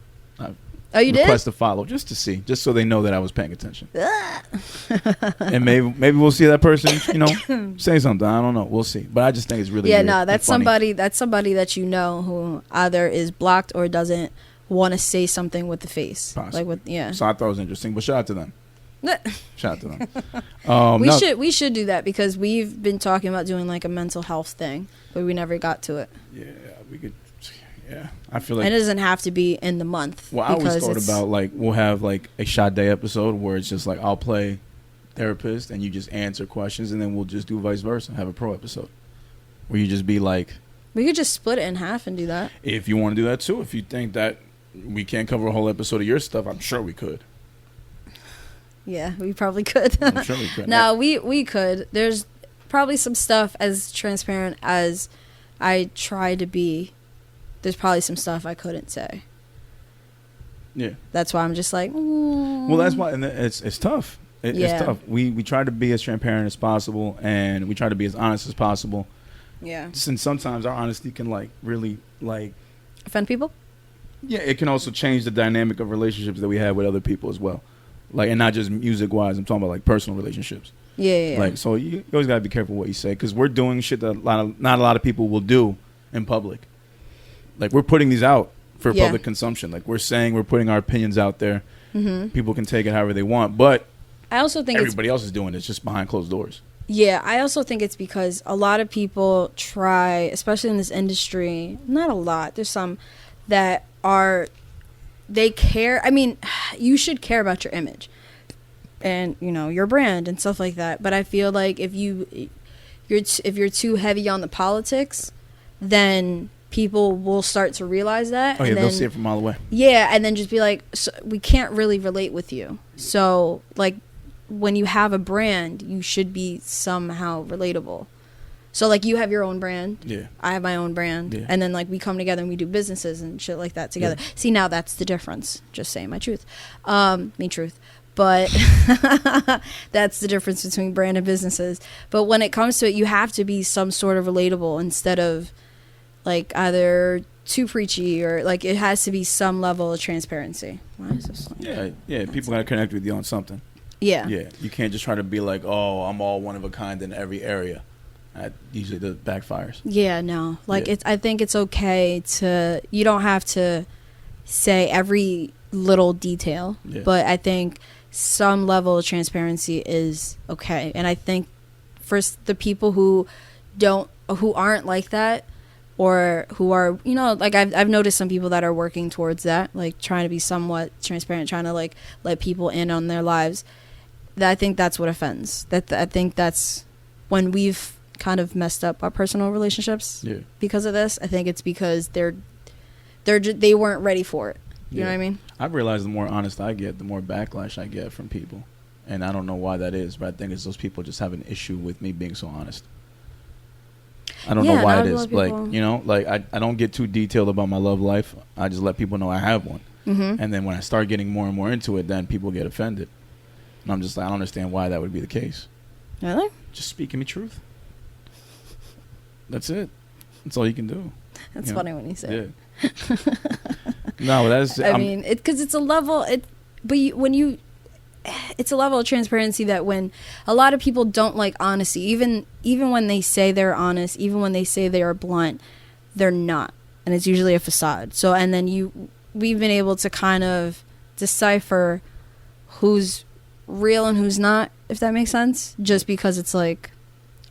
Oh, you did? Request to follow just to see, just so they know that I was paying attention. And maybe we'll see that person, you know, say something. I don't know. We'll see. But I just think it's really yeah. weird No, and that's funny. somebody. That's somebody that you know who either is blocked or doesn't want to say something with the face. Possibly. Like with yeah. So I thought it was interesting. But shout out to them. Shout out to them. We should do that because we've been talking about doing like a mental health thing, but we never got to it. Yeah, we could. Yeah, I feel like And it doesn't have to be in the month. Well, I always thought about like we'll have like a Shot Day episode where it's just like I'll play therapist and you just answer questions, and then we'll just do vice versa. Have a pro episode where you just be like, we could just split it in half and do that. if you want to do that too. If you think that we can't cover a whole episode of your stuff, I'm sure we could. Yeah, we probably could. I'm sure we could. No, we could. There's probably some stuff as transparent as I try to be. There's probably some stuff I couldn't say. Yeah. That's why I'm just like, Well, that's why, and it's tough. It's tough. We try to be as transparent as possible, and we try to be as honest as possible. Yeah. Since sometimes our honesty can like really like Offend people? Yeah, it can also change the dynamic of relationships that we have with other people as well. Like, and not just music wise. I'm talking about like personal relationships. Yeah. Like, so you always gotta be careful what you say, because we're doing shit that not a lot of people will do in public. Like, we're putting these out for public consumption. Like, we're putting our opinions out there. Mm-hmm. People can take it however they want, but I also think everybody else is doing it just behind closed doors. Yeah, I also think it's because a lot of people try, especially in this industry, not a lot, there's some that they care. I mean, you should care about your image and, you know, your brand and stuff like that. But I feel like if you're too heavy on the politics, then people will start to realize that. Oh, yeah, and they'll see it from a mile away. Yeah, and then just be like, so we can't really relate with you. So, like, when you have a brand, you should be somehow relatable. So, like, you have your own brand. Yeah. I have my own brand. Yeah. And then, like, we come together and we do businesses and shit like that together. Yeah. See, now that's the difference. Just saying my truth. Truth. But that's the difference between brand and businesses. But when it comes to it, you have to be some sort of relatable instead of, like, either too preachy or, like, it has to be some level of transparency. Why is this? Yeah. People gotta connect with you on something. Yeah. Yeah. You can't just try to be like, oh, I'm all one of a kind in every area. That usually backfires. Yeah, no. Like, I think it's okay to, you don't have to say every little detail, but I think some level of transparency is okay. And I think for the people who aren't like that, or who are, you know, like I've noticed some people that are working towards that, like trying to be somewhat transparent, trying to like let people in on their lives. I think that's what offends. I think that's when we've kind of messed up our personal relationships because of this. I think it's because they weren't ready for it. You know what I mean? I've realized the more honest I get, the more backlash I get from people. And I don't know why that is, but I think it's those people just have an issue with me being so honest. I don't know why it is. Like, you know, like I don't get too detailed about my love life. I just let people know I have one. Mm-hmm. And then when I start getting more and more into it, then people get offended. And I'm just like, I don't understand why that would be the case. Really? Just speaking me truth. That's it. That's all you can do. That's funny when you say it. No, that's. I mean, because it's a level. When you, it's a level of transparency that when a lot of people don't like honesty, even when they say they're honest, even when they say they are blunt, they're not, and it's usually a facade. So, and then we've been able to kind of decipher who's real and who's not, if that makes sense, just because it's like,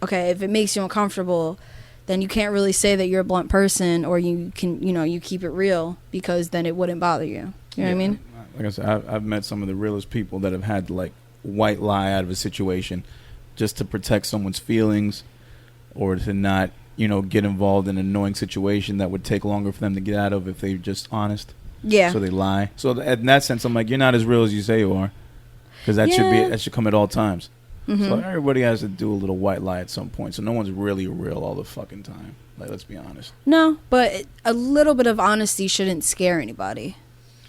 okay, if it makes you uncomfortable, then you can't really say that you're a blunt person, or you can, you keep it real, because then it wouldn't bother you. You know what I mean? Like I said, I've met some of the realest people that have had to, like, white lie out of a situation just to protect someone's feelings, or to not, get involved in an annoying situation that would take longer for them to get out of if they were just honest. Yeah. So they lie. So in that sense, I'm like, you're not as real as you say you are, because that should come at all times. Mm-hmm. So everybody has to do a little white lie at some point. So no one's really real all the fucking time. Like, let's be honest. No, but a little bit of honesty shouldn't scare anybody,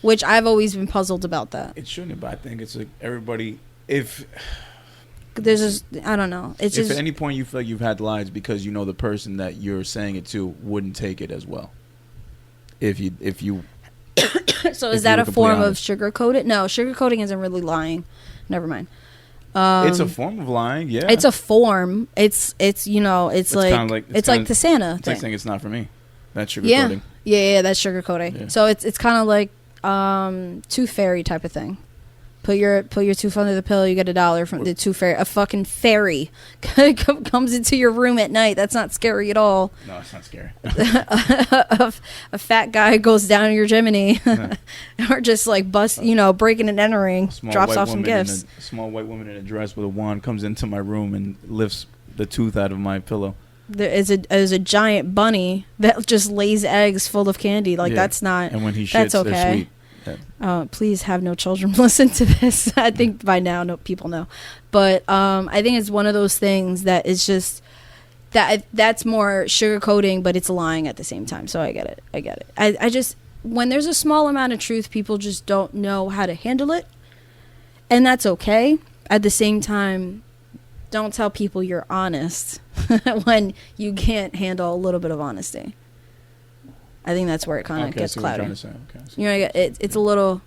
which I've always been puzzled about that. It shouldn't, but I think it's like everybody, if there's just, I don't know. It's if just, at any point you feel like you've had lies because the person that you're saying it to wouldn't take it as well. If you so is that a form of sugarcoating? No, sugarcoating isn't really lying. Never mind. It's a form of lying, yeah. It's a form. It's like the Santa It's thing. like saying it's not for me. That's sugarcoating. Yeah, that's sugarcoating. Yeah. So it's kind of like tooth fairy type of thing. Put your tooth under the pillow, you get $1 from the tooth fairy. A fucking fairy comes into your room at night. That's not scary at all. No, it's not scary. a fat guy goes down your chimney, or just like breaking and entering, drops off some gifts. A small white woman in a dress with a wand comes into my room and lifts the tooth out of my pillow. There's a giant bunny that just lays eggs full of candy. Like, that's not. And when he that's shits, okay. they're sweet. Please have no children listen to this. I think by now people know, but I think it's one of those things that is just that's more sugarcoating, but it's lying at the same time. So I get it. I just, when there's a small amount of truth, people just don't know how to handle it, and that's okay. At the same time, don't tell people you're honest when you can't handle a little bit of honesty. I think that's where it kind of gets cloudy. It's a little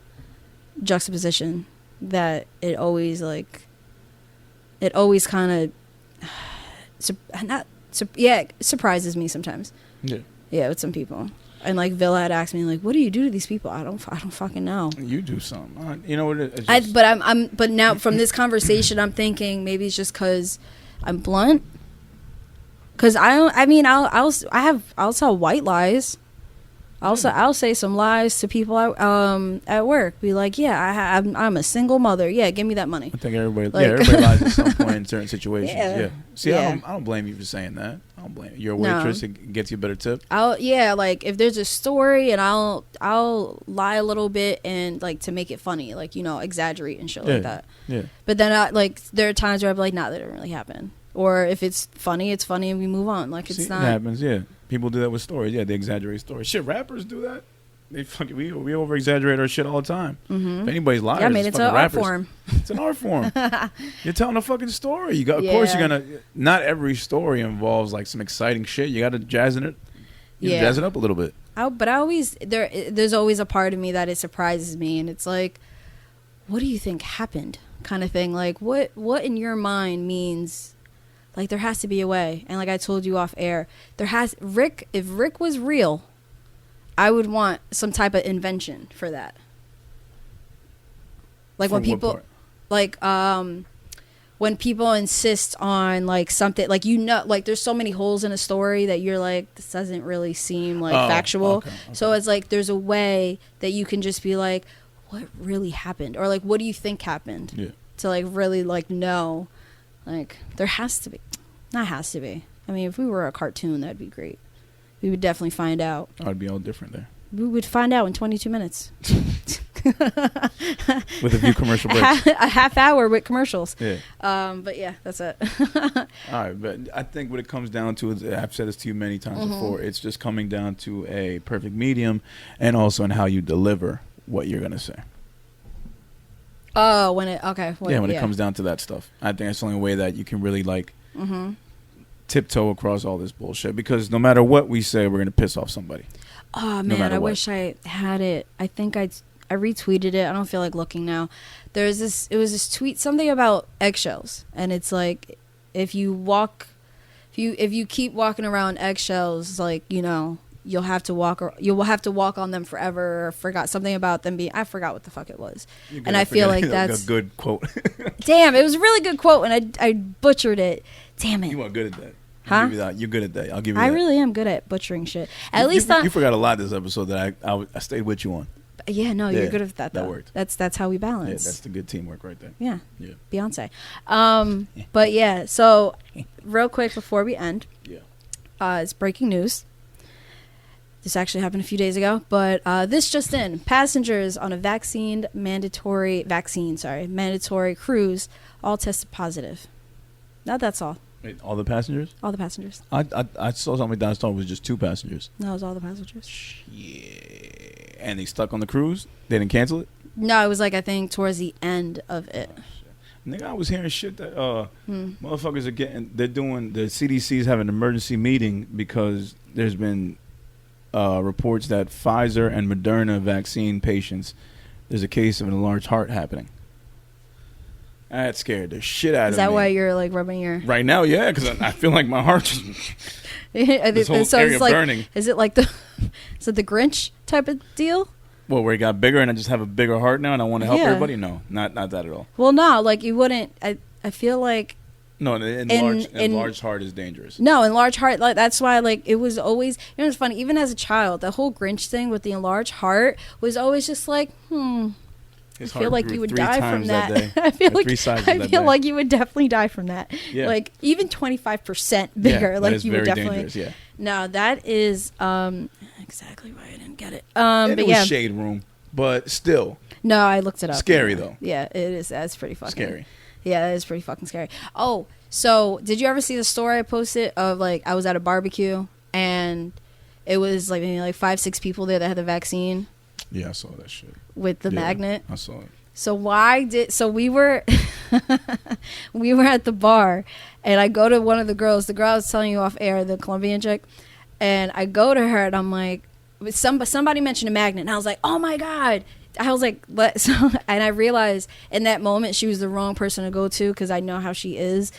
juxtaposition that it always kind of surprises me sometimes. Yeah, with some people. And like Villa had asked me, like, what do you do to these people? I don't fucking know. You do something. You know what it is? But now from this conversation, I'm thinking maybe it's just because I'm blunt. Because I'll tell white lies. I'll say some lies to people at work. Be like, yeah, I'm a single mother. Yeah, give me that money. I think everybody lies at some point in certain situations. Yeah. See, I don't blame you for saying that. I don't blame you. You're a waitress. No. It gets you a better tip. Like if there's a story, and I'll lie a little bit and like to make it funny, like exaggerate and shit like that. Yeah. But then there are times where I'm like, nah, that didn't really happen. Or if it's funny, and we move on. Like it's not. It happens. Yeah. People do that with stories. Yeah, they exaggerate stories. Shit, rappers do that. We over exaggerate our shit all the time. Mm-hmm. If anybody's lying, it's an art form. It's an art form. You're telling a fucking story. Of course, you're gonna. Not every story involves like some exciting shit. You got to jazz it. Jazz it up a little bit. There's always a part of me that it surprises me, and it's like, what do you think happened? Kind of thing. Like, what in your mind means? Like, there has to be a way. And like I told you off air, if Rick was real, I would want some type of invention for that. Like when people, when people insist on like something, like like there's so many holes in a story that you're like, this doesn't really seem like factual. Okay. So it's like there's a way that you can just be like, what really happened? Or like, what do you think happened? Yeah. To like really like know. Like, there has to be. Not has to be. I mean, if we were a cartoon, that'd be great. We would definitely find out. I'd be all different there. We would find out in 22 minutes. With a few commercial breaks. A half hour with commercials. Yeah. But yeah, that's it. All right, but I think what it comes down to is, I've said this to you many times before, it's just coming down to a perfect medium, and also in how you deliver what you're going to say. Oh, when it comes down to that stuff. I think that's the only way that you can really like tiptoe across all this bullshit, because no matter what we say, we're going to piss off somebody. Oh man, I wish I had it. I think I I retweeted it. I don't feel like looking now. It was this tweet, something about eggshells, and it's like if you keep walking around eggshells, like, you know, you will have to walk on them forever. Or forgot something about them being, I forgot what the fuck it was. And I feel like that's a good quote. Damn, it was a really good quote, and I butchered it. Damn it. You are good at that. Huh? I'll give you that. You're good at that. I'll give you that. I really am good at butchering shit. You forgot a lot this episode that I stayed with you on. Yeah, no, you're good at that, though. That worked. That's how we balance. Yeah, that's the good teamwork right there. Yeah. Yeah. Beyonce. But yeah, so real quick before we end. Yeah. It's breaking news. This actually happened a few days ago, but this just in. Passengers on a mandatory cruise all tested positive. Now that's all. Wait, all the passengers? All the passengers. I saw something down. I thought it was just 2 passengers. No, it was all the passengers. Yeah. And they stuck on the cruise? They didn't cancel it? No, it was like, I think, towards the end of it. Nigga, I was hearing shit that motherfuckers the CDC's having an emergency meeting because there's been reports that Pfizer and Moderna vaccine patients, there's a case of an enlarged heart happening. That scared the shit out of me. Is that why you're like rubbing your... Right now, yeah, because I feel like my heart just... this whole so area it's like, burning. Is it like is it the Grinch type of deal? Well, where it got bigger and I just have a bigger heart now and I want to help everybody? No, not that at all. Well, no, like you wouldn't... I feel like... No, enlarged heart is dangerous. No, enlarged heart, like that's why, like, it was always... You know, it's funny, even as a child, the whole Grinch thing with the enlarged heart was always just like, I feel like you would die from that. I feel like you would definitely die from that. Yeah. Like even 25% bigger. Yeah, like you would definitely. Yeah. No, that is exactly why I didn't get it. And but it was shade room, but still. No, I looked it up. Scary though. Yeah, it is. That's pretty fucking scary. Yeah, that is pretty fucking scary. Oh, so did you ever see the story I posted of like I was at a barbecue and it was like maybe like 5-6 people there that had the vaccine? Yeah, I saw that shit. With the magnet? I saw it. So we were we were at the bar and I go to one of the girls I was telling you off air, the Colombian chick, and I go to her and I'm like, somebody mentioned a magnet and I was like, oh my God. I was like, and I realized in that moment she was the wrong person to go to because I know how she is.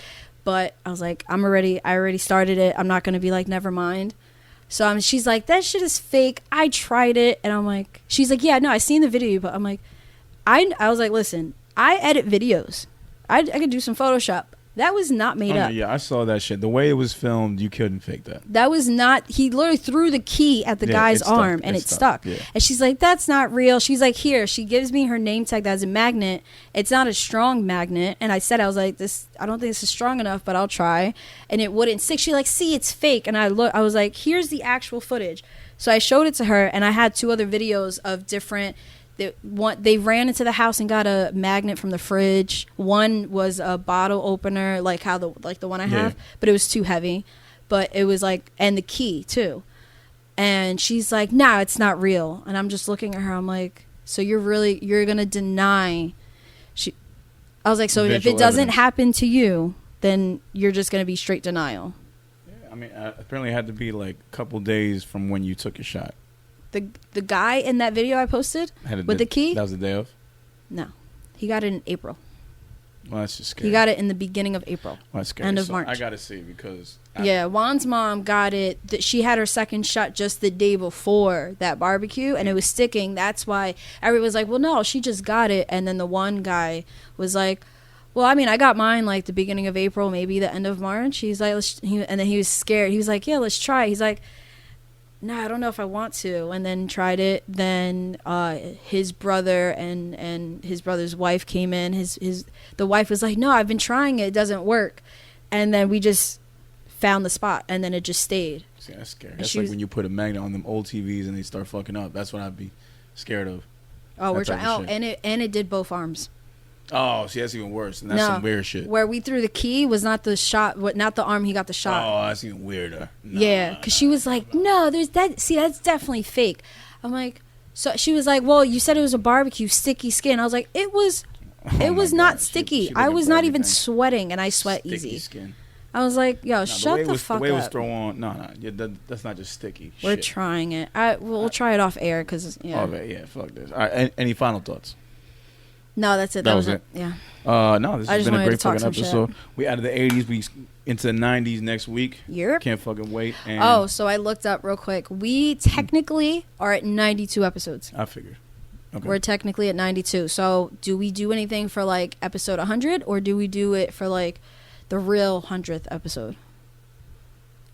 But I was like, I already started it. I'm not going to be like, never mind. So she's like, that shit is fake. I tried it. And I'm like, she's like, yeah, no, I seen the video. But I'm like, I was like, listen, I edit videos. I could do some Photoshop. That was not made up. Yeah, I saw that shit. The way it was filmed, you couldn't fake that. That was not, he literally threw the key at the guy's arm and it stuck. Yeah. And she's like, that's not real. She's like, here, she gives me her name tag that has a magnet. It's not a strong magnet. And I was like, I don't think this is strong enough, but I'll try. And it wouldn't stick. She like, see, it's fake. And I was like, here's the actual footage. So I showed it to her and I had 2 other videos of different... They ran into the house and got a magnet from the fridge. One was a bottle opener, like the one I have, but it was too heavy. But it was like, and the key too. And she's like, nah, it's not real. And I'm just looking at her. I'm like, so you're gonna deny? I was like, so if it doesn't happen to you, then you're just gonna be straight denial. Yeah, I mean, apparently it had to be like a couple days from when you took your shot. The guy in that video I posted with the key? That was the day of? No. He got it in April. Well, that's just scary. He got it in the beginning of April. Well, that's scary. End of March. I got to see because... Juan's mom got it. She had her second shot just the day before that barbecue, and it was sticking. That's why everyone was like, well, no, she just got it. And then the one guy was like, well, I mean, I got mine like the beginning of April, maybe the end of March. He's like, and then he was scared. He was like, yeah, let's try. He's like... no, I don't know if I want to. And then tried it. Then his brother and his brother's wife came in. The wife was like, no, I've been trying it. It doesn't work. And then we just found the spot. And then it just stayed. See, that's scary. That's like when you put a magnet on them old TVs and they start fucking up. That's what I'd be scared of. Oh, we're trying. Oh, and it did both arms. Oh, see, that's even worse. And that's some weird shit. Where we threw the key was not the shot, not the arm he got the shot. Oh, that's even weirder. Yeah, because she was like, no, there's that. See, that's definitely fake. I'm like, so she was like, well, you said it was a barbecue, sticky skin. I was like, it was not sticky. I was not even sweating, and I sweat sticky easy. Skin. I was like, yo, shut the fuck up. The way it was up. thrown on. No. Yeah, that's not just sticky. We're Shit. trying it. We'll try it off air because Yeah, fuck this. All right, any final thoughts? No, that's it. That was it. Yeah. No, this I has just been a wanted great to talk fucking some episode. shit. We out of the 80s, we into the 90s next week. Yep. Can't fucking wait. And Oh, so I looked up real quick. We technically are at 92 episodes. I figured. Okay. We're technically at 92. So do we do anything for like episode 100 or do we do it for like the real 100th episode?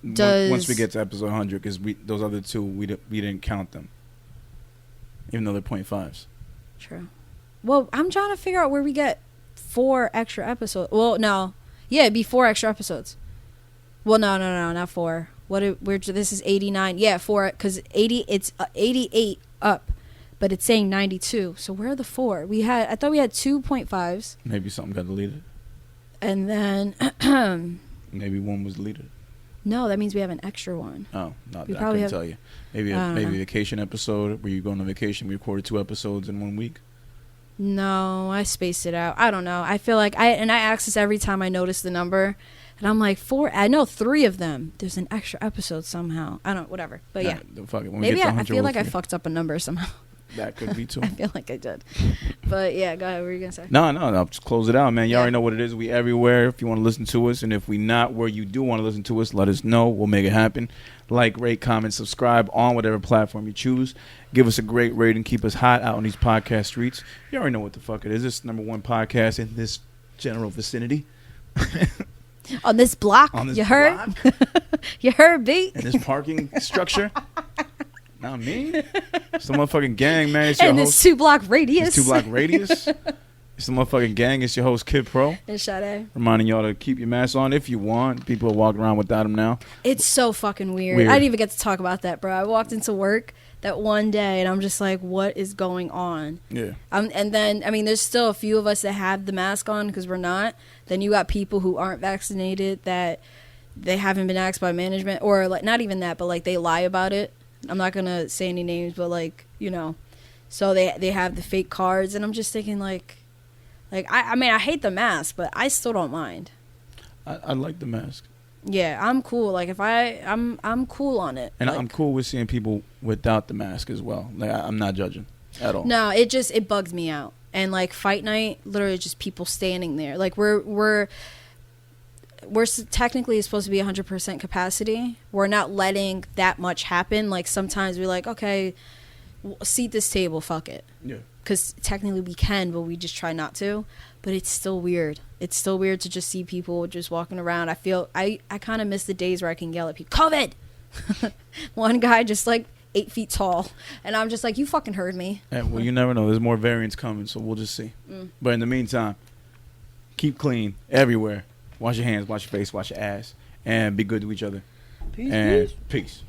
Once we get to episode 100, because those other two, we didn't count them. Even though they're 0.5s. True. Well, I'm trying to figure out where we get 4 extra episodes. Well, no. Yeah, it'd be 4 extra episodes. Well, no, not 4. This is 89. Yeah, 4, because it's 88 up. But it's saying 92. So where are the 4? I thought we had 2.5s. Maybe something got deleted. And then Maybe one was deleted. no, that means we have an extra one. Oh, no, I We couldn't probably have- tell you. Maybe I don't a know. vacation episode where you go on a vacation. We recorded 2 episodes in 1 week. No, I spaced it out. I don't know. I feel like I ask this every time I notice the number, and I'm like 4. I know 3 of them. There's an extra episode somehow. I don't. Whatever. But yeah, Fuck it. When we maybe get to I 100, feel we'll like I figure- fucked up a number somehow. That could be too. I feel like I did. But yeah, go ahead. What were you gonna say? No. Just close it out, man. You Yeah. already know what it is. We everywhere. If you want to listen to us, and if we not where you do want to listen to us, let us know. We'll make it happen. Like, rate, comment, subscribe on whatever platform you choose. Give us a great rating. Keep us hot out on these podcast streets. You already know what the fuck it is. It's #1 podcast in this general vicinity. On this block, On this you heard? block, You heard, B? in this parking structure. Not me. It's the motherfucking gang, man. It's your And this host. 2-block radius. This 2-block radius. It's the motherfucking gang. It's your host, Kid Pro. And Sade. Reminding y'all to keep your mask on if you want. People are walking around without them now. It's so fucking weird. Weird. I didn't even get to talk about that, bro. I walked into work that one day, and I'm just like, what is going on? Yeah. And then, I mean, there's still a few of us that have the mask on because we're not. Then you got people who aren't vaccinated that they haven't been asked by management, or like not even that, but like they lie about it. I'm not gonna say any names, but like, you know, so they have the fake cards, and I'm just thinking like I mean, I hate the mask, but I still don't mind. I like the mask. Yeah, I'm cool. Like if I'm cool on it. And like, I'm cool with seeing people without the mask as well. Like I'm not judging at all. No, it bugs me out. And like fight night, literally just people standing there. Like we're technically supposed to be 100% capacity. We're not letting that much happen. Like sometimes we're like, okay, seat this table, fuck it. Yeah. Because technically we can, but we just try not to. But it's still weird. It's still weird to just see people just walking around. I feel I kind of miss the days where I can yell at people, COVID! One guy just like 8 feet tall. And I'm just like, you fucking heard me. And, well, you never know. There's more variants coming, so we'll just see. But in the meantime, keep clean everywhere. Wash your hands, wash your face, wash your ass, and be good to each other. Peace, and peace.